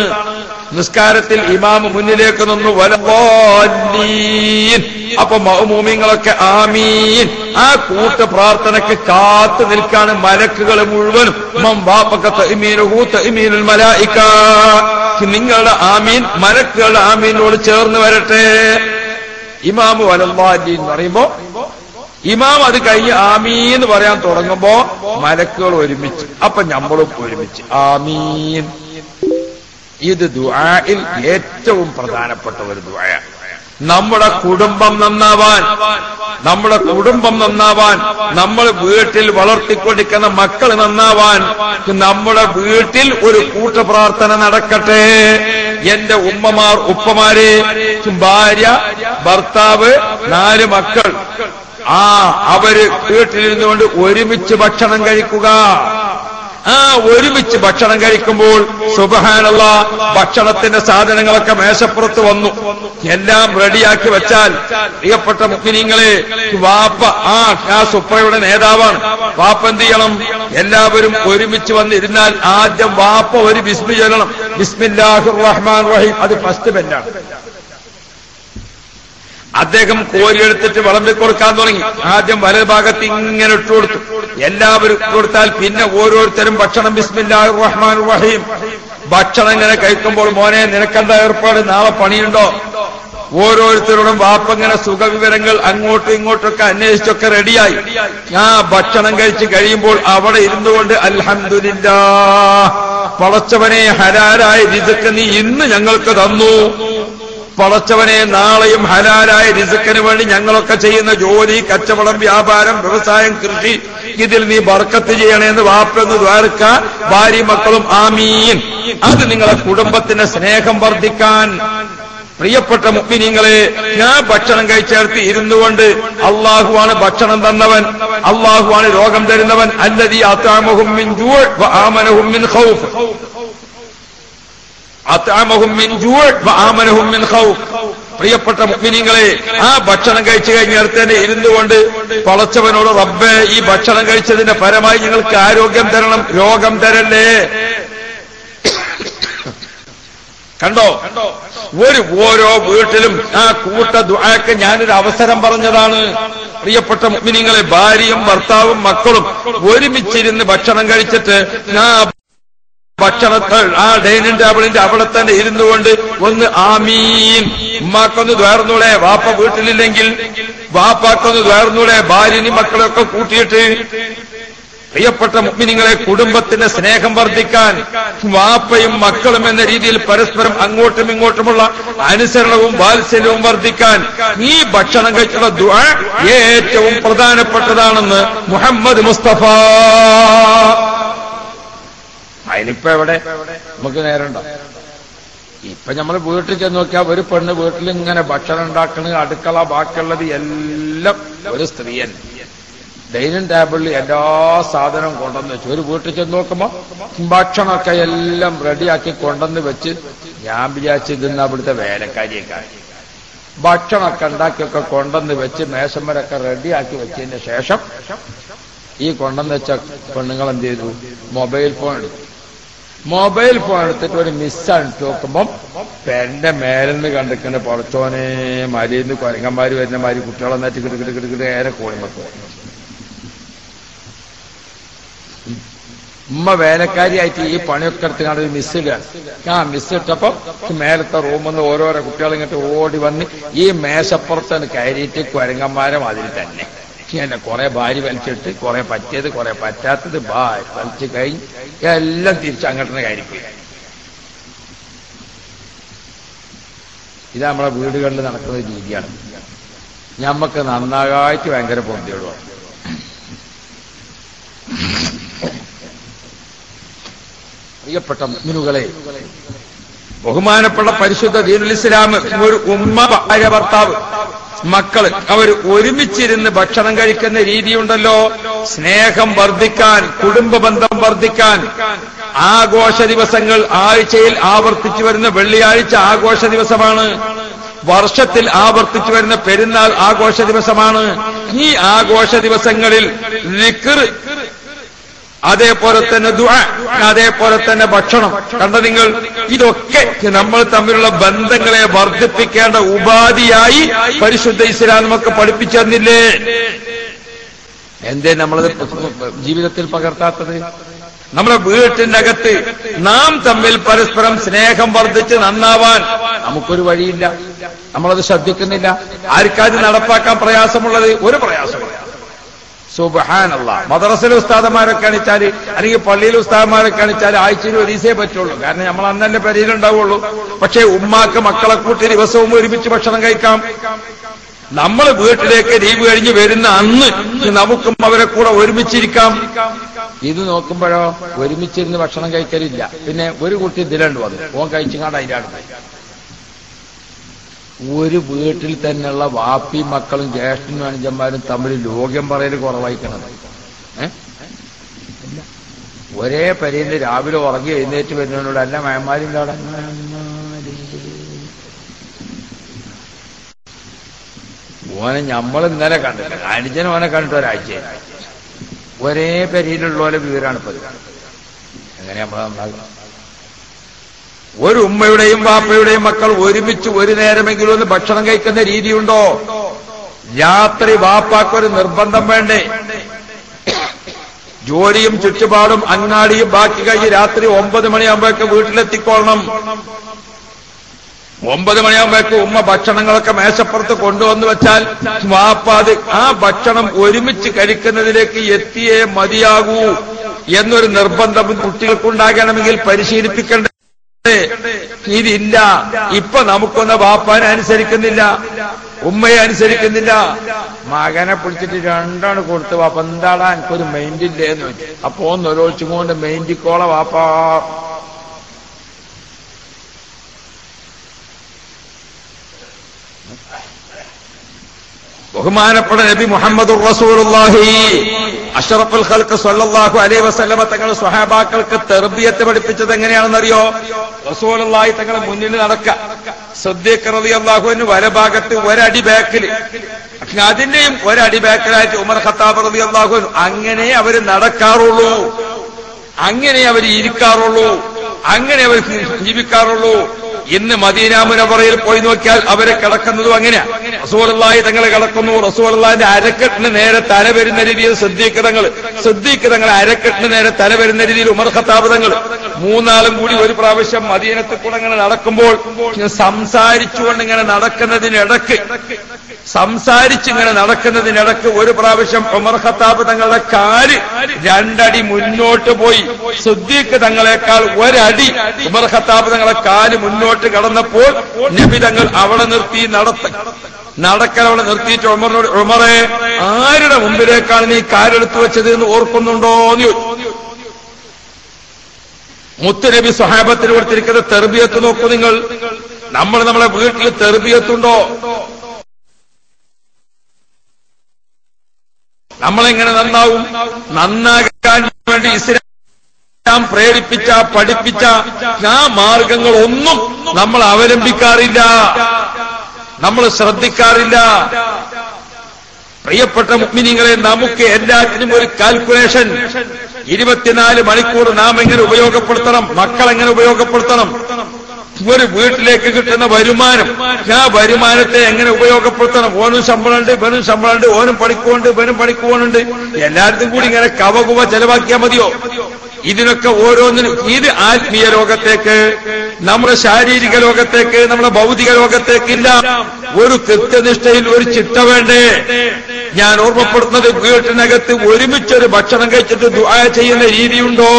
നിസ്കാരത്തിൽ ഇമാമ് മുന്നിലേക്ക് നിന്നു വലദ്ദാല്ലീൻ. അപ്പൊ മഅ്മൂമിങ്ങളൊക്കെ ആമീൻ. ആ കൂട്ട പ്രാർത്ഥനയ്ക്ക് കാത്തു നിൽക്കാണ് മലക്കുകൾ മുഴുവനും. മൻ വാഫഖ തഅ്മീനുഹു തഅ്മീനുൽ മലായിക. നിങ്ങളുടെ ആമീൻ മലക്കുകളുടെ ആമീനോട് ചേർന്ന് വരട്ടെ. ഇമാമ് വലദ്ദാല്ലീൻ എന്ന് പറയുമ്പോ ഇമാം അത് കഴിഞ്ഞ് ആമീൻ എന്ന് പറയാൻ തുടങ്ങുമ്പോ മലക്കുകൾ ഒരുമിച്ച്, അപ്പൊ നമ്മളും ഒരുമിച്ച് ആമീൻ. ഇത് ദുആയിൽ ഏറ്റവും പ്രധാനപ്പെട്ട ഒരു ദുആയാണ്. നമ്മുടെ കുടുംബം നന്നാവാൻ, നമ്മൾ വീട്ടിൽ വളർത്തിക്കൊണ്ടിരിക്കുന്ന മക്കൾ നന്നാവാൻ, നമ്മുടെ വീട്ടിൽ ഒരു കൂട്ടുപ്രാർത്ഥന നടക്കട്ടെ. എന്റെ ഉമ്മമാർ, ഉപ്പമാരെ, ഭാര്യ, ഭർത്താവ്, 4 മക്കൾ, അവര് വീട്ടിലിരുന്നുകൊണ്ട് ഒരുമിച്ച് ഭക്ഷണം കഴിക്കുക. ഒരുമിച്ച് ഭക്ഷണം കഴിക്കുമ്പോൾ സുബ്ഹാനല്ലാഹ് ഭക്ഷണത്തിന്റെ സാധനങ്ങളൊക്കെ മേശപ്പുറത്ത് വന്നു, എല്ലാം റെഡിയാക്കി വെച്ചാൽ പ്രിയപ്പെട്ട മുഅ്മിനീങ്ങളെ, വാപ്പ ആ സുപ്പയുടെ നേതാവാണ്. വാപ്പ എന്ത് ചെയ്യണം? എല്ലാവരും ഒരുമിച്ച് വന്നിരുന്നാൽ ആദ്യം വാപ്പ ഒരു ബിസ്മി ചൊല്ലണം. ബിസ്മില്ലാഹിർ റഹ്മാനിർ റഹീം. അത് ഫസ്റ്റ് ബെല്ലാണ്. അദ്ദേഹം കോരിയെടുത്തിട്ട് വിളമ്പി കൊടുക്കാൻ തുടങ്ങി. ആദ്യം വലഭാഗത്ത് ഇങ്ങനെ ഇട്ടുകൊടുത്തു. എല്ലാവരും ഇട്ടുകൊടുത്താൽ പിന്നെ ഓരോരുത്തരും ഭക്ഷണം ബിസ്മില്ലാഹിർ റഹ്മാനിർ റഹീം. ഭക്ഷണം ഇങ്ങനെ കഴിക്കുമ്പോൾ മോനെ നിനക്കെന്താ ഏർപ്പാട്, നാളെ പണിയുണ്ടോ? ഓരോരുത്തരോടും വാപ്പങ്ങനെ സുഖവിവരങ്ങൾ അങ്ങോട്ടും ഇങ്ങോട്ടൊക്കെ അന്വേഷിച്ചൊക്കെ റെഡിയായി. ഭക്ഷണം കഴിച്ച് കഴിയുമ്പോൾ അവിടെ ഇരുന്നു കൊണ്ട് അൽഹംദുലില്ലാഹ്, പടച്ചവനെ ഹലാലായ റിസ്ക് നീ ഇന്ന് ഞങ്ങൾക്ക് തന്നു. പടച്ചവനെ നാളെയും ഹലാലായ റിസ്ക്കിന് വേണ്ടി ഞങ്ങളൊക്കെ ചെയ്യുന്ന ജോലി, കച്ചവടം, വ്യാപാരം, വ്യവസായം, കൃഷി, ഇതിൽ നീ ബർക്കത്ത് ചെയ്യണേന്ന് വാപ്പെന്ന് ദ്വാരക്കാൻ ഭാര്യ മക്കളും ആമീൻ. അത് നിങ്ങളെ കുടുംബത്തിന്റെ സ്നേഹം വർദ്ധിക്കാൻ. പ്രിയപ്പെട്ട മുഅ്മിനീങ്ങളെ, ഞാൻ ഭക്ഷണം കഴിച്ചേർത്ത് ഇരുന്നുകൊണ്ട് അള്ളാഹുവാണ് ഭക്ഷണം തന്നവൻ, അള്ളാഹുവാണ് രോഗം തരുന്നവൻ. അല്ലദീ അത്അമഹും മിൻ ജൂഅ് വആമനഹും മിൻ ഖൗഫ്. അത്അമഹും മിൻ ജൂഅ് വആമനഹും മിൻ ഖൗഫ്. പ്രിയപ്പെട്ട മുഅ്മിനീങ്ങളെ, ആ ഭക്ഷണം കഴിച്ചു കഴിഞ്ഞേർത്ത് തന്നെ ഇരുന്നുകൊണ്ട് പടച്ചവനോട് റബ്ബേ, ഈ ഭക്ഷണം കഴിച്ചതിന്റെ പരമായി ഞങ്ങൾക്ക് ആരോഗ്യം തരണം, രോഗം തരല്ലേ. കണ്ടോ, ഓരോ വീട്ടിലും ആ കൂട്ട ദുആക്ക് ഞാനൊരു അവസരം പറഞ്ഞതാണ്. പ്രിയപ്പെട്ട മുഅ്മിനീങ്ങളെ, ഭാര്യയും ഭർത്താവും മക്കളും ഒരുമിച്ചിരുന്ന് ഭക്ഷണം കഴിച്ചിട്ട് ഭക്ഷണത്തിൽ ആ ഡൈനിങ് ടേബിളിന്റെ അവിടെ തന്നെ ഇരുന്നു കൊണ്ട് ഒന്ന് ആമീൻ, ഉമ്മാക്കൊന്ന് ദ്വാർന്നൂടെ, വാപ്പ വീട്ടിലില്ലെങ്കിൽ വാപ്പാക്കൊന്ന് ദ്വാർന്നൂടെ, ഭാര്യനും മക്കളെയൊക്കെ കൂട്ടിയിട്ട്. പ്രിയപ്പെട്ട മുഅ്മിനീങ്ങളെ, കുടുംബത്തിന്റെ സ്നേഹം വർദ്ധിക്കാൻ വാപ്പയും മക്കളും എന്ന രീതിയിൽ പരസ്പരം അങ്ങോട്ടും ഇങ്ങോട്ടുമുള്ള അനുസരണവും വാത്സല്യവും വർദ്ധിക്കാൻ ഈ ഭക്ഷണം കഴിച്ചുള്ള ദുആ ഏറ്റവും പ്രധാനപ്പെട്ടതാണെന്ന് മുഹമ്മദ് മുസ്തഫ. അതിനിപ്പോ എവിടെ നമുക്ക് നേരമുണ്ടോ? ഇപ്പൊ നമ്മൾ വീട്ടിൽ ചെന്ന് നോക്കിയാൽ ഒരു പെണ്ണ് വീട്ടിൽ ഇങ്ങനെ ഭക്ഷണം ഉണ്ടാക്കണ, അടുക്കള, ബാക്കിയുള്ളത് എല്ലാം ഒരു സ്ത്രീയൻ. ഡൈനിങ് ടേബിളിൽ എല്ലാ സാധനവും കൊണ്ടുവന്ന് വെച്ചു. ഒരു വീട്ടിൽ ചെന്ന് നോക്കുമ്പോ ഭക്ഷണമൊക്കെ എല്ലാം റെഡിയാക്കി കൊണ്ടുവന്ന് വെച്ച് ഞാൻ വിചാരിച്ചിരുന്ന അവിടുത്തെ വേലക്കാരിയൊക്കെ ഭക്ഷണമൊക്കെ ഉണ്ടാക്കിയൊക്കെ കൊണ്ടുവന്ന് വെച്ച് മേശന്മാരൊക്കെ റെഡിയാക്കി വെച്ചതിന് ശേഷം ഈ കൊണ്ടുവന്ന് വെച്ച പെണ്ണുങ്ങൾ എന്ത് ചെയ്തു? മൊബൈൽ ഫോൺ എടുത്തു. മൊബൈൽ ഫോൺ എടുത്തിട്ട് ഒരു മിസ്സാണ് നോക്കുമ്പം പെന്റെ മേലെന്ന് കണ്ടിക്കുന്ന പുറച്ചോനെ മരിന്ന് കൊരങ്ങന്മാര് വരുന്ന മാതിരി കുട്ടികളെ നറ്റി കിടക്കിട്ട് നേരെ കോളിമത്ത്. ഉമ്മ വേലക്കാരിയായിട്ട് ഈ പണിയൊക്കെ എടുത്തുകൊണ്ട് ഒരു മിസ്സിലാണ്. ആ മിസ്സിട്ടപ്പോ മേലത്തെ റൂമിൽ ഓരോരോ കുട്ടികൾ ഇങ്ങോട്ട് ഓടി വന്ന് ഈ മേശപ്പുറത്താണ് കയറിയിട്ട് കൊരങ്ങന്മാരെ അതിൽ തന്നെ എന്നെ കുറെ ഭാര്യ വലിച്ചിട്ട് കുറെ പറ്റിയത് കുറെ പറ്റാത്തത് വലിച്ചു കഴിഞ്ഞ് എല്ലാം തിരിച്ച് അങ്ങോട്ട് കയറിപ്പോയി. ഇത് നമ്മളെ വീടുകളിൽ നടക്കുന്ന രീതിയാണ്. ഞമ്മക്ക് നന്നായിട്ട് ഭയങ്കര പൊന്തിയോടുവാണ്. പ്രിയപ്പെട്ട മുഅ്മിനുകളെ, ബഹുമാനപ്പെട്ട പരിശുദ്ധ ദീനുൽ ഇസ്ലാം, ഒരു ഉമ്മ, ഭാര്യ, ഭർത്താവ്, മക്കള് അവർ ഒരുമിച്ചിരുന്ന് ഭക്ഷണം കഴിക്കുന്ന രീതിയുണ്ടല്ലോ, സ്നേഹം വർദ്ധിക്കാൻ, കുടുംബ ബന്ധം വർദ്ധിക്കാൻ. ആഘോഷ ദിവസങ്ങൾ ആഴ്ചയിൽ ആവർത്തിച്ചു വരുന്ന വെള്ളിയാഴ്ച ആഘോഷ ദിവസമാണ്. വർഷത്തിൽ ആവർത്തിച്ചു വരുന്ന പെരുന്നാൾ ആഘോഷ ദിവസമാണ്. ഈ ആഘോഷ ദിവസങ്ങളിൽ ദിക്ർ, അതേപോലെ തന്നെ ദുആ, അതേപോലെ തന്നെ ഭക്ഷണം കണ്ട നിങ്ങൾ, ഇതൊക്കെ നമ്മൾ തമ്മിലുള്ള ബന്ധങ്ങളെ വർദ്ധിപ്പിക്കേണ്ട ഉപാധിയായി പരിശുദ്ധ ഇസ്ലാം നമുക്ക് പഠിപ്പിച്ചു തന്നില്ലേ? എന്തേ നമ്മളത് ജീവിതത്തിൽ പകർത്താത്തത്? നമ്മളെ വീട്ടിന്റെ അകത്ത് നാം തമ്മിൽ പരസ്പരം സ്നേഹം വർദ്ധിച്ച് നന്നാവാൻ നമുക്കൊരു വഴിയില്ല. നമ്മളത് ശ്രദ്ധിക്കുന്നില്ല. ആർക്കാത് നടപ്പാക്കാൻ പ്രയാസമുള്ളത്? ഒരു പ്രയാസമില്ല. സുബ്ഹാനല്ലാഹ്. മദ്രസയിലെ ഉസ്താദന്മാരൊക്കെ അണിച്ചാല്, അല്ലെങ്കിൽ പള്ളിയിലെ ഉസ്താദന്മാരൊക്കെ അണിച്ചാല് ആഴ്ചയിൽ ഒരു ദിവസേ പറ്റുള്ളൂ. കാരണം നമ്മൾ അന്ന് തന്നെ പെരയിലുണ്ടാവുള്ളൂ. പക്ഷേ ഉമ്മാക്ക് മക്കളെ കൂട്ടി ദിവസവും ഒരുമിച്ച് ഭക്ഷണം കഴിക്കാം. നമ്മൾ വീട്ടിലേക്ക് ലീവ് കഴിഞ്ഞ് വരുന്ന അന്ന് നമുക്കും അവരെ കൂടെ ഒരുമിച്ചിരിക്കാം. ഇത് നോക്കുമ്പോഴോ ഒരുമിച്ചിരുന്ന് ഭക്ഷണം കഴിക്കലില്ല. പിന്നെ ഒരു കുട്ടി ഇതിലുണ്ട് വന്നു, ഓൻ കഴിച്ചുകാണ്ട് അതിലാണ്. ഒരു വീട്ടിൽ തന്നെയുള്ള വാപ്പി മക്കളും ജ്യേഷ്ഠനും അനുജന്മാരും തമ്മിൽ ലോകം പറയൽ കുറവായിക്കണത്. ഒരേ പരിയിൽ രാവിലെ ഉറങ്ങി എഴുന്നേറ്റ് വരുന്നതിനോട് അല്ല മയന്മാരിൻ്റെ അവിടെ ഓനെ നമ്മൾ ഇന്നലെ കണ്ടിട്ട്, അനുജൻ ഓനെ കണ്ടിട്ട് ഒരാഴ്ച. ഒരേ പരിയിലുള്ള പോലെ വിവരമാണ് ഇപ്പൊ. എങ്ങനെ നമ്മൾ നന്നാകും? ഒരു ഉമ്മയുടെയും വാപ്പയുടെയും മക്കൾ ഒരുമിച്ച് ഒരു നേരമെങ്കിലും ഒന്ന് ഭക്ഷണം കഴിക്കുന്ന രീതിയുണ്ടോ? രാത്രി വാപ്പാക്കൊരു നിർബന്ധം വേണ്ടേ? ജോലിയും ചുറ്റുപാടും അങ്ങാടിയും ബാക്കി കഴിഞ്ഞ് രാത്രി 9 മണിയാകുമ്പോഴേക്ക് വീട്ടിലെത്തിക്കൊള്ളണം. 9 മണിയാകുമ്പോഴേക്ക് ഉമ്മ ഭക്ഷണങ്ങളൊക്കെ മേശപ്പുറത്ത് കൊണ്ടുവന്ന് വെച്ചാൽ വാപ്പാത് ആ ഭക്ഷണം ഒരുമിച്ച് കഴിക്കുന്നതിലേക്ക് എത്തിയേ മതിയാകൂ എന്നൊരു നിർബന്ധം കുട്ടികൾക്കുണ്ടാകണമെങ്കിൽ പരിശീലിപ്പിക്കേണ്ട. ഇതില്ല. ഇപ്പൊ നമുക്കൊന്ന് വാപ്പാനെ അനുസരിക്കുന്നില്ല, ഉമ്മയെ അനുസരിക്കുന്നില്ല. മകനെ പിടിച്ചിട്ട് രണ്ടാണ് കൊടുത്ത്, വാപ്പ എന്താടാ എനിക്കൊരു മൈൻഡില്ലേ എന്ന് വെച്ചു. അപ്പൊ ഒന്നൊരൊഴിച്ചും കൊണ്ട് മൈൻഡിക്കോളെ വാപ്പാ. ബഹുമാനപ്പെട്ട നബി മുഹമ്മദുർ റസൂലുള്ളാഹി അഷ്റഫുൽ ഖൽഖ് സ്വല്ലല്ലാഹു അലൈഹി വസല്ലമ തങ്ങൾ സ്വഹാബാക്കൾക്ക് തർബിയത്ത് പഠിപ്പിച്ചത് എങ്ങനെയാണെന്നറിയോ? റസൂലുള്ളാഹി തങ്ങൾ മുന്നിൽ നടക്കുക, സിദ്ദീഖ് റളിയല്ലാഹു അൻഹു വലഭാഗത്ത് ഒരടി ബാക്കില്, അതിന്റെയും ഒരടി ബാക്കിലായിട്ട് ഉമർ ഖത്താബ് റളിയല്ലാഹു അൻഹു. അങ്ങനെ അവര് നടക്കാറുള്ളൂ, അങ്ങനെ അവർ ഇരിക്കാറുള്ളൂ, അങ്ങനെ അവർ ജീവിക്കാറുള്ളൂ. ഇന്ന് മദീന മുനവറയിൽ പോയി നോക്കിയാൽ അവരെ കിടക്കുന്നതും അങ്ങനെയാ. റസൂലുള്ളാഹി തങ്ങളെ കിടക്കുന്നു. റസൂലുള്ളാഹിന്റെ അരക്കെട്ടിന് നേരെ തല വരുന്ന രീതിയിൽ സിദ്ദീഖ് തങ്ങൾ അരക്കെട്ടിന് നേരെ തല വരുന്ന രീതിയിൽ ഉമർ ഖത്താബ് തങ്ങൾ, മൂന്നാളും കൂടി ഒരു പ്രാവശ്യം മദീനത്തിൽ കൂടെ ഇങ്ങനെ നടക്കുമ്പോൾ സംസാരിച്ചുകൊണ്ട് ഇങ്ങനെ നടക്കുന്നതിനിടക്ക് ഒരു പ്രാവശ്യം ഉമർ ഖത്താബ് തങ്ങളുടെ കാല് 2 അടി മുന്നോട്ട് പോയി. സിദ്ദീഖ് തങ്ങളെക്കാൾ 1 അടി ഉമർ ഖത്താബ് തങ്ങളെ കാല് മുന്നോട്ട് കടന്നപ്പോൾ നബി തങ്ങൾ അവിടെ നിർത്തി നടക്കലവിടെ നിർത്തിയിട്ട് ഉമറിനോട്, ഉമറെ, ആരുടെ മുമ്പിലേക്കാണ് നീ കാലെടുത്തു വെച്ചത് എന്ന് ഓർക്കുന്നുണ്ടോ എന്ന് ചോദിച്ചു. മുത്തുനബി സ്വഹാബത്തിന് കൊടുത്തിരിക്കുന്ന തെർബിയത്ത് നോക്കൂ നിങ്ങൾ. നമ്മളെ വീട്ടിൽ തെർബിയത്തുണ്ടോ? നമ്മളെങ്ങനെ നന്നാവും? നന്നാകാൻ വേണ്ടി ഇസ്ലാം പ്രേരിപ്പിച്ച പഠിപ്പിച്ച ആ മാർഗങ്ങളൊന്നും നമ്മൾ അവലംബിക്കാറില്ല, നമ്മൾ ശ്രദ്ധിക്കാറില്ല. പ്രിയപ്പെട്ട മുഅ്മിനീങ്ങളെ, നമുക്ക് എല്ലാത്തിനും ഒരു കാൽക്കുലേഷൻ. 24 മണിക്കൂർ നാം എങ്ങനെ ഉപയോഗപ്പെടുത്തണം, മക്കളെങ്ങനെ ഉപയോഗപ്പെടുത്തണം, ഒരു വീട്ടിലേക്ക് കിട്ടുന്ന വരുമാനം, ആ വരുമാനത്തെ എങ്ങനെ ഉപയോഗപ്പെടുത്തണം. ഓനും ശമ്പളമുണ്ട്, ഇവനും ശമ്പളമുണ്ട്, ഓനും പണിക്കുണ്ട്, ഇവനും പണിക്കുവാനുണ്ട്. എല്ലായിടത്തും കൂടി ഇങ്ങനെ കവകുവ ചെലവാക്കിയാൽ മതിയോ? ഇതിനൊക്കെ ഓരോന്നിനും ഇത് ആത്മീയ ലോകത്തേക്ക്, നമ്മുടെ ശാരീരിക ലോകത്തേക്ക്, നമ്മുടെ ഭൗതിക ലോകത്തേക്കില്ല. ഒരു കൃത്യനിഷ്ഠയിൽ ഒരു ചിട്ട വേണ്ടേ? ഞാൻ ഓർമ്മപ്പെടുത്തുന്നത്, വീട്ടിനകത്ത് ഒരുമിച്ചൊരു ഭക്ഷണം കഴിച്ചിട്ട് ദുആ ചെയ്യുന്ന രീതിയുണ്ടോ?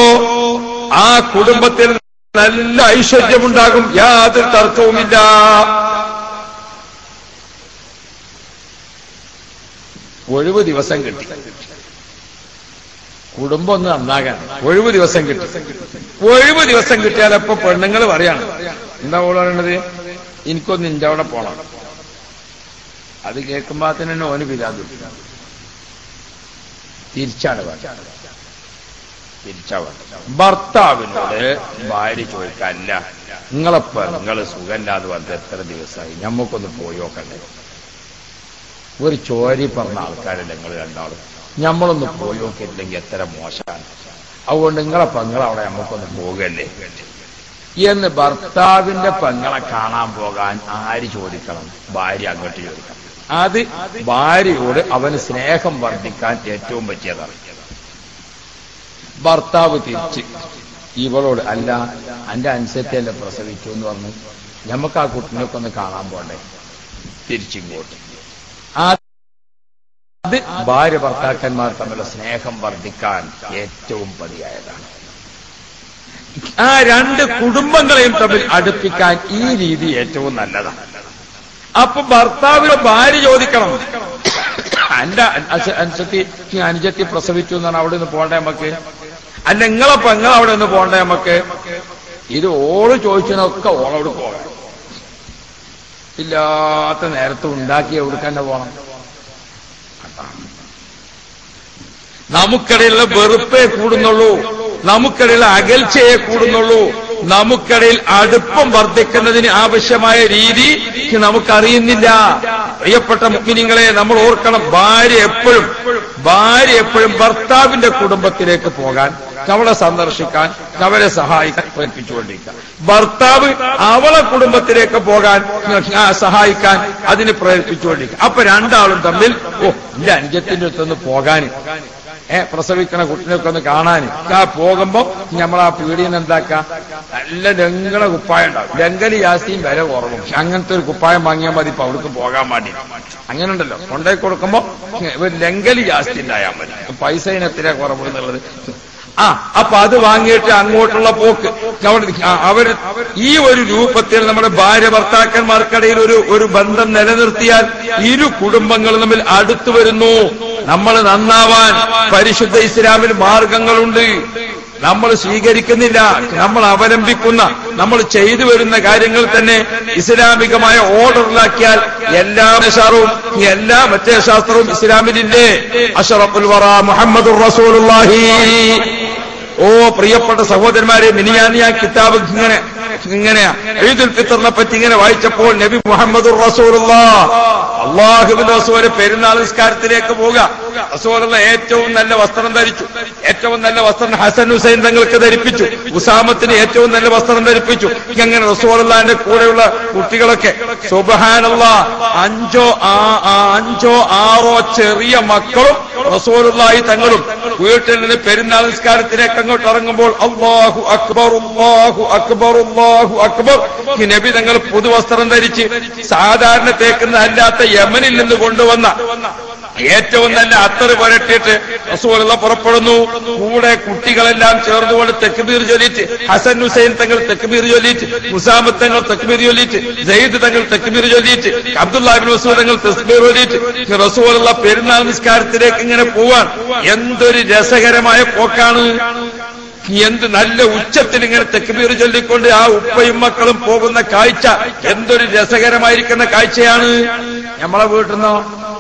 ആ കുടുംബത്തിൽ നല്ല ഐശ്വര്യമുണ്ടാകും, യാതൊരു തർക്കവുമില്ല. ഒഴിവ് ദിവസം കിട്ടി, കുടുംബം ഒന്ന് നന്നാകാൻ ഒഴിവ് ദിവസം കിട്ടി. ഒഴിവ് ദിവസം കിട്ടിയാൽ അപ്പൊ പെണ്ണുങ്ങൾ പറയാണ്, എന്താ ഓള് പറയണത്, എനിക്കൊന്ന് നിന്റെ അവിടെ പോണം. അത് കേൾക്കുമ്പോ തന്നെ ഓന് പിരാന്ത്. തിരിച്ചാണ് ഭർത്താവിനോട് ഭാര്യ ചോദിക്കാനില്ല, നിങ്ങൾ സുഖമില്ലാതെ വന്നത് എത്ര ദിവസമായി, ഞമ്മക്കൊന്ന് പോയോക്കണ്ടേ? ഒരു ചോരി പറഞ്ഞ ആൾക്കാരല്ല നിങ്ങൾ രണ്ടാളും, ഞമ്മളൊന്ന് പോയോക്കില്ലെങ്കിൽ എത്ര മോശമാണ്. അതുകൊണ്ട് നിങ്ങളെ പെങ്ങളവിടെ നമുക്കൊന്ന് പോകുകയല്ലേ എന്ന് ഭർത്താവിന്റെ പെങ്ങളെ കാണാൻ പോകാൻ ആര് ചോദിക്കണം? ഭാര്യ അങ്ങോട്ട് ചോദിക്കണം. അത് ഭാര്യയോട് അവന് സ്നേഹം വർദ്ധിക്കാൻ ഏറ്റവും പറ്റിയതാണ്. ഭർത്താവ് തിരിച്ച് ഇവളോട്, അല്ല എന്റെ അനുസരിച്ചല്ലേ പ്രസവിച്ചു എന്ന് പറഞ്ഞു, ഞമ്മക്ക് ആ കുട്ടിനൊക്കെ ഒന്ന് കാണാൻ പോണ്ടേ? തിരിച്ചിങ്ങോട്ട്. അത് ഭാര്യ ഭർത്താക്കന്മാർ തമ്മിലുള്ള സ്നേഹം വർദ്ധിക്കാൻ ഏറ്റവും പതിയായതാണ്. ആ 2 കുടുംബങ്ങളെയും തമ്മിൽ അടുപ്പിക്കാൻ ഈ രീതി ഏറ്റവും നല്ലതാണ്. അപ്പൊ ഭർത്താവിന് ഭാര്യ ചോദിക്കണം, എന്റെ അനുജത്തി പ്രസവിച്ചു എന്നാണ്, അവിടെ നിന്ന് പോണ്ടേ നമുക്ക്? അല്ല നിങ്ങളെ പെങ്ങൾ അവിടെ നിന്ന് പോണ്ടേ നമുക്ക്? ഇത് ഓള് ചോദിച്ചതിനൊക്കെ ഓളോട് പോകാം. ഇല്ലാത്ത നേരത്തെ ഉണ്ടാക്കി എവിടേക്ക് തന്നെ പോകണം? നമുക്കിടയിലുള്ള വെറുപ്പേ കൂടുന്നുള്ളൂ, നമുക്കിടയിലുള്ള അകൽച്ചയെ കൂടുന്നുള്ളൂ, നമുക്കിടയിൽ അടുപ്പം വർദ്ധിക്കുന്നതിന് ആവശ്യമായ രീതി നമുക്കറിയുന്നില്ല. പ്രിയപ്പെട്ട മുഅ്മിനീങ്ങളെ, നമ്മൾ ഓർക്കണം, ഭാര്യ എപ്പോഴും ഭർത്താവിന്റെ കുടുംബത്തിലേക്ക് പോകാൻ, അവളെ സന്ദർശിക്കാൻ, അവരെ സഹായിക്കാൻ പ്രേരിപ്പിച്ചുകൊണ്ടിരിക്കുക. ഭർത്താവ് അവളെ കുടുംബത്തിലേക്ക് പോകാൻ സഹായിക്കാൻ അതിന് പ്രേരിപ്പിച്ചുകൊണ്ടിരിക്കുക. അപ്പൊ രണ്ടാളും തമ്മിൽ, എന്റെ അനുജത്തിന്റെ അടുത്തൊന്ന് പോകാൻ, പ്രസവിക്കണ കുട്ടിനൊക്കെ ഒന്ന് കാണാൻ പോകുമ്പോ നമ്മളാ പീടിയിൽ എന്താക്കാം, നല്ല ലംഘന കുപ്പായം ഉണ്ടാവും. ലങ്കലി യാസിയും വില കുറവും. അങ്ങനത്തെ ഒരു കുപ്പായം വാങ്ങിയാൽ മതി ഇപ്പൊ അവിടേക്ക് പോകാൻ വേണ്ടി. അങ്ങനെ ഉണ്ടല്ലോ, കൊണ്ടുപോയി കൊടുക്കുമ്പോ ഒരു ലങ്കലി ജാസ്തി ഉണ്ടായാൽ മതി, പൈസ ഇനത്തിലെ കുറവെന്നുള്ളത്. അപ്പൊ അത് വാങ്ങിയിട്ട് അങ്ങോട്ടുള്ള പോക്ക് അവര് ഈ ഒരു രൂപത്തിൽ നമ്മുടെ ഭാര്യ ഭർത്താക്കന്മാർക്കിടയിൽ ഒരു ബന്ധം നിലനിർത്തിയാൽ ഇരു കുടുംബങ്ങളും തമ്മിൽ അടുത്തു വരുന്നു. നമ്മൾ നന്നാവാൻ പരിശുദ്ധ ഇസ്ലാമിൽ മാർഗങ്ങളുണ്ട്. നമ്മൾ സ്വീകരിക്കുന്നില്ല, നമ്മൾ അവലംബിക്കുന്ന, നമ്മൾ ചെയ്തു വരുന്ന കാര്യങ്ങൾ തന്നെ ഇസ്ലാമികമായ ഓർഡറിലാക്കിയാൽ എല്ലാ മറ്റേ ശാസ്ത്രവും ഇസ്ലാമിലില്ലേ? അഷ്റഫുൽ വറ മുഹമ്മദുർ റസൂലുള്ളാഹി. ഓ പ്രിയപ്പെട്ട സഹോദരന്മാരെ, മിനിയാനി ആ കിതാബ് ഇങ്ങനെയാ ഈദുൽ ഫിത്തറിനെ പറ്റി ഇങ്ങനെ വായിച്ചപ്പോൾ നബി മുഹമ്മദുർ റസൂലുള്ളാഹ്, അല്ലാഹുവിന്റെ റസൂല് പെരുന്നാൾ നിസ്കാരത്തിലേക്ക് പോവുക. റസൂലുള്ള ഏറ്റവും നല്ല വസ്ത്രം ധരിച്ചു. ഏറ്റവും നല്ല വസ്ത്രം ഹസൻ ഹുസൈൻ തങ്ങൾക്ക് ധരിപ്പിച്ചു. ഉസാമത്തിന് ഏറ്റവും നല്ല വസ്ത്രം ധരിപ്പിച്ചു. ഇങ്ങനെ റസൂലുള്ളാഹിന്റെ കൂടെയുള്ള കുട്ടികളൊക്കെ സുബ്ഹാനല്ലാഹ് 5 6 ചെറിയ മക്കളും റസൂലുള്ളാഹി തങ്ങളും വീട്ടിൽ നിന്ന് പെരുന്നാൾ നിസ്കാരത്തിലേക്ക് അങ്ങോട്ട് ഇറങ്ങുമ്പോൾ അല്ലാഹു അക്ബർ അല്ലാഹു അക്ബർ അല്ലാഹു അക്ബർ ഈ നബി തങ്ങൾ പുതുവസ്ത്രം ധരിച്ച് സാധാരണ തേക്കുന്ന അല്ലാത്ത യമനിൽ നിന്ന് കൊണ്ടുവന്ന ഏറ്റവും നല്ല അത്തറ് പുരട്ടിയിട്ട് റസൂലുള്ള പുറപ്പെടുന്നു. കൂടെ കുട്ടികളെല്ലാം ചേർന്നുകൊണ്ട് തക്ബീർ ചൊല്ലിയിട്ട് ഹസൻ ഹുസൈൻ തങ്ങൾ തക്ബീർ ചൊല്ലിയിട്ട്, ഉസാമത്ത് തങ്ങൾ തക്ബീർ ചൊല്ലിയിട്ട്, സയ്യിദ് തങ്ങൾ തക്ബീർ ചൊല്ലിയിട്ട്, അബ്ദുല്ലാഹ് ഇബ്നു മസ്ഊദ് തങ്ങൾ തസ്ബീർ ചൊല്ലിയിട്ട് റസൂലുള്ള പെരുന്നാൾ നിസ്കാരത്തിലേക്ക് ഇങ്ങനെ പോവാൻ. എന്തൊരു രസകരമായ പോക്കാണ്! എന്ത് നല്ല ഉച്ചത്തിൽ ഇങ്ങനെ തക്ബീർ ചൊല്ലിക്കൊണ്ട് ആ ഉപ്പയും മക്കളും പോകുന്ന കാഴ്ച എന്തൊരു രസകരമായിരിക്കുന്ന കാഴ്ചയാണ്. നമ്മളെ വീട്ടിൽ നിന്നോ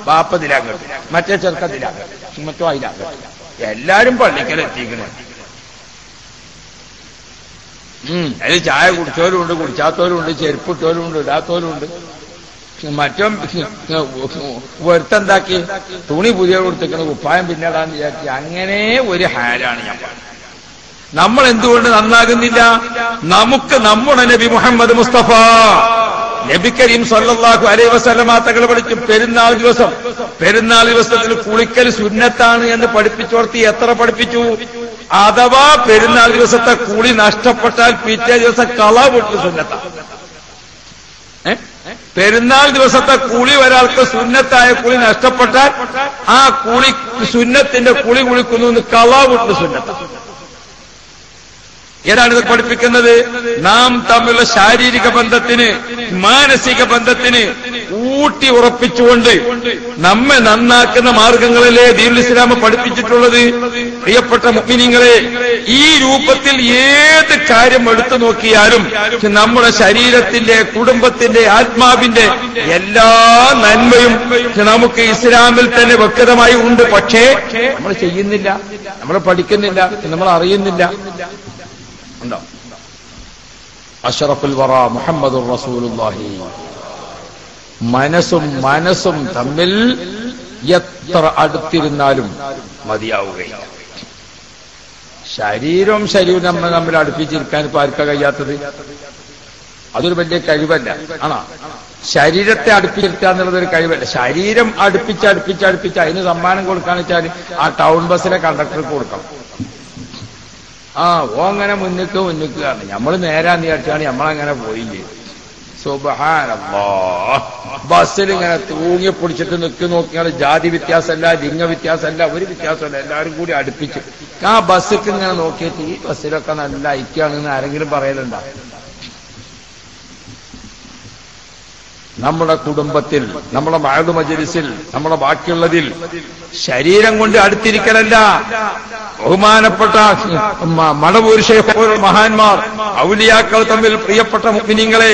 ബാപ്പതിലാകട്ടെ, മറ്റേ ചെറുക്കത്തിലാകട്ടെ, മറ്റോ അതിലാകട്ടെ, എല്ലാരും പള്ളിക്കലെത്തിക്കണേ. അതിൽ ചായ കുടിച്ചവരും ഉണ്ട്, കുടിച്ചാത്തവരും ഉണ്ട്, ചെരുപ്പിട്ടവരും ഉണ്ട്, ഇടാത്തവരും ഉണ്ട്. മറ്റോ ഒരുത്തെന്താക്കി തുണി പുതിയ കൊടുത്തിക്കണ കുപ്പായം പിന്നിടാന്ന് വിചാരിച്ച് അങ്ങനെ ഒരു ഹാലാണ് ഞാൻ പറഞ്ഞത്. നമ്മൾ എന്തുകൊണ്ട് നന്നാകുന്നില്ല? നമുക്ക് നമ്മുടെ നബി മുഹമ്മദ് മുസ്തഫ നബി കരീം സല്ലല്ലാഹു അലൈഹി വസല്ലമ തങ്ങൾ പഠിച്ചു പെരുന്നാൾ ദിവസത്തിൽ കുളിക്കൽ സുന്നത്താണ് എന്ന് പഠിപ്പിച്ചോർത്തി എത്ര പഠിപ്പിച്ചു? അഥവാ പെരുന്നാൾ ദിവസത്തെ കുളി നഷ്ടപ്പെട്ടാൽ പിറ്റേ ദിവസം കള പൊട്ടു സുന്നത്താണ്. പെരുന്നാൾ ദിവസത്തെ കുളി ഒരാൾക്ക് സുന്നത്തായ കുളി നഷ്ടപ്പെട്ടാൽ ആ കുളി സുന്നത്തിന്റെ കുളി കുളിക്കുന്നു കള പൊട്ടു സുന്നത്താണ്. ഏതാണ് ഇത് പഠിപ്പിക്കുന്നത്? നാം തമ്മിലുള്ള ശാരീരിക ബന്ധത്തിന്, മാനസിക ബന്ധത്തിന് ഊട്ടി ഉറപ്പിച്ചുകൊണ്ട് നമ്മെ നന്നാക്കുന്ന മാർഗങ്ങളല്ലേ ദീനുൽ ഇസ്ലാം പഠിപ്പിച്ചിട്ടുള്ളത്. പ്രിയപ്പെട്ട മുഅ്മിനീങ്ങളെ, ഈ രൂപത്തിൽ ഏത് കാര്യം എടുത്തു നോക്കിയാലും നമ്മുടെ ശരീരത്തിന്റെ, കുടുംബത്തിന്റെ, ആത്മാവിന്റെ എല്ലാ നന്മയും നമുക്ക് ഇസ്ലാമിൽ തന്നെ വ്യക്തമായി ഉണ്ട്. പക്ഷേ നമ്മൾ ചെയ്യുന്നില്ല, നമ്മൾ പഠിക്കുന്നില്ല, നമ്മൾ അറിയുന്നില്ല. ഉണ്ടോ? അഷ്റഫുൽ വറ മുഹമ്മദുർ റസൂലുള്ളാഹി. മനസ്സും തമ്മിൽ എത്ര അടുത്തിരുന്നാലും മതിയാവുകയില്ല. ശരീരവും നമ്മൾ തമ്മിൽ അടുപ്പിച്ചിരിക്കാൻ ഇപ്പൊ ആർക്കാ കഴിയാത്തത്? അതൊരു വലിയ കഴിവല്ല. ആണോ? ശരീരത്തെ അടുപ്പിച്ചിരിക്കുക എന്നുള്ളതൊരു കഴിവല്ല. ശരീരം അടുപ്പിച്ച് അതിന് സമ്മാനം കൊടുക്കാന്ന് വെച്ചാൽ ആ ടൗൺ ബസ്സിലെ കണ്ടക്ടർക്ക് കൊടുക്കണം. അങ്ങനെ മുന്നിക്കാണ്. നമ്മൾ നേരാന്ന് വിചാരിച്ചാണ് നമ്മളങ്ങനെ പോയില്ലേ. സുബ്ഹാനല്ലാഹ്. ബസ്സിൽ ഇങ്ങനെ തൂങ്ങി പിടിച്ചിട്ട് നോക്കിയാൽ ജാതി വ്യത്യാസമല്ല, ലിംഗ വ്യത്യാസമല്ല, ഒരു വ്യത്യാസമല്ല, എല്ലാവരും കൂടി അടുപ്പിച്ച് ആ ബസ്സിക്ക് ഇങ്ങനെ നോക്കിയിട്ട് ഈ ബസ്സിലൊക്കെ നല്ല ഐക്യാണെന്ന് ആരെങ്കിലും പറയലുണ്ടോ? നമ്മുടെ കുടുംബത്തിൽ, നമ്മുടെ മഅദ് മജ്ലിസിൽ, നമ്മുടെ ബാക്കിയുള്ളതിൽ ശരീരം കൊണ്ട് അടുത്തിരിക്കലല്ല. ബഹുമാനപ്പെട്ട മടവൂർ ശൈഖ് പോലുള്ള മഹാന്മാർ, ഔലിയാക്കൾ തമ്മിൽ പ്രിയപ്പെട്ട മുഅ്മിനീങ്ങളെ,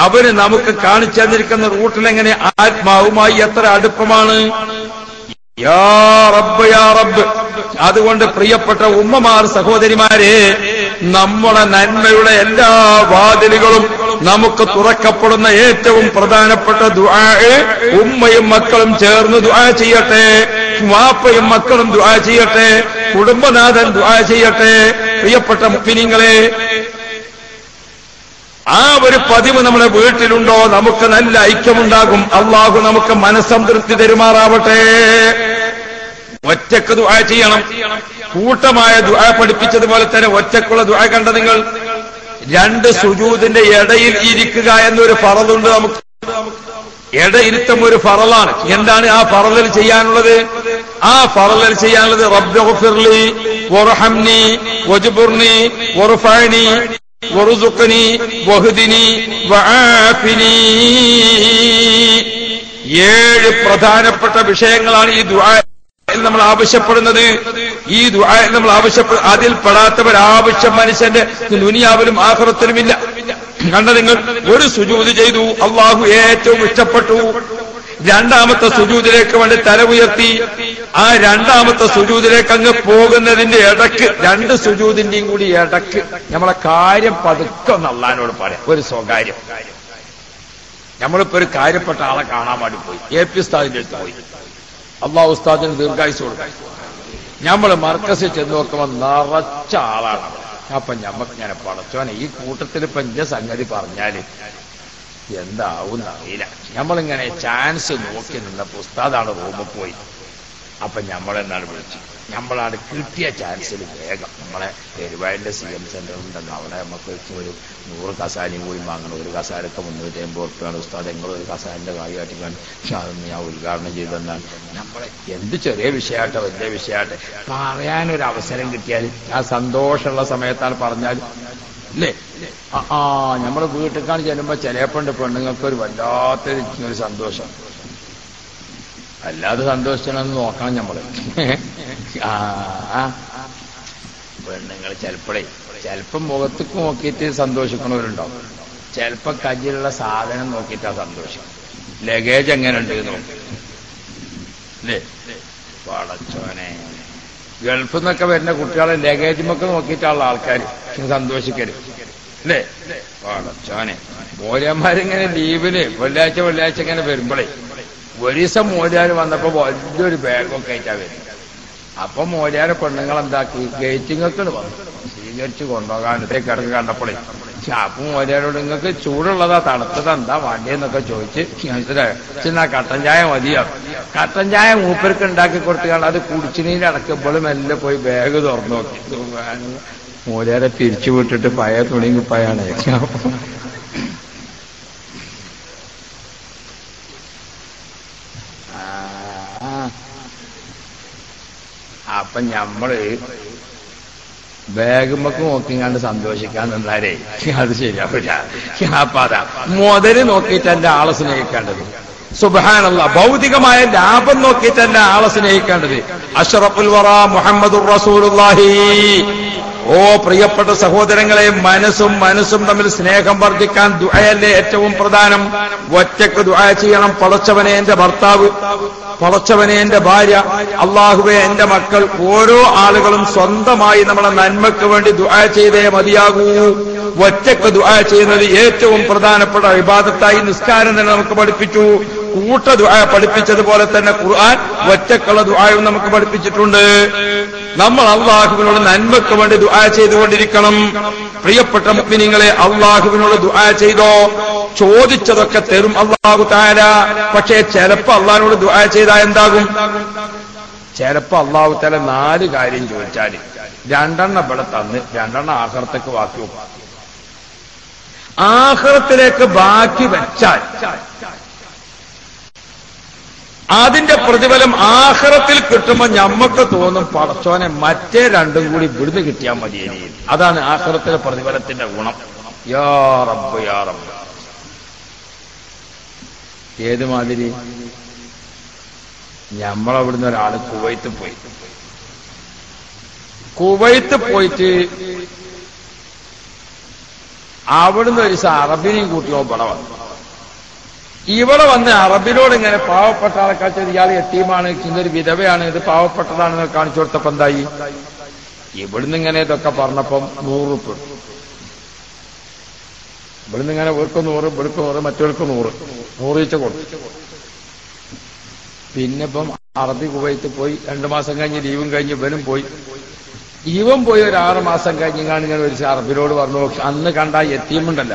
അവര് നമുക്ക് കാണിച്ചു തന്നിരിക്കുന്ന റൂട്ടിൽ എങ്ങനെ ആത്മാവുമായി എത്ര അടുപ്പമാണ്. യാ റബ്ബ് യാ റബ്ബ്. അതുകൊണ്ട് പ്രിയപ്പെട്ട ഉമ്മമാർ, സഹോദരിമാരെ, നമ്മുടെ നന്മയുടെ എല്ലാ വാതിലുകളും നമുക്ക് തുറക്കപ്പെടുന്ന ഏറ്റവും പ്രധാനപ്പെട്ട ദുആ, ഉമ്മയും മക്കളും ചേർന്ന് ദുആ ചെയ്യട്ടെ, വാപ്പയും മക്കളും ദുആ ചെയ്യട്ടെ, കുടുംബനാഥൻ ദുആ ചെയ്യട്ടെ. പ്രിയപ്പെട്ട മുഅ്മിനീങ്ങളെ, ആ ഒരു പതിവ് നമ്മുടെ വീട്ടിലുണ്ടോ? നമുക്ക് നല്ല ഐക്യമുണ്ടാകും. അള്ളാഹു നമുക്ക് മനസ്സംതൃപ്തി തരുമാറാവട്ടെ. ഒറ്റക്ക് ദുആ ചെയ്യണം. കൂട്ടമായ ദുആ പഠിപ്പിച്ചതുപോലെ തന്നെ ഒറ്റക്കുള്ള ദുആ കണ്ട നിങ്ങൾ, 2 സുജൂദിന്റെ ഇടയിൽ ഇരിക്കുക എന്നൊരു ഫറളുണ്ട് നമുക്ക്. ഇടയിരുത്തം ഒരു ഫറലാണ്. എന്താണ് ആ ഫറളിൽ ചെയ്യാനുള്ളത്? ആ ഫറളിൽ ചെയ്യാനുള്ളത് റബ്ബിഗ്ഫിർലി വർഹംനി വജ്ബുർനി വർഫഅനി വറുസുഖ്നി വഹ്ദിനി വആഫിനി. 7 പ്രധാനപ്പെട്ട വിഷയങ്ങളാണ് ഈ ദുആ നമ്മൾ ആവശ്യപ്പെടുന്നത്. ഈ ദുആയിൽ നമ്മൾ അതിൽ പെടാത്തവർ ആവശ്യം മനുഷ്യന്റെ ദുനിയാവിലും ആഖിറത്തിലുമില്ല. കണ്ട നിങ്ങൾ, ഒരു സുജൂദ് ചെയ്തു, അള്ളാഹു ഏറ്റവും ഇഷ്ടപ്പെട്ടു. 2ാമത്തെ സുജൂദിലേക്ക് വേണ്ടി തല ഉയർത്തി. ആ 2ാമത്തെ സുജൂദിലേക്ക് അങ്ങ് പോകുന്നതിന്റെ ഇടക്ക്, 2 സുജൂദിന്റെയും കൂടി ഇടക്ക് നമ്മളെ കാര്യം പതുക്കെ ഒന്ന് അള്ളാഹിനോട് പറയാം. ഒരു സ്വകാര്യം. നമ്മളിപ്പോ ഒരു കാര്യപ്പെട്ട ആളെ കാണാൻ വേണ്ടി പോയി, AP ഉസ്താദിന്റെ അടുത്ത് പോയി. അള്ളാഹു ഉസ്താദിന് ദീർഘായുസ് കൊടുക്കും. നമ്മള് മർക്കസിൽ ചെന്ന് നോക്കുമ്പോൾ നിറച്ച ആളാണ്. അപ്പൊ ഞമ്മക്കിങ്ങനെ പടച്ചോനെ ഈ കൂട്ടത്തിൽ ഇപ്പൊ എന്റെ സംഗതി പറഞ്ഞാല് എന്താവും അറിയില്ല. നമ്മളിങ്ങനെ ചാൻസ് നോക്കി നിന്നപ്പോ ഉസ്താദാണ് റൂമിൽ പോയി. അപ്പൊ നമ്മളെന്നാണ് വിളിച്ചു. നമ്മളാണ് കിട്ടിയ ചാൻസിൽ വേഗം നമ്മളെ പെരുവായിന്റെ CM സെന്റർ ഉണ്ടല്ലോ, അവിടെ നമുക്ക് ഒരു 100 കസാലയും കൂടി വാങ്ങണം. ഒരു കസാലൊക്കെ 350 ഉറുപ്പിയാണ്. ഉസ്താദ് ഒരു കസാലിന്റെ കാര്യമായിട്ട് അതൊന്ന് ഞാൻ ഉദ്ഘാടനം ചെയ്തെന്നാണ്. നമ്മളെ എന്ത് ചെറിയ വിഷയമാട്ടെ വലിയ വിഷയമാട്ടെ പറയാനൊരു അവസരം കിട്ടിയാൽ ആ സന്തോഷമുള്ള സമയത്താണ് പറഞ്ഞാൽ അല്ലേ. നമ്മുടെ വീട്ടിലേക്കാണ് ചെല്ലുമ്പോ ചിലപ്പോണ്ട് പെണ്ണുങ്ങൾക്ക് ഒരു വല്ലാത്തൊരു സന്തോഷം. അല്ലാതെ സന്തോഷിച്ചണമെന്ന് നോക്കണം നമ്മള്. പെണ്ണുങ്ങൾ ചിലപ്പം മുഖത്തേക്ക് നോക്കിയിട്ട് സന്തോഷിക്കണവരുണ്ടാവും, ചിലപ്പോ കയ്യിലുള്ള സാധനം നോക്കിയിട്ടാ സന്തോഷിക്കും. ലഗേജ് എങ്ങനെ ഉണ്ട് നോക്കും അല്ലേ. പടച്ചോനെ ഗൾഫിൽ നിന്നൊക്കെ വരുന്ന കുട്ടികളെ ലഗേജുമൊക്കെ നോക്കിയിട്ടുള്ള ആൾക്കാർ സന്തോഷിക്കരുത് അല്ലേ. പടച്ചോനെ മോര്യന്മാരിങ്ങനെ ലീവിന് വെള്ളിയാഴ്ച ഇങ്ങനെ വരുമ്പോഴേ ഒരു ദിവസം മോര്യാര് വന്നപ്പോ വലിയൊരു ബാഗൊക്കെ ആയിട്ടാ വരും. അപ്പൊ മോര്യാരെ പെണ്ണുങ്ങൾ എന്താക്കി ഗേറ്റിങ്ങൊക്കെ വന്നു സ്വീകരിച്ച് കൊണ്ടുപോകാനത്തേക്ക് ഇടക്ക് കണ്ടപ്പോഴേ അപ്പൊ മോര്യാരോട് നിങ്ങൾക്ക് ചൂടുള്ളതാ തണുത്തതാ എന്താ വേണ്ടിയെന്നൊക്കെ ചോദിച്ച് ചിന്ന കട്ടൻ ചായ മതിയോ. കട്ടൻ ചായ മൂപ്പർക്ക് ഉണ്ടാക്കി കൊടുത്തുകൊണ്ട് അത് കുടിച്ചിനീര് അടക്കുമ്പോഴും എല്ലാം പോയി ബാഗ് തുറന്നു നോക്കി. മോര്യാരെ പിരിച്ചു വിട്ടിട്ട് പഴയ തുണിയും കുപ്പായാണ്. അപ്പൊ ഞമ്മള് ബാഗുമ്പക്ക് നോക്കിങ്ങാണ്ട് സന്തോഷിക്കാൻ നിന്നാലേ അത് ശരിയാവില്ല. അപ്പൊ അതാ മുതല് നോക്കിയിട്ടല്ല ആളെ സ്നേഹിക്കേണ്ടത്. സുബ്ഹാനല്ലാഹ്, ഭൗതികമായ ലാഭം നോക്കിയിട്ടല്ല ആളെ സ്നേഹിക്കേണ്ടത്. അഷ്റഫുൽ വറ മുഹമ്മദുർ റസൂലുള്ളാഹി. ഓ പ്രിയപ്പെട്ട സഹോദരങ്ങളെ, മനസ്സും തമ്മിൽ സ്നേഹം വർദ്ധിക്കാൻ ദുആയല്ലേ ഏറ്റവും പ്രധാനം. ഒറ്റക്ക് ദുആ ചെയ്യണം. പടച്ചവനെ എന്റെ ഭർത്താവ്, പടച്ചവനെ എന്റെ ഭാര്യ, അള്ളാഹുവെ എന്റെ മക്കൾ, ഓരോ ആളുകളും സ്വന്തമായി നമ്മളെ നന്മയ്ക്ക് വേണ്ടി ദുആ ചെയ്തേ മതിയാകൂ. ഒറ്റക്ക് ദുആ ചെയ്യുന്നത് ഏറ്റവും പ്രധാനപ്പെട്ട ഇബാദത്തായി നിസ്കാരം തന്നെ നമുക്ക് പഠിപ്പിച്ചു. കൂട്ട ദുആ പഠിപ്പിച്ചതുപോലെ തന്നെ ഖുർആൻ ഒറ്റക്കുള്ള ദുആയും നമുക്ക് പഠിപ്പിച്ചിട്ടുണ്ട്. നമ്മൾ അള്ളാഹുവിനോട് നന്മയ്ക്ക് വേണ്ടി ദുആ ചെയ്തുകൊണ്ടിരിക്കണം. പ്രിയപ്പെട്ട മുഅ്മിനീങ്ങളെ, അള്ളാഹുവിനോട് ദുആ ചെയ്തോ, ചോദിച്ചതൊക്കെ തരും അള്ളാഹു തആല. പക്ഷേ ചിലപ്പോ അള്ളാഹിനോട് ദുആ ചെയ്താൽ എന്താകും? ചിലപ്പോ അള്ളാഹു തആല 4 കാര്യം ചോദിച്ചാല് 2 ഇവിടെ തന്ന് 2 ആഖിറത്തേക്ക് ബാക്കി വെക്കും. ആഖിറത്തിലേക്ക് ബാക്കി വെച്ചാൽ അതിന്റെ പ്രതിഫലം ആഖിറത്തിൽ കിട്ടുമ്പോ ഞമ്മക്ക് തോന്നും പടച്ചോനെ മറ്റേ 2 കൂടി ഇവിടുന്ന് കിട്ടിയാൽ മതിയേനി. അതാണ് ആഖിറത്തിലെ പ്രതിഫലത്തിന്റെ ഗുണം. യാ റബ്ബ് യാ റബ്ബ്. ഏതുമാതിരി ഞമ്മളവിടുന്ന് ഒരാള് കുവൈത്ത് പോയിട്ട് അവിടുന്ന് ഒരു ദിവസം അറബിനെയും കൂട്ടിയോ ഇവിടെ വന്ന് അറബിനോട് ഇങ്ങനെ പാവപ്പെട്ട ആളെ കാണിച്ചത് ഇയാൾ യത്തീമാണ്, ഇതൊരു വിധവയാണ്, ഇത് പാവപ്പെട്ടതാണെന്ന് കാണിച്ചു കൊടുത്തപ്പോ എന്തായി? ഇവിടുന്ന് ഇങ്ങനെ ഇതൊക്കെ പറഞ്ഞപ്പം 100 രൂപ. ഇവിടുന്ന് ഇങ്ങനെ ഇവർക്ക് 100, ഇവർക്ക് 100, മറ്റവർക്ക് 100 വെച്ച് കൊടുത്തു. പിന്നെ ഇപ്പം അറബി കുവൈത്ത് പോയി 2 മാസം കഴിഞ്ഞ് ലീവും കഴിഞ്ഞ് ഇവനും പോയി. ഇവൻ പോയി ഒരു 6 മാസം കഴിഞ്ഞാണ് ഇങ്ങനെ ഒരു അറബിനോട് പറഞ്ഞു, അന്ന് കണ്ട യത്തീമുണ്ടല്ല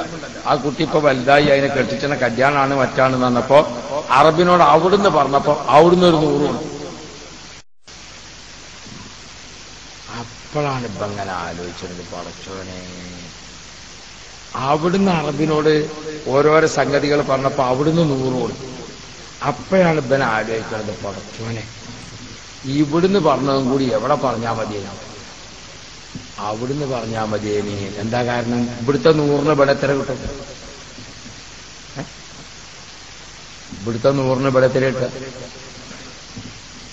ആ കുട്ടി ഇപ്പൊ വലുതായി, അതിനെ കെട്ടിച്ചെന്ന കല്യാണാണ് മറ്റാണെന്ന് പറഞ്ഞപ്പോ അറബിനോട് അവിടുന്ന് പറഞ്ഞപ്പോ അവിടുന്ന് ഒരു 100 ഉണ്ട്. അപ്പോഴാണ് ഇപ്പൊ അങ്ങനെ ആലോചിച്ചത്, പടച്ചോനെ അവിടുന്ന് അറബിനോട് ഓരോരോ സംഗതികൾ പറഞ്ഞപ്പോ അവിടുന്ന് 100 കൊടുത്തു. അപ്പോഴാണ് ഇവൻ ആലോചിക്കുന്നത്, പടച്ചോനെ ഇവിടുന്ന് പറഞ്ഞതും കൂടി എവിടെ പറഞ്ഞാൽ മതിയേനു? അവിടുന്ന് പറഞ്ഞാൽ മതിയേനി. എന്താ കാരണം? ഇവിടുത്തെ 100 ഇവിടെ എത്ര കിട്ടും? ഇവിടുത്തെ 100 ഇവിടെ എത്ര കിട്ടും?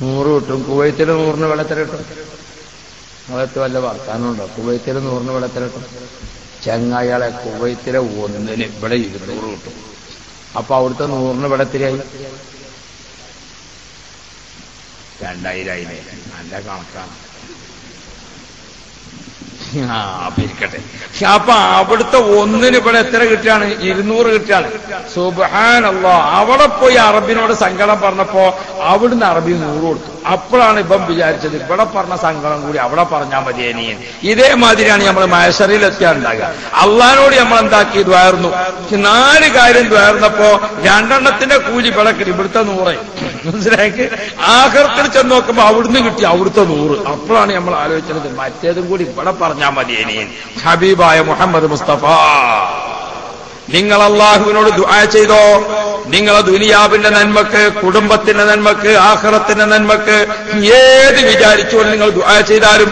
100 കിട്ടും. കുവൈത്തിലെ 100 ഇവിടെ എത്ര കിട്ടും? അകത്ത് വല്ല വർത്താനമുണ്ടോ? കുവൈത്തിലെ 100 ഇവിടെ എത്ര കിട്ടും? ചെങ്ങായാളെ കുവൈത്തിലെ 1 ഇവിടെ 200 കിട്ടും. അപ്പൊ അവിടുത്തെ 100 ഇവിടെ എത്രയായി? 2000 ആയില്ലേ? നല്ല കണക്കാണ്. ഇരിക്കട്ടെ. അപ്പൊ അവിടുത്തെ ഒന്നിന് ഇവിടെ എത്ര കിട്ടിയാണ്? 200 കിട്ടിയാണ്. സുബ്ഹാനല്ലാഹ്. അവിടെ പോയി അറബിനോട് സങ്കടം പറഞ്ഞപ്പോ അവിടുന്ന് അറബി 100 കൊടുത്തു. അപ്പോഴാണ് ഇപ്പം വിചാരിച്ചത് ഇവിടെ പറഞ്ഞ സങ്കടം കൂടി അവിടെ പറഞ്ഞാൽ മതിയേനി. ഇതേമാതിരിയാണ് നമ്മൾ മഹ്ശറിൽ എത്തിയാണ്ടാകുക. അള്ളാഹിനോട് നമ്മൾ എന്താക്കി ദ്വാർന്നു? 4 കാര്യം ദ്വാർന്നപ്പോ 2 കൂലി ഇവിടെ കിട്ടി. ഇവിടുത്തെ 100. മനസ്സിലാക്കി ആഖിറത്തിൽ ചെന്ന് നോക്കുമ്പോ അവിടുന്ന് കിട്ടി അവിടുത്തെ 100. അപ്പോഴാണ് നമ്മൾ ആലോചിച്ചത് മറ്റേതും കൂടി ഇവിടെ പറഞ്ഞാൽ മതിയേനി. ഹബീബായ മുഹമ്മദ് മുസ്തഫ, നിങ്ങൾ അള്ളാഹുവിനോട് ദുആ ചെയ്തോ? നിങ്ങളെ ദുനിയാവിന്റെ നന്മക്ക്, കുടുംബത്തിന്റെ നന്മക്ക്, ആഖിറത്തിന്റെ നന്മക്ക് ഏത് വിചാരിച്ചുകൊണ്ട് നിങ്ങൾ ദുആ ചെയ്താലും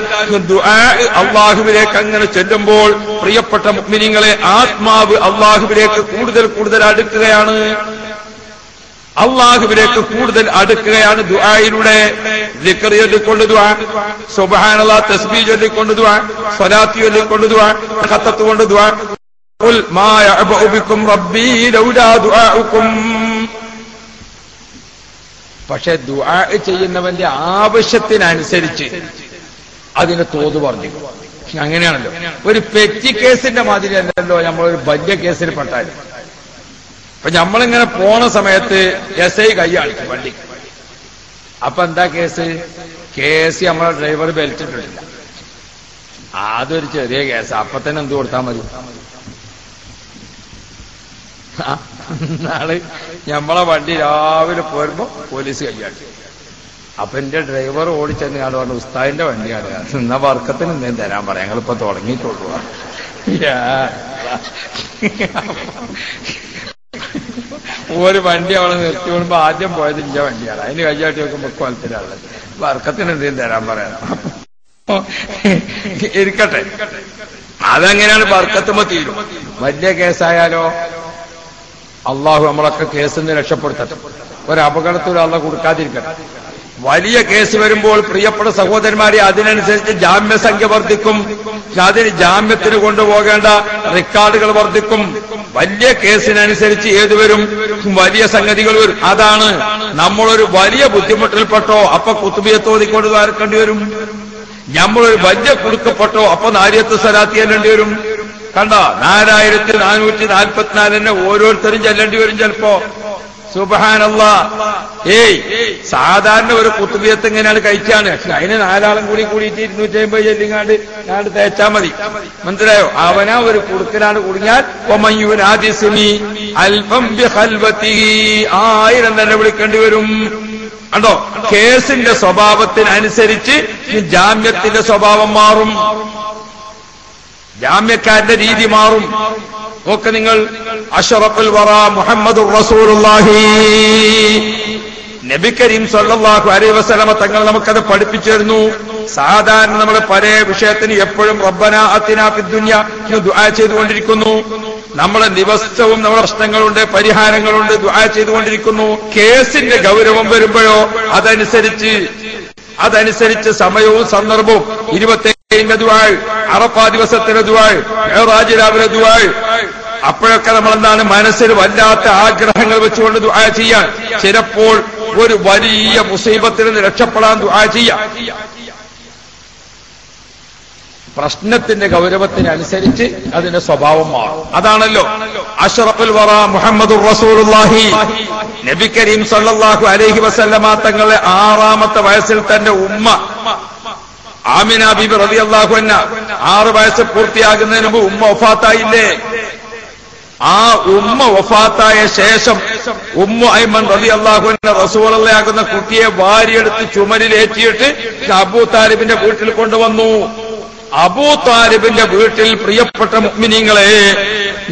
ദുആ അള്ളാഹുവിലേക്ക് അങ്ങനെ ചെല്ലുമ്പോൾ പ്രിയപ്പെട്ട മുഅ്മിനീങ്ങളെ, ആത്മാവ് അള്ളാഹുവിലേക്ക് കൂടുതൽ കൂടുതൽ അടുക്കുകയാണ്. അള്ളാഹുവിലേക്ക് കൂടുതൽ അടുക്കുകയാണ് ദുആയിലൂടെ. ദിക്ർ ചൊല്ലിക്കൊണ്ട് ദുആ, സുബ്ഹാനല്ലാഹ് തസ്ബീഹ് ചൊല്ലിക്കൊണ്ട് ദുആ, സ്വലാത്ത് ചൊല്ലിക്കൊണ്ട് ദുആ, ഖത്തത്ത് കൊണ്ട് ദുആ. ഖുൽ മാ യഅബഉ ബികും റബ്ബീ ലൗലാ ദുആഉകും. പക്ഷെ ദുആ ചെയ്യുന്നവന്റെ ആവശ്യത്തിനനുസരിച്ച് അതിന് തോത് പറഞ്ഞു. അങ്ങനെയാണല്ലോ. ഒരു പെറ്റി കേസിന്റെ മാതിരി അല്ലല്ലോ നമ്മളൊരു വലിയ കേസിൽ പെട്ടാൽ. അപ്പൊ നമ്മളിങ്ങനെ പോണ സമയത്ത് SI കൈയാളിക്കും വണ്ടി. അപ്പൊ എന്താ കേസ് നമ്മളെ ഡ്രൈവർ ബെൽറ്റ് ഇട്ടിട്ടില്ല. അതൊരു ചെറിയ കേസ്. അപ്പൊ തന്നെ എന്ത് കൊടുത്താൽ മതി? നാളെ നമ്മളെ വണ്ടി രാവിലെ പോരുമ്പോ പോലീസ് കൈയാട്ടി. അപ്പൊ എന്റെ ഡ്രൈവർ ഓടിച്ചെന്ന് ഞാൻ പറഞ്ഞു, ഉസ്താദിന്റെ വണ്ടിയാണ്, എന്നാ വർക്കത്തിന് എന്തേലും തരാൻ പറയാം, ഞങ്ങളിപ്പോ തുടങ്ങിയിട്ടുള്ളൂ. ഒരു വണ്ടി അവളെ നിർത്തി കൊണ്ടുമ്പോ ആദ്യം പോയത് ഇന്റെ വണ്ടിയാണ്. അതിന് കൈയാട്ടി നോക്കുമ്പോ കൊലത്തിലുള്ളത് വർക്കത്തിന് എന്തെങ്കിലും തരാൻ പറയാം. ഇരിക്കട്ടെ, അതെങ്ങനെയാണ് ബർക്കത്തുമ്പോ തീരും. വലിയ കേസായാലോ അള്ളാഹു നമ്മളൊക്കെ കേസിൽ നിന്ന് രക്ഷപ്പെടുത്തട്ടെ. ഒരു അപകടത്തിൽ അള്ളാഹ് കൊടുക്കാതിരിക്കട്ടെ. വലിയ കേസ് വരുമ്പോൾ പ്രിയപ്പെട്ട സഹോദരന്മാരെ, അതിനനുസരിച്ച് ജാമ്യസംഖ്യ വർദ്ധിക്കും. അതിന് ജാമ്യത്തിന് കൊണ്ടുപോകേണ്ട റെക്കോർഡുകൾ വർദ്ധിക്കും. വലിയ കേസിനനുസരിച്ച് ഏത് വരും? വലിയ സംഗതികൾ വരും. അതാണ് നമ്മളൊരു വലിയ ബുദ്ധിമുട്ടിൽപ്പെട്ടോ അപ്പൊ കുത്തുബിയത്ത് ഓതിക്കൊണ്ട് വരക്കേണ്ടി വരും. നമ്മളൊരു വലിയ കുടുക്കപ്പെട്ടോ അപ്പൊ നാരിയത്ത് സ്വലാത്തി ചെല്ലേണ്ടി വരും. കണ്ട 4444 ഓരോരുത്തരും ചെല്ലേണ്ടി വരും ചിലപ്പോ. സുബ്ഹാനല്ലാഹ്. സാധാരണ ഒരു കുത്തുബിയത്ത് ഇങ്ങനെയാണ് കഴിച്ചാണ്. അതിന് 4 ആളും കൂടിയിട്ട് 250 ചെല്ലിങ്ങാണ്ട് ഞാണ്ട് തേച്ചാ മതി. മനസ്സിലായോ? അവനാ ഒരു കുടുക്കലാണ് കുടുങ്ങിയാൽ 1000 തന്നെ വിളിക്കേണ്ടി വരും. കണ്ടോ? കേസിന്റെ സ്വഭാവത്തിനനുസരിച്ച് ജാമ്യത്തിന്റെ സ്വഭാവം മാറും, ജാമ്യക്കാരന്റെ രീതി മാറും. നോക്ക് നിങ്ങൾ, അഷ്റഫുൽ വറ മുഹമ്മദുർ റസൂലുള്ളാഹി നബി കരീം സല്ലല്ലാഹു അലൈഹി വസല്ലമ തങ്ങൾ നമുക്കത് പഠിപ്പിച്ചു തരുന്നു. സാധാരണ നമ്മൾ പല വിഷയത്തിന് എപ്പോഴും റബ്ബനാ അത്തിനാ ഫിദ് ദുനിയ ദുആ ചെയ്തുകൊണ്ടിരിക്കുന്നു. നമ്മളെ ദിവസവും നമ്മുടെ പ്രശ്നങ്ങളുണ്ട്, പരിഹാരങ്ങളുണ്ട്, ദുആ ചെയ്തുകൊണ്ടിരിക്കുന്നു. കേസിന്റെ ഗൗരവം വരുമ്പോഴോ അതനുസരിച്ച് സമയവും സന്ദർഭവും 27 ദുആ, അറഫ ദിവസത്തിലെ ദുആ, മിഅ്റാജ് രാവിലെ ദുആ, അപ്പോഴൊക്കെ നമ്മൾ എന്താണ് മനസ്സിൽ വല്ലാത്ത ആഗ്രഹങ്ങൾ വെച്ചുകൊണ്ട് ദുആ ചെയ്യാൻ. ചിലപ്പോൾ ഒരു വലിയ മുസീബത്തിൽ നിന്ന് രക്ഷപ്പെടാൻ ദുആ ചെയ്യാം. പ്രശ്നത്തിന്റെ ഗൗരവത്തിനനുസരിച്ച് അതിന്റെ സ്വഭാവം മാറും. അതാണല്ലോ അഷ്റഫുൽ വറ മുഹമ്മദുർ റസൂലുള്ളാഹി നബി കരീം സല്ലല്ലാഹു അലൈഹി വസല്ലമ തങ്ങളുടെ 6ാമത്തെ വയസ്സിൽ തന്റെ ഉമ്മ ആമിന ബീബി റളിയല്ലാഹു അൻഹ 6 വയസ്സ് പൂർത്തിയാകുന്നതിന് മുമ്പ് ഉമ്മ വഫാത്തായില്ലേ? ആ ഉമ്മ വഫാത്തായ ശേഷം ഉമ്മു ഐമൻ റളിയല്ലാഹു അൻഹ റസൂലുള്ളാഹിയാകുന്ന കുട്ടിയെ വാരിയെടുത്ത് ചുമലിലേറ്റിയിട്ട് അബൂ താലിബിന്റെ വീട്ടിൽ കൊണ്ടുവന്നു. അബൂ താലിബിന്റെ വീട്ടിൽ പ്രിയപ്പെട്ട മുഅ്മിനീങ്ങളെ,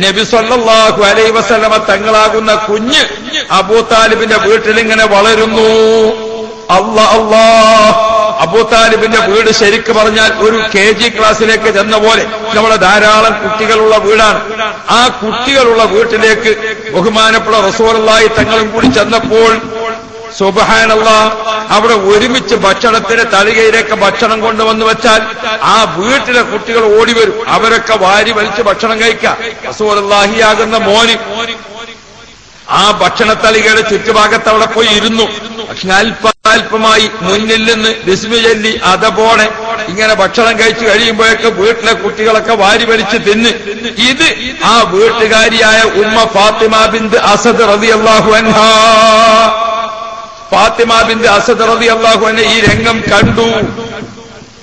നബി സല്ലല്ലാഹു അലൈഹി വസല്ലമ തങ്ങളാകുന്ന കുഞ്ഞ് അബൂ താലിബിന്റെ വീട്ടിൽ ഇങ്ങനെ വളരുന്നു. അല്ലാഹ്, അബൂ താലിബിന്റെ വീട് ശരിക്ക് പറഞ്ഞാൽ ഒരു KG ക്ലാസ്സിലേക്ക് ചെന്ന പോലെ നമ്മുടെ ധാരാളം കുട്ടികളുള്ള വീടാണ്. ആ കുട്ടികളുള്ള വീട്ടിലേക്ക് ബഹുമാനപ്പെട്ട റസൂലുള്ളാഹി തങ്ങളും കൂടി ചെന്നപ്പോൾ സുബ്ഹാനല്ലാഹ്, അവിടെ ഒരുമിച്ച് ഭക്ഷണത്തിന് തളികയിലേക്ക് ഭക്ഷണം കൊണ്ടുവന്ന് വെച്ചാൽ ആ വീട്ടിലെ കുട്ടികൾ ഓടി വരും. അവരൊക്കെ വാരി വലിച്ച് ഭക്ഷണം കഴിക്കാം. റസൂലുള്ളാഹിയാകുന്ന മോന് ആ ഭക്ഷണത്തളികയുടെ ചുറ്റുഭാഗത്ത് അവിടെ പോയി ഇരുന്നു. പക്ഷെ അല്പ അല്പാൽപമായി മുന്നിൽ നിന്ന് ബിസ്മി ചൊല്ലി അതപോലെ ഇങ്ങനെ ഭക്ഷണം കഴിച്ചു കഴിയുമ്പോഴൊക്കെ വീട്ടിലെ കുട്ടികളൊക്കെ വാരി വലിച്ച് തിന്ന്. ഇത് ആ വീട്ടുകാരിയായ ഉമ്മ ഫാത്തിമ ബിൻത് അസദ് റളിയല്ലാഹു അൻഹാ. ഫാത്തിമ ബിൻത് അസദ് റളിയല്ലാഹു അൻഹ ഈ രംഗം കണ്ടു.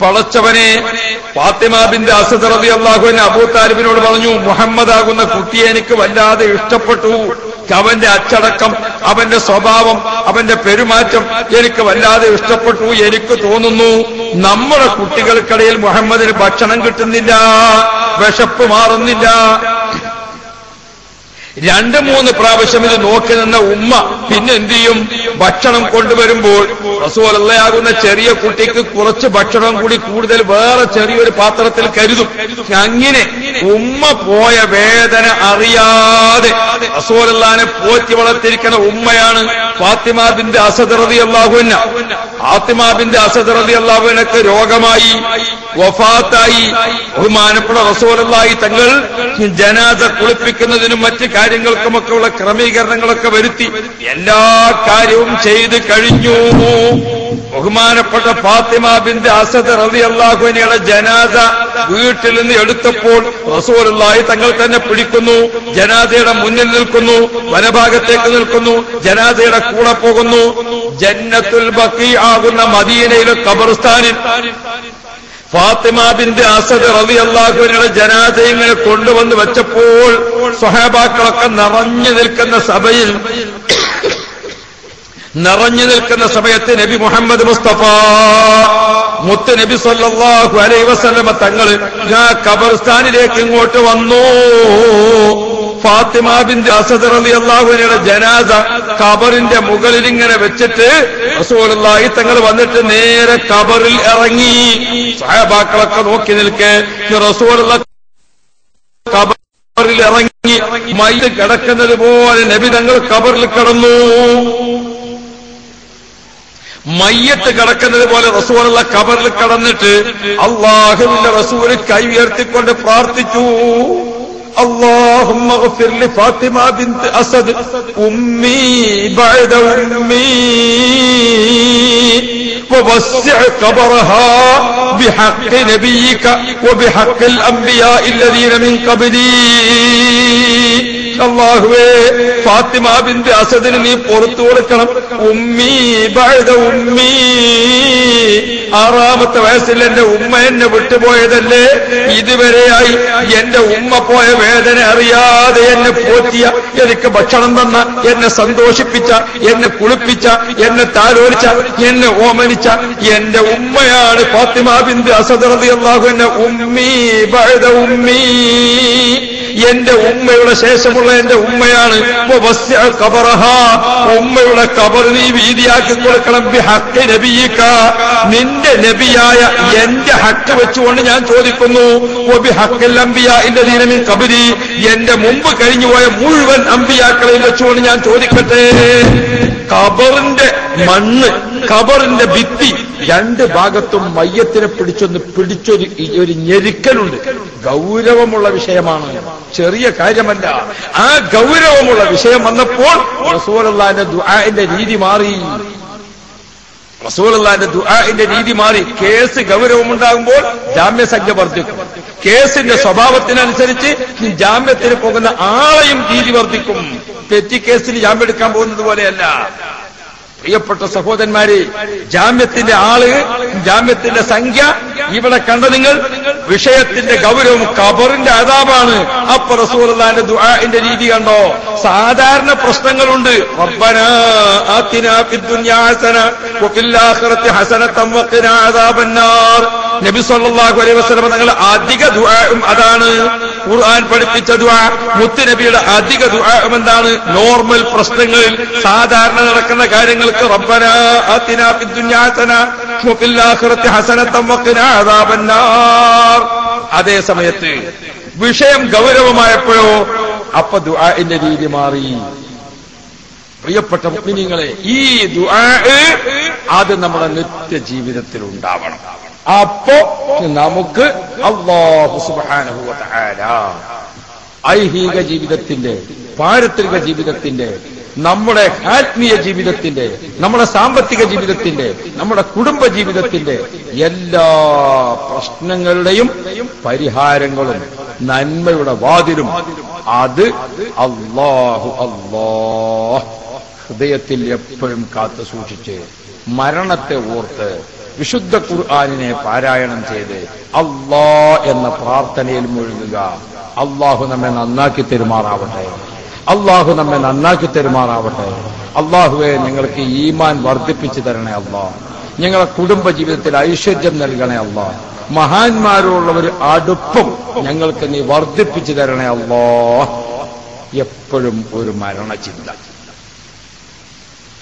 പടച്ചവനെ, ഫാത്തിമ ബിൻത് അസദ് റളിയല്ലാഹു അൻഹ അബൂ താലിബിനോട് പറഞ്ഞു, മുഹമ്മദ് ആകുന്ന കുട്ടിയെ എനിക്ക് വല്ലാതെ ഇഷ്ടപ്പെട്ടു. അവന്റെ അച്ചടക്കം, അവന്റെ സ്വഭാവം, അവന്റെ പെരുമാറ്റം എനിക്ക് വല്ലാതെ ഇഷ്ടപ്പെട്ടു. എനിക്ക് തോന്നുന്നു നമ്മുടെ കുട്ടികൾക്കിടയിൽ മുഹമ്മദിന് ഭക്ഷണം കിട്ടുന്നില്ല, വിശപ്പ് മാറുന്നില്ല. 2-3 പ്രാവശ്യം ഇത് നോക്കി നിന്ന ഉമ്മ പിന്നെ എന്ത് ചെയ്യും? ഭക്ഷണം കൊണ്ടുവരുമ്പോൾ റസൂലുള്ളാഹിയാകുന്ന ചെറിയ കുട്ടിക്ക് കുറച്ച് ഭക്ഷണം കൂടി കൂടുതൽ വേറെ ചെറിയൊരു പാത്രത്തിൽ കരുതും. അങ്ങനെ ഉമ്മ പോയ വേദന അറിയാതെ റസൂലുള്ളാഹിനെ പോറ്റി വളർത്തിയിരിക്കുന്ന ഉമ്മയാണ് ഫാത്തിമ ബിൻത് അസദ് റളിയല്ലാഹു അൻഹ. ഫാത്തിമ ബിൻത് അസദ് റളിയല്ലാഹു അൻഹക്ക് രോഗമായി, വഫാത്തായി. ബഹുമാനപ്പെട്ട റസൂലുള്ളാഹി തങ്ങൾ ജനാസ കുളിപ്പിക്കുന്നതിനും മറ്റ് കാര്യങ്ങൾക്കുമൊക്കെ ഉള്ള ക്രമീകരണങ്ങളൊക്കെ വരുത്തി എല്ലാ കാര്യവും ചെയ്ത് കഴിഞ്ഞു. ബഹുമാനപ്പെട്ട ഫാത്തിമ ബിൻത് അസദ് റളിയല്ലാഹു അൻഹയുടെ ജനാസ വീട്ടിൽ നിന്ന് എടുത്തപ്പോൾ റസൂലുള്ളാഹി തങ്ങൾ തന്നെ പിടിക്കുന്നു, ജനാസയുടെ മുന്നിൽ നിൽക്കുന്നു, വലഭാഗത്തേക്ക് നിൽക്കുന്നു, ജനാസയുടെ കൂടെ പോകുന്നു. ജന്നത്തുൽ ബഖീ ആകുന്ന മദീനയിലെ ഖബർസ്ഥാനിൽ ഫാത്തിമ ബിൻത് അസദ് റളിയല്ലാഹു അൻഹയുടെ ജനാസ ഇങ്ങനെ കൊണ്ടുവന്ന് വെച്ചപ്പോൾ സ്വഹാബാക്കളൊക്കെ നിറഞ്ഞു നിൽക്കുന്ന സമയത്ത് നബി മുഹമ്മദ് മുസ്തഫ മുത്ത് നബി സല്ലല്ലാഹു അലൈഹി വസല്ലമ തങ്ങൾ ആ ഖബർസ്ഥാനിലേക്ക് ഇങ്ങോട്ട് വന്നു. ഫാത്തിമ ബിൻത് അസദ് റളിയല്ലാഹു അൻഹയുടെ ജനാസ ഖബറിന്റെ മുകളിൽ ഇങ്ങനെ വെച്ചിട്ട് റസൂലുള്ളാഹി തങ്ങൾ വന്നിട്ട് നേരെ ഖബറിൽ ഇറങ്ങി. സ്വഹാബാക്കളൊക്കെ നോക്കി നിൽക്കെ റസൂലുള്ളാഹി ഖബറിൽ ഇറങ്ങി. മയ്യിത്ത് കിടക്കുന്നത് പോലെ നബി തങ്ങൾ ഖബറിൽ കിടന്നു. മയ്യത്ത് കിടക്കുന്നത് പോലെ റസൂലുള്ള ഖബറിൽ കിടന്നിട്ട് അല്ലാഹുവിന്റെ റസൂൽ കൈ ഉയർത്തിക്കൊണ്ട് പ്രാർത്ഥിച്ചു, اللهم اغفر لفاطمة بنت أسد أمي بعد أمي ووسع قبرها بحق نبيك وبحق الأنبياء الذين من قبلي. അല്ലാഹുവേ, ഫാത്തിമ ബിൻത് അസദിന് നീ പുറത്തു കൊടുക്കണം. ഉമ്മി ബഅദ ഉമ്മി, 6ാമത്തെ വയസ്സിൽ എന്റെ ഉമ്മ എന്നെ വിട്ടുപോയതല്ലേ, ഇതുവരെയായി എന്റെ ഉമ്മ പോയ വേദന അറിയാതെ എന്നെ പോറ്റിയ, എനിക്ക് ഭക്ഷണം തന്ന, എന്നെ സന്തോഷിപ്പിച്ച, എന്നെ കുളിപ്പിച്ച, എന്നെ താലോലിച്ച, എന്നെ ഓമനിച്ച എന്റെ ഉമ്മയാണ് ഫാത്തിമ ബിൻത് അസദ് റളിയല്ലാഹു അൻഹ. ഉമ്മി ബഅദ ഉമ്മി, എന്റെ ഉമ്മയുടെ ശേഷമുള്ള എന്റെ ഉമ്മയാണ്. ഉമ്മയുടെ ഖബർ നീ വീതിയാക്കി കൊടുക്കണം. ബിഹഖ് നബിയിക, നിന്റെ നബിയായ എന്റെ ഹക്ക് വെച്ചുകൊണ്ട് ഞാൻ ചോദിക്കുന്നു. ബിഹഖിൽ അംബിയാഇന്റെ ദീന മിൻ ഖബരി, എന്റെ മുമ്പ് കഴിഞ്ഞുപോയ മുഴുവൻ അമ്പിയാക്കളെയും വെച്ചുകൊണ്ട് ഞാൻ ചോദിക്കട്ടെ. ഖബറിന്റെ മണ്ണ്, ഖബറിന്റെ ഭിത്തി 2 ഭാഗത്തും മയ്യത്തിനെ പിടിച്ചൊരു ഞെരുക്കലുണ്ട്. ഗൗരവമുള്ള വിഷയമാണ്, ചെറിയ കാര്യമല്ല. ആ ഗൗരവമുള്ള വിഷയം വന്നപ്പോൾ റസൂലുള്ളാഹിന്റെ ദുആഇന്റെ രീതി മാറി. റസൂലുള്ളാഹിന്റെ ദുആഇന്റെ രീതി മാറി. കേസ് ഗൗരവമുണ്ടാകുമ്പോൾ ജാമ്യസംഖ്യ വർദ്ധിക്കും. കേസിന്റെ സ്വഭാവത്തിനനുസരിച്ച് ജാമ്യത്തിന് പോകുന്ന ആളെയും രീതി വർദ്ധിക്കും. പെറ്റി കേസിന് ജാമ്യം എടുക്കാൻ പോകുന്നത് പോലെയല്ല. പ്രിയപ്പെട്ട സഹോദരന്മാരെ, ജാമ്യത്തിന്റെ ആള്, ജാമ്യത്തിന്റെ സംഖ്യ ഇവിടെ കണ്ട നിങ്ങൾ, വിഷയത്തിന്റെ ഗൗരവം ഖബറിന്റെ അദാബാണ്. അപ്പൊ റസൂലുള്ളാഹിന്റെ ദുആഇന്റെ രീതി കണ്ടോ? സാധാരണ പ്രശ്നങ്ങളുണ്ട്. റബ്ബനാ ആതിനാ ഫിദ്ദുനിയാ ഹസന വഫിൽ ആഖിറതി ഹസനതൻ വഖിനാ അദാബന്നാർ. നബി സല്ലല്ലാഹു അലൈഹി വസല്ലം തങ്ങൾ അധിക ദുആഉം അതാണ്. ഖുർആൻ പഠിപ്പിച്ച ദുആ, മുത്ത് നബിയുടെ അധിക ദുആഉം എന്താണ്? നോർമൽ പ്രശ്നങ്ങളിൽ, സാധാരണ നടക്കുന്ന കാര്യങ്ങൾക്ക് റബ്ബനാ ആതിനാ ഫിദ്ദുനിയാ ഹസന വഫിൽ ആഖിറതി ഹസനതൻ വഖിനാ അദാബന്നാർ. അതേ സമയത്ത് വിഷയം ഗൗരവമായപ്പോഴോ അപ്പൊ ദുആഇന്റെ രീതി മാറി. പ്രിയപ്പെട്ട മുഅ്മിനീങ്ങളെ, ഈ ദുആ അത് നമ്മുടെ നിത്യ ജീവിതത്തിൽ ഉണ്ടാവണം. അപ്പോ നമുക്ക് അല്ലാഹു സുബ്ഹാനഹു വ തആല ഐഹിക ജീവിതത്തിന്റെ, പാരത്രിക ജീവിതത്തിന്റെ, നമ്മുടെ ആത്മീയ ജീവിതത്തിന്റെ, നമ്മുടെ സാമ്പത്തിക ജീവിതത്തിന്റെ, നമ്മുടെ കുടുംബ ജീവിതത്തിന്റെ എല്ലാ പ്രശ്നങ്ങളുടെയും പരിഹാരങ്ങളും നന്മയുടെ വാതിലും അത് അല്ലാഹു അല്ലാഹ് ഹൃദയത്തിൽ എപ്പോഴും കാത്തു സൂക്ഷിച്ച് മരണത്തെ ഓർത്ത് വിശുദ്ധ ഖുർആനിനെ പാരായണം ചെയ്ത് അല്ലാ എന്ന പ്രാർത്ഥനയിൽ മുഴുകുക. അല്ലാഹു നമ്മെ നന്നാക്കി തെരുമാറാവട്ടെ. അല്ലാഹു നമ്മെ നന്നാക്കി തെരുമാറാവട്ടെ. അല്ലാഹുവേ, ഞങ്ങൾക്ക് ഈമാൻ വർദ്ധിപ്പിച്ചു തരണേ അല്ലാ. ഞങ്ങളെ കുടുംബ ജീവിതത്തിൽ ഐശ്വര്യം നൽകണേ അല്ലാ. മഹാന്മാരോടുള്ള ഒരു അടുപ്പം ഞങ്ങൾക്ക് നീ വർദ്ധിപ്പിച്ചു തരണേ അല്ലാ. എപ്പോഴും ഒരു മരണചിന്ത.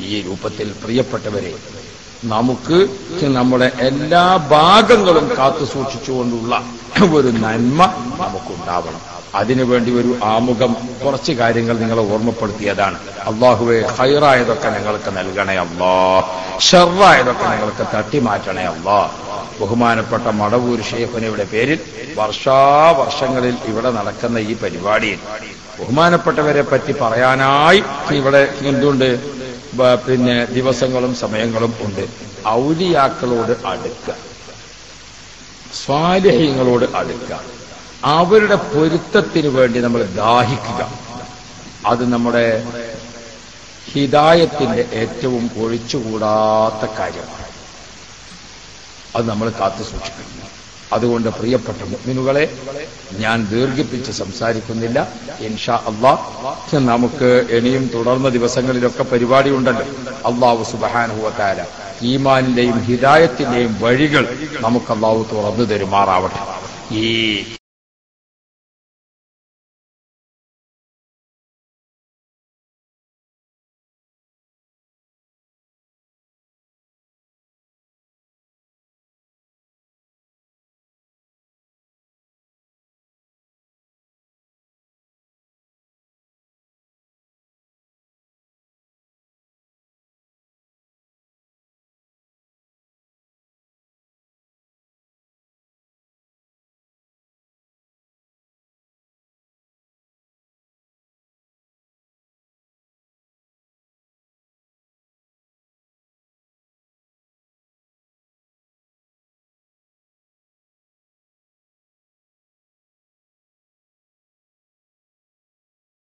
ഈ രൂപത്തിൽ പ്രിയപ്പെട്ടവരെ, നമുക്ക് നമ്മുടെ എല്ലാ ഭാഗങ്ങളും കാത്തു സൂക്ഷിച്ചുകൊണ്ടുള്ള ഒരു നന്മ നമുക്കുണ്ടാവണം. അതിനുവേണ്ടി ഒരു ആമുഖം, കുറച്ച് കാര്യങ്ങൾ നിങ്ങളെ ഓർമ്മപ്പെടുത്തിയതാണ്. അല്ലാഹുവേ, ഖൈറായതൊക്കെ ഞങ്ങൾക്ക് നൽകണേ അല്ലാ, ഷർറായതൊക്കെ ഞങ്ങൾക്ക് തട്ടിമാറ്റണേ അല്ലാ. ബഹുമാനപ്പെട്ട മടവൂർ ശൈഖുനയുടെ പേരിൽ വർഷാവർഷങ്ങളിൽ ഇവിടെ നടക്കുന്ന ഈ പരിപാടിയിൽ ബഹുമാനപ്പെട്ടവരെ പറ്റി പറയാനായി ഇവിടെ എന്തുണ്ട്, പിന്നെ ദിവസങ്ങളും സമയങ്ങളും ഉണ്ട്. ഔലിയാക്കളോട് അടുക്കുക, സ്വാലിഹീങ്ങളോട് അടുക്കുക, അവരുടെ പൊരുത്തത്തിന് വേണ്ടി നമ്മൾ ദാഹിക്കുക. അത് നമ്മുടെ ഹിദായത്തിന്റെ ഏറ്റവും ഒഴിച്ചുകൂടാത്ത കാര്യമാണ്. അത് നമ്മൾ കാത്തു സൂക്ഷിക്കണം. അതുകൊണ്ട് പ്രിയപ്പെട്ട മുഅ്മിനുകളെ, ഞാൻ ദീർഘിപ്പിച്ച് സംസാരിക്കുന്നില്ല. ഇൻഷാ അല്ലാഹ് നമുക്ക് ഇനിയും തുടർന്ന ദിവസങ്ങളിലൊക്കെ പരിപാടി ഉണ്ടല്ലോ. അല്ലാഹു സുബ്ഹാനഹു വ തആല ഈമാനിന്റെയും ഹിദായത്തിന്റെയും വഴികൾ നമുക്ക് അല്ലാഹു തുറന്നു തരുമാറാവട്ടെ. ഈ